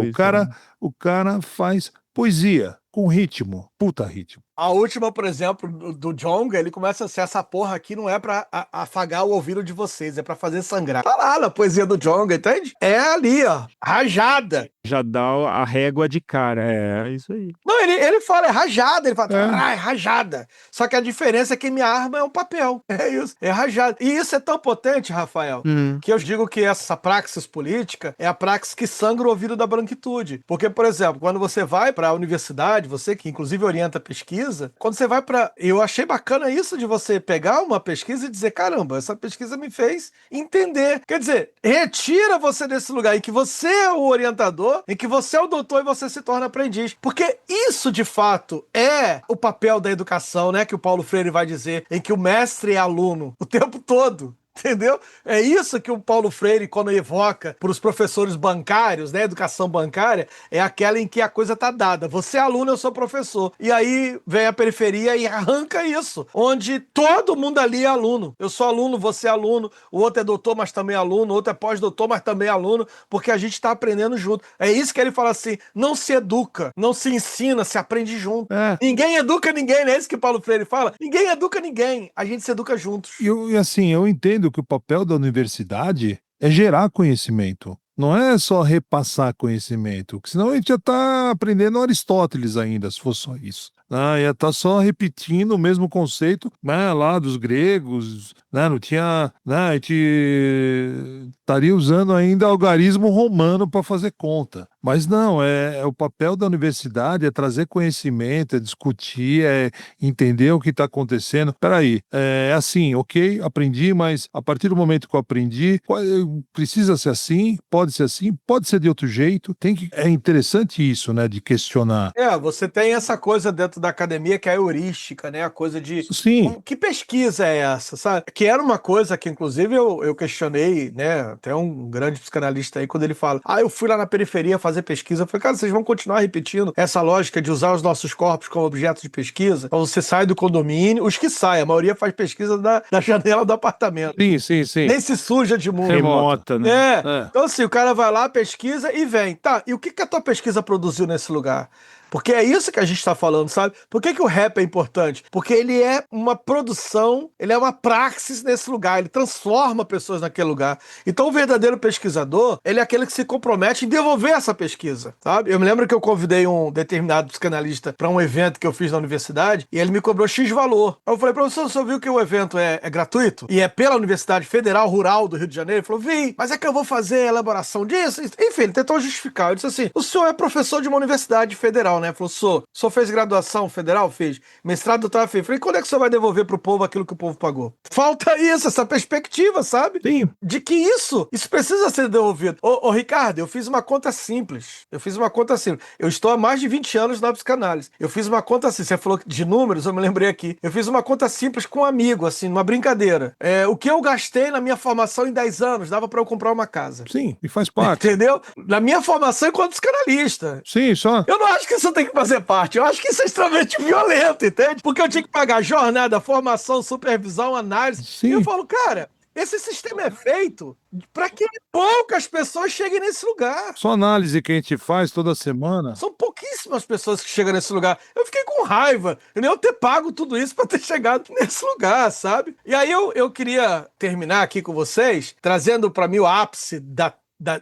O cara faz poesia com ritmo. Puta ritmo. A última, por exemplo, do Djonga, ele começa a ser essa porra aqui não é pra afagar o ouvido de vocês, é pra fazer sangrar. Tá lá na poesia do Djonga, entende? É ali, ó, rajada. Já dá a régua de cara, é isso aí. Não, ele fala, é rajada, ele fala, é rajada. Só que a diferença é que minha arma é um papel, é isso, é rajada. E isso é tão potente, Rafael, que eu digo que essa praxis política é a praxis que sangra o ouvido da branquitude. Porque, por exemplo, quando você vai pra universidade, universidade, você que inclusive orienta a pesquisa, quando você vai para... Eu achei bacana isso de você pegar uma pesquisa e dizer, caramba, essa pesquisa me fez entender. Quer dizer, retira você desse lugar em que você é o orientador, em que você é o doutor e você se torna aprendiz. Porque isso, de fato, é o papel da educação, né? Que o Paulo Freire vai dizer, em que o mestre é aluno o tempo todo. Entendeu? É isso que o Paulo Freire, quando evoca para os professores bancários, né, educação bancária, é aquela em que a coisa tá dada. Você é aluno, eu sou professor. E aí vem a periferia e arranca isso, onde todo mundo ali é aluno. Eu sou aluno, você é aluno, o outro é doutor, mas também é aluno, o outro é pós-doutor, mas também é aluno, porque a gente está aprendendo junto. É isso que ele fala assim, não se educa, não se ensina, se aprende junto. Ninguém educa ninguém, não é isso que o Paulo Freire fala? Ninguém educa ninguém, a gente se educa juntos. E assim, eu entendo que o papel da universidade é gerar conhecimento. Não é só repassar conhecimento, porque senão a gente já está aprendendo Aristóteles ainda, se for só isso. Ia estar só repetindo o mesmo conceito, né, lá dos gregos, né, não tinha, né, a gente estaria usando ainda algarismo romano para fazer conta. Mas não, o papel da universidade é trazer conhecimento, é discutir, é entender o que está acontecendo. Peraí, é assim, ok, aprendi, mas a partir do momento que eu aprendi, precisa ser assim, pode ser de outro jeito. É interessante isso, né, de questionar. Você tem essa coisa dentro da academia que é a heurística, né, a coisa de... Sim. Que pesquisa é essa, sabe? Que era uma coisa que, inclusive, eu questionei, né, até um grande psicanalista aí, quando ele fala, eu fui lá na periferia fazer pesquisa, eu falei, cara, vocês vão continuar repetindo essa lógica de usar os nossos corpos como objeto de pesquisa? Então você sai do condomínio, os que saem, a maioria faz pesquisa da janela do apartamento. Sim. Nem se suja de mundo. Remota, né? Então assim, o cara vai lá, pesquisa e vem. Tá, e o que a tua pesquisa produziu nesse lugar? Porque é isso que a gente tá falando, sabe? Por que o rap é importante? Porque ele é uma produção, ele é uma praxis nesse lugar, ele transforma pessoas naquele lugar. Então o verdadeiro pesquisador, ele é aquele que se compromete em devolver essa pesquisa, sabe? Eu me lembro que eu convidei um determinado psicanalista para um evento que eu fiz na universidade e ele me cobrou X valor. Eu falei, professor, o senhor viu que o evento é gratuito? E é pela Universidade Federal Rural do Rio de Janeiro? Ele falou, vi, mas é que eu vou fazer a elaboração disso. Enfim, ele tentou justificar. Eu disse assim, o senhor é professor de uma universidade federal, né? Ele falou, o senhor fez graduação federal? Fez. Mestrado, doutorado? Fez. Falei, quando é que o senhor vai devolver pro povo aquilo que o povo pagou? Falta isso, essa perspectiva, sabe? Sim. De que isso precisa ser devolvido. Ô, Ricardo, eu fiz uma conta simples. Eu estou há mais de 20 anos na psicanálise. Eu fiz uma conta simples. Você falou de números, eu me lembrei aqui. Eu fiz uma conta simples com um amigo, assim, numa brincadeira. O que eu gastei na minha formação em 10 anos dava pra eu comprar uma casa. Sim, e faz parte. Entendeu? Na minha formação enquanto psicanalista. Sim, só. Eu não acho que isso tem que fazer parte. Eu acho que isso é extremamente violento, entende? Porque eu tinha que pagar jornada, formação, supervisão, análise. Sim. E eu falo, cara, esse sistema é feito para que poucas pessoas cheguem nesse lugar. Só análise que a gente faz toda semana. São pouquíssimas pessoas que chegam nesse lugar. Eu fiquei com raiva. Eu nem ter pago tudo isso para ter chegado nesse lugar, sabe? E aí eu queria terminar aqui com vocês, trazendo para mim o ápice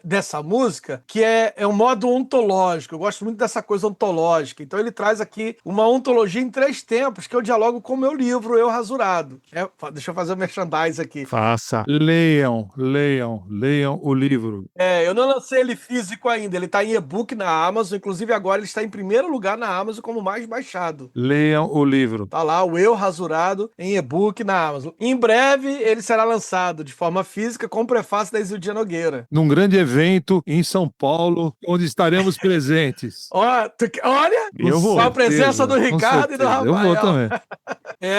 dessa música, que é um modo ontológico. Eu gosto muito dessa coisa ontológica. Então ele traz aqui uma ontologia em 3 tempos, que eu dialogo com o meu livro, Eu Rasurado. Deixa eu fazer o merchandise aqui. Faça. Leiam o livro. Eu não lancei ele físico ainda. Ele está em e-book na Amazon. Inclusive agora ele está em primeiro lugar na Amazon como mais baixado. Leiam o livro. Tá lá, o Eu Rasurado em e-book na Amazon. Em breve ele será lançado de forma física com o prefácio da Isildia Nogueira. Num grande evento em São Paulo, onde estaremos presentes. Olha, eu vou. Com a presença do Ricardo e do Rafael. Eu vou também.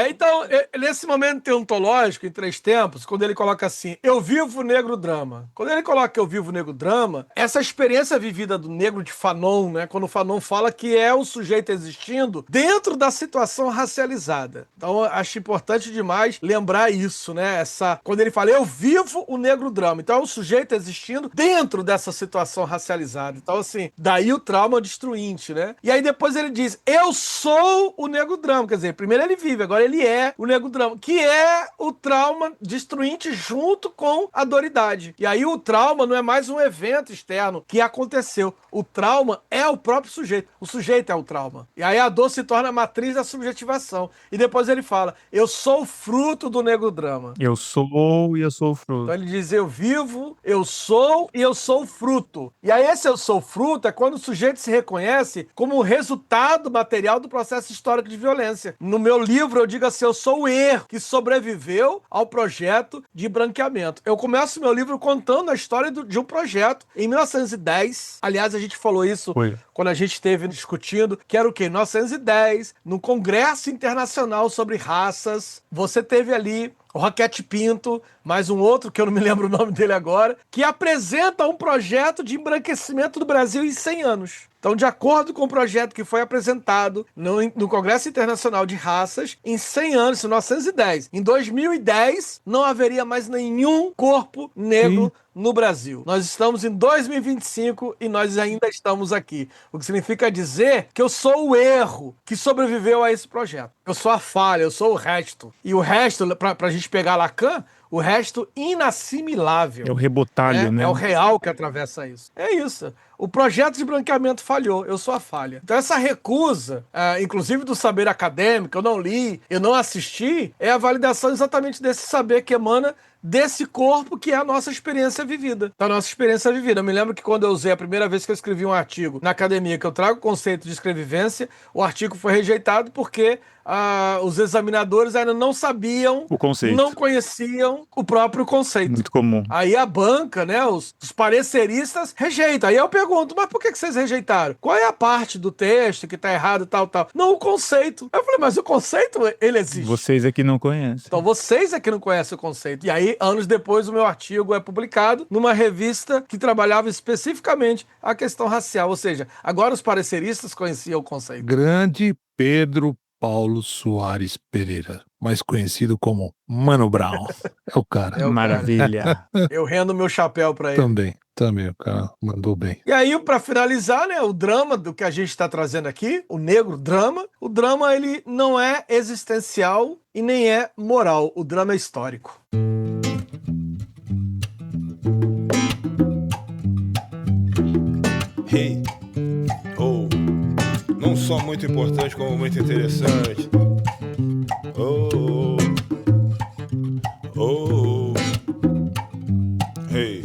Então, nesse momento ontológico, em 3 tempos, quando ele coloca assim, eu vivo o negro drama. Quando ele coloca eu vivo o negro drama, essa experiência vivida do negro de Fanon, né? Quando o Fanon fala que é o sujeito existindo dentro da situação racializada. Então, acho importante demais lembrar isso, né? Quando ele fala, eu vivo o negro drama. Então, é o sujeito existindo dentro dessa situação racializada. Então, assim, daí o trauma destruinte, né? E aí depois ele diz, eu sou o negro drama. Quer dizer, primeiro ele vive, agora ele é o negro drama, que é o trauma destruinte junto com a doridade. E aí o trauma não é mais um evento externo que aconteceu. O trauma é o próprio sujeito. O sujeito é o trauma. E aí a dor se torna a matriz da subjetivação. E depois ele fala, eu sou o fruto do negro drama. Eu sou e eu sou o fruto. Então ele diz, eu vivo, eu sou sou e eu sou fruto. E aí esse eu sou fruto é quando o sujeito se reconhece como resultado material do processo histórico de violência. No meu livro eu digo assim, eu sou o erro que sobreviveu ao projeto de branqueamento. Eu começo meu livro contando a história de um projeto em 1910. Aliás, a gente falou isso quando a gente esteve discutindo, que era o quê? Em 1910, no Congresso Internacional sobre Raças, você teve ali o Roquete Pinto, mais um outro, que eu não me lembro o nome dele agora, que apresenta um projeto de embranquecimento do Brasil em 100 anos. Então, de acordo com o projeto que foi apresentado no Congresso Internacional de Raças, em 100 anos, em 1910, em 2010, não haveria mais nenhum corpo negro no Brasil. Nós estamos em 2025 e nós ainda estamos aqui. O que significa dizer que eu sou o erro que sobreviveu a esse projeto. Eu sou a falha, eu sou o resto. E o resto, pra gente pegar Lacan, o resto inassimilável. É o rebotalho, né? É o real que atravessa isso. É isso. O projeto de branqueamento falhou, eu sou a falha. Então essa recusa, inclusive do saber acadêmico, eu não li, eu não assisti, é a validação exatamente desse saber que emana desse corpo que é a nossa experiência vivida. Da nossa experiência vivida. Eu me lembro que quando eu usei a primeira vez que eu escrevi um artigo na academia, que eu trago o conceito de escrevivência, o artigo foi rejeitado porque os examinadores ainda não sabiam, o conceito, não conheciam o próprio conceito. Muito comum. Aí a banca, né, os pareceristas rejeitam. Aí eu pergunto, mas por que vocês rejeitaram? Qual é a parte do texto que tá errado, tal? Não, o conceito. Eu falei, mas o conceito, ele existe. Vocês é que não conhecem. Então vocês é que não conhecem o conceito. E aí, anos depois, o meu artigo é publicado numa revista que trabalhava especificamente a questão racial. Ou seja, agora os pareceristas conheciam o conceito. Grande Pedro Paulo Soares Pereira, mais conhecido como Mano Brown. É o cara. Maravilha. Eu rendo meu chapéu pra ele. Também, o cara mandou bem. E aí, pra finalizar, né, o drama do que a gente tá trazendo aqui, o negro drama, o drama, ele não é existencial e nem é moral, o drama é histórico. Hey, oh, não só muito importante como muito interessante. Oh, oh, hey.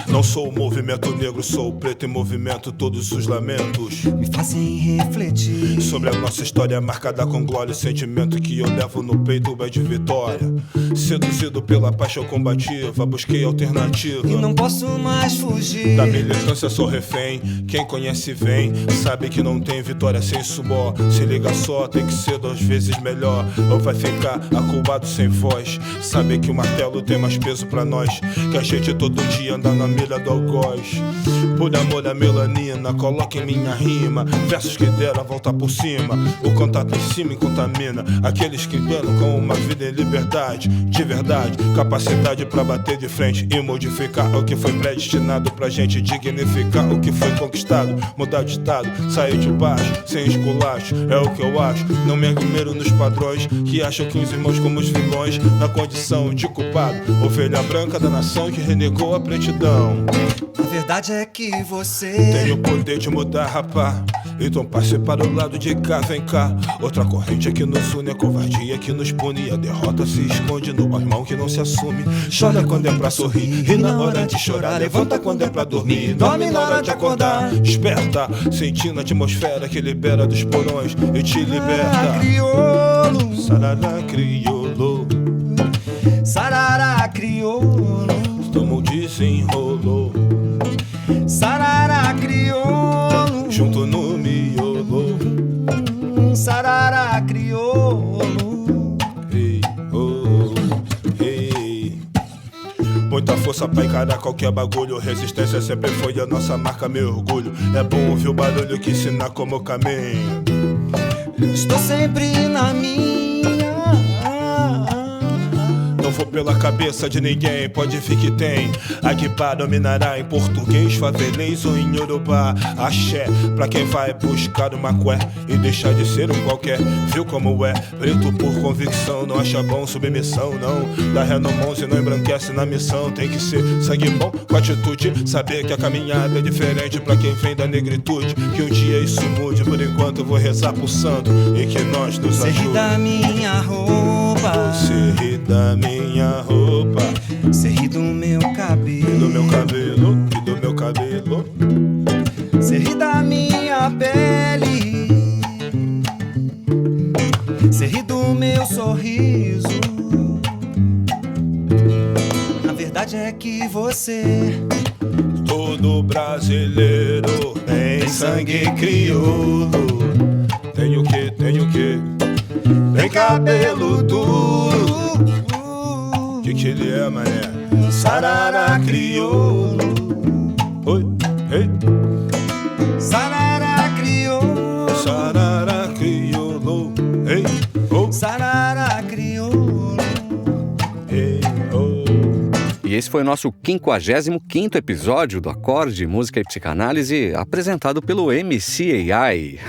Não sou o movimento negro, sou o preto em movimento. Todos os lamentos me fazem refletir sobre a nossa história marcada com glória e sentimento que eu levo no peito é de vitória. Seduzido pela paixão combativa, busquei alternativa e não posso mais fugir da militância, sou refém. Quem conhece vem, sabe que não tem vitória sem suor. Se liga só, tem que ser 2 vezes melhor, ou vai ficar acubado sem voz. Sabe que o martelo tem mais peso pra nós, que a gente todo dia anda na mira do algoz. Por amor à melanina, coloque em minha rima versos que deram a volta por cima. O contato em cima contamina aqueles que ganham com uma vida em liberdade, de verdade, capacidade pra bater de frente e modificar o que foi predestinado pra gente dignificar o que foi conquistado, mudar de estado, sair de baixo, sem esculacho, é o que eu acho. Não me admiro nos padrões que acham que os irmãos como os vilões, na condição de culpado, ovelha branca da nação que renegou a pretidão. A verdade é que você tem o poder de mudar, rapá. Então passe para o lado de cá, vem cá. Outra corrente que nos une, a covardia que nos pune. A derrota se esconde no irmão que não se assume. Chora quando é pra sorrir e na hora de chorar levanta quando é pra dormir, dorme na hora de acordar. Desperta, sentindo a atmosfera que libera dos porões e te liberta. Crioulo, sarará crioulo, sarará crioulo, tamo desenrolou, sarará crioulo, junto no miolo, sarará crioulo. Ei, oh, ei. Muita força pra encarar qualquer bagulho. Resistência sempre foi a nossa marca, meu orgulho. É bom ouvir o barulho que ensina como caminho. Estou sempre na minha. Não vou pela cabeça de ninguém, pode vir que tem. Aguipá dominará em português, favelês ou em Yorubá. Axé, pra quem vai buscar uma cué e deixar de ser um qualquer. Viu como é? Preto por convicção, não acha bom submissão, não. Dá ré no mãos e não embranquece na missão. Tem que ser sangue bom com atitude, saber que a caminhada é diferente pra quem vem da negritude. Que um dia isso mude, por enquanto eu vou rezar pro santo e que nós nos ajude. Você ri da minha roupa, você ri da minha roupa, você ri do meu cabelo. E do meu cabelo, e do meu cabelo. Cê ri da minha pele. Cê ri do meu sorriso. A verdade é que você, todo brasileiro tem sangue crioulo. Tem o que, tem o que? Tem cabelo duro. Que ele é, mané? Sarará crioulo. Oi, ei. Sarará crioulo. Sarará crioulo. Ei, oh. Sarará crioulo. Ei, oh. E esse foi o nosso 55º episódio do Acorde, Música e Psicanálise, apresentado pelo MCAI.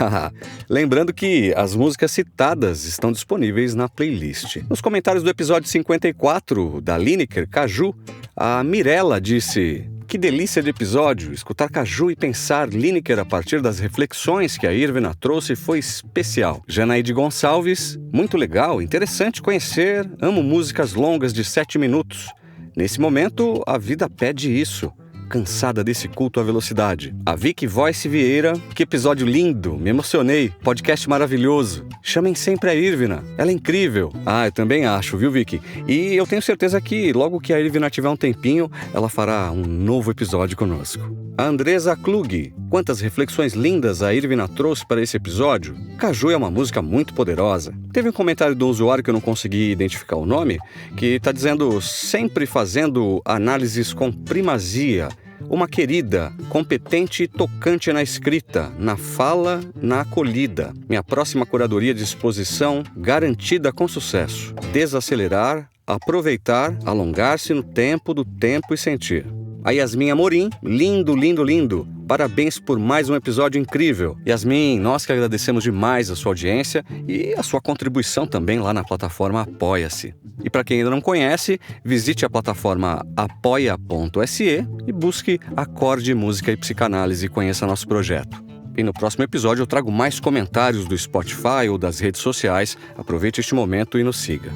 Lembrando que as músicas citadas estão disponíveis na playlist. Nos comentários do episódio 54 da Lineker Caju, a Mirella disse: que delícia de episódio! Escutar Caju e pensar Lineker a partir das reflexões que a Irvina trouxe foi especial. Janaíde Gonçalves: muito legal, interessante conhecer, amo músicas longas de 7 minutos. Nesse momento, a vida pede isso. Cansada desse culto à velocidade. A Vicky Voice Vieira: que episódio lindo, me emocionei, podcast maravilhoso. Chamem sempre a Irvina, ela é incrível. Ah, eu também acho, viu, Vicky? E eu tenho certeza que logo que a Irvina tiver um tempinho, ela fará um novo episódio conosco. A Andresa Klug: quantas reflexões lindas a Irvina trouxe para esse episódio. Caju é uma música muito poderosa. Teve um comentário do usuário que eu não consegui identificar o nome, que está dizendo: sempre fazendo análises com primazia. Uma querida, competente e tocante na escrita, na fala, na acolhida. Minha próxima curadoria de exposição garantida com sucesso. Desacelerar, aproveitar, alongar-se no tempo do tempo e sentir. A Yasmin Amorim: lindo, lindo, lindo. Parabéns por mais um episódio incrível. Yasmin, nós que agradecemos demais a sua audiência e a sua contribuição também lá na plataforma Apoia-se. E para quem ainda não conhece, visite a plataforma apoia.se e busque Acorde, Música e Psicanálise e conheça nosso projeto. E no próximo episódio eu trago mais comentários do Spotify ou das redes sociais. Aproveite este momento e nos siga.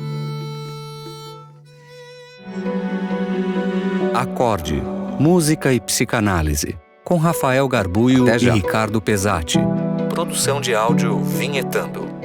Acorde, Música e Psicanálise, com Rafael Garbuio e Ricardo Pesati. Produção de áudio Vinhetando.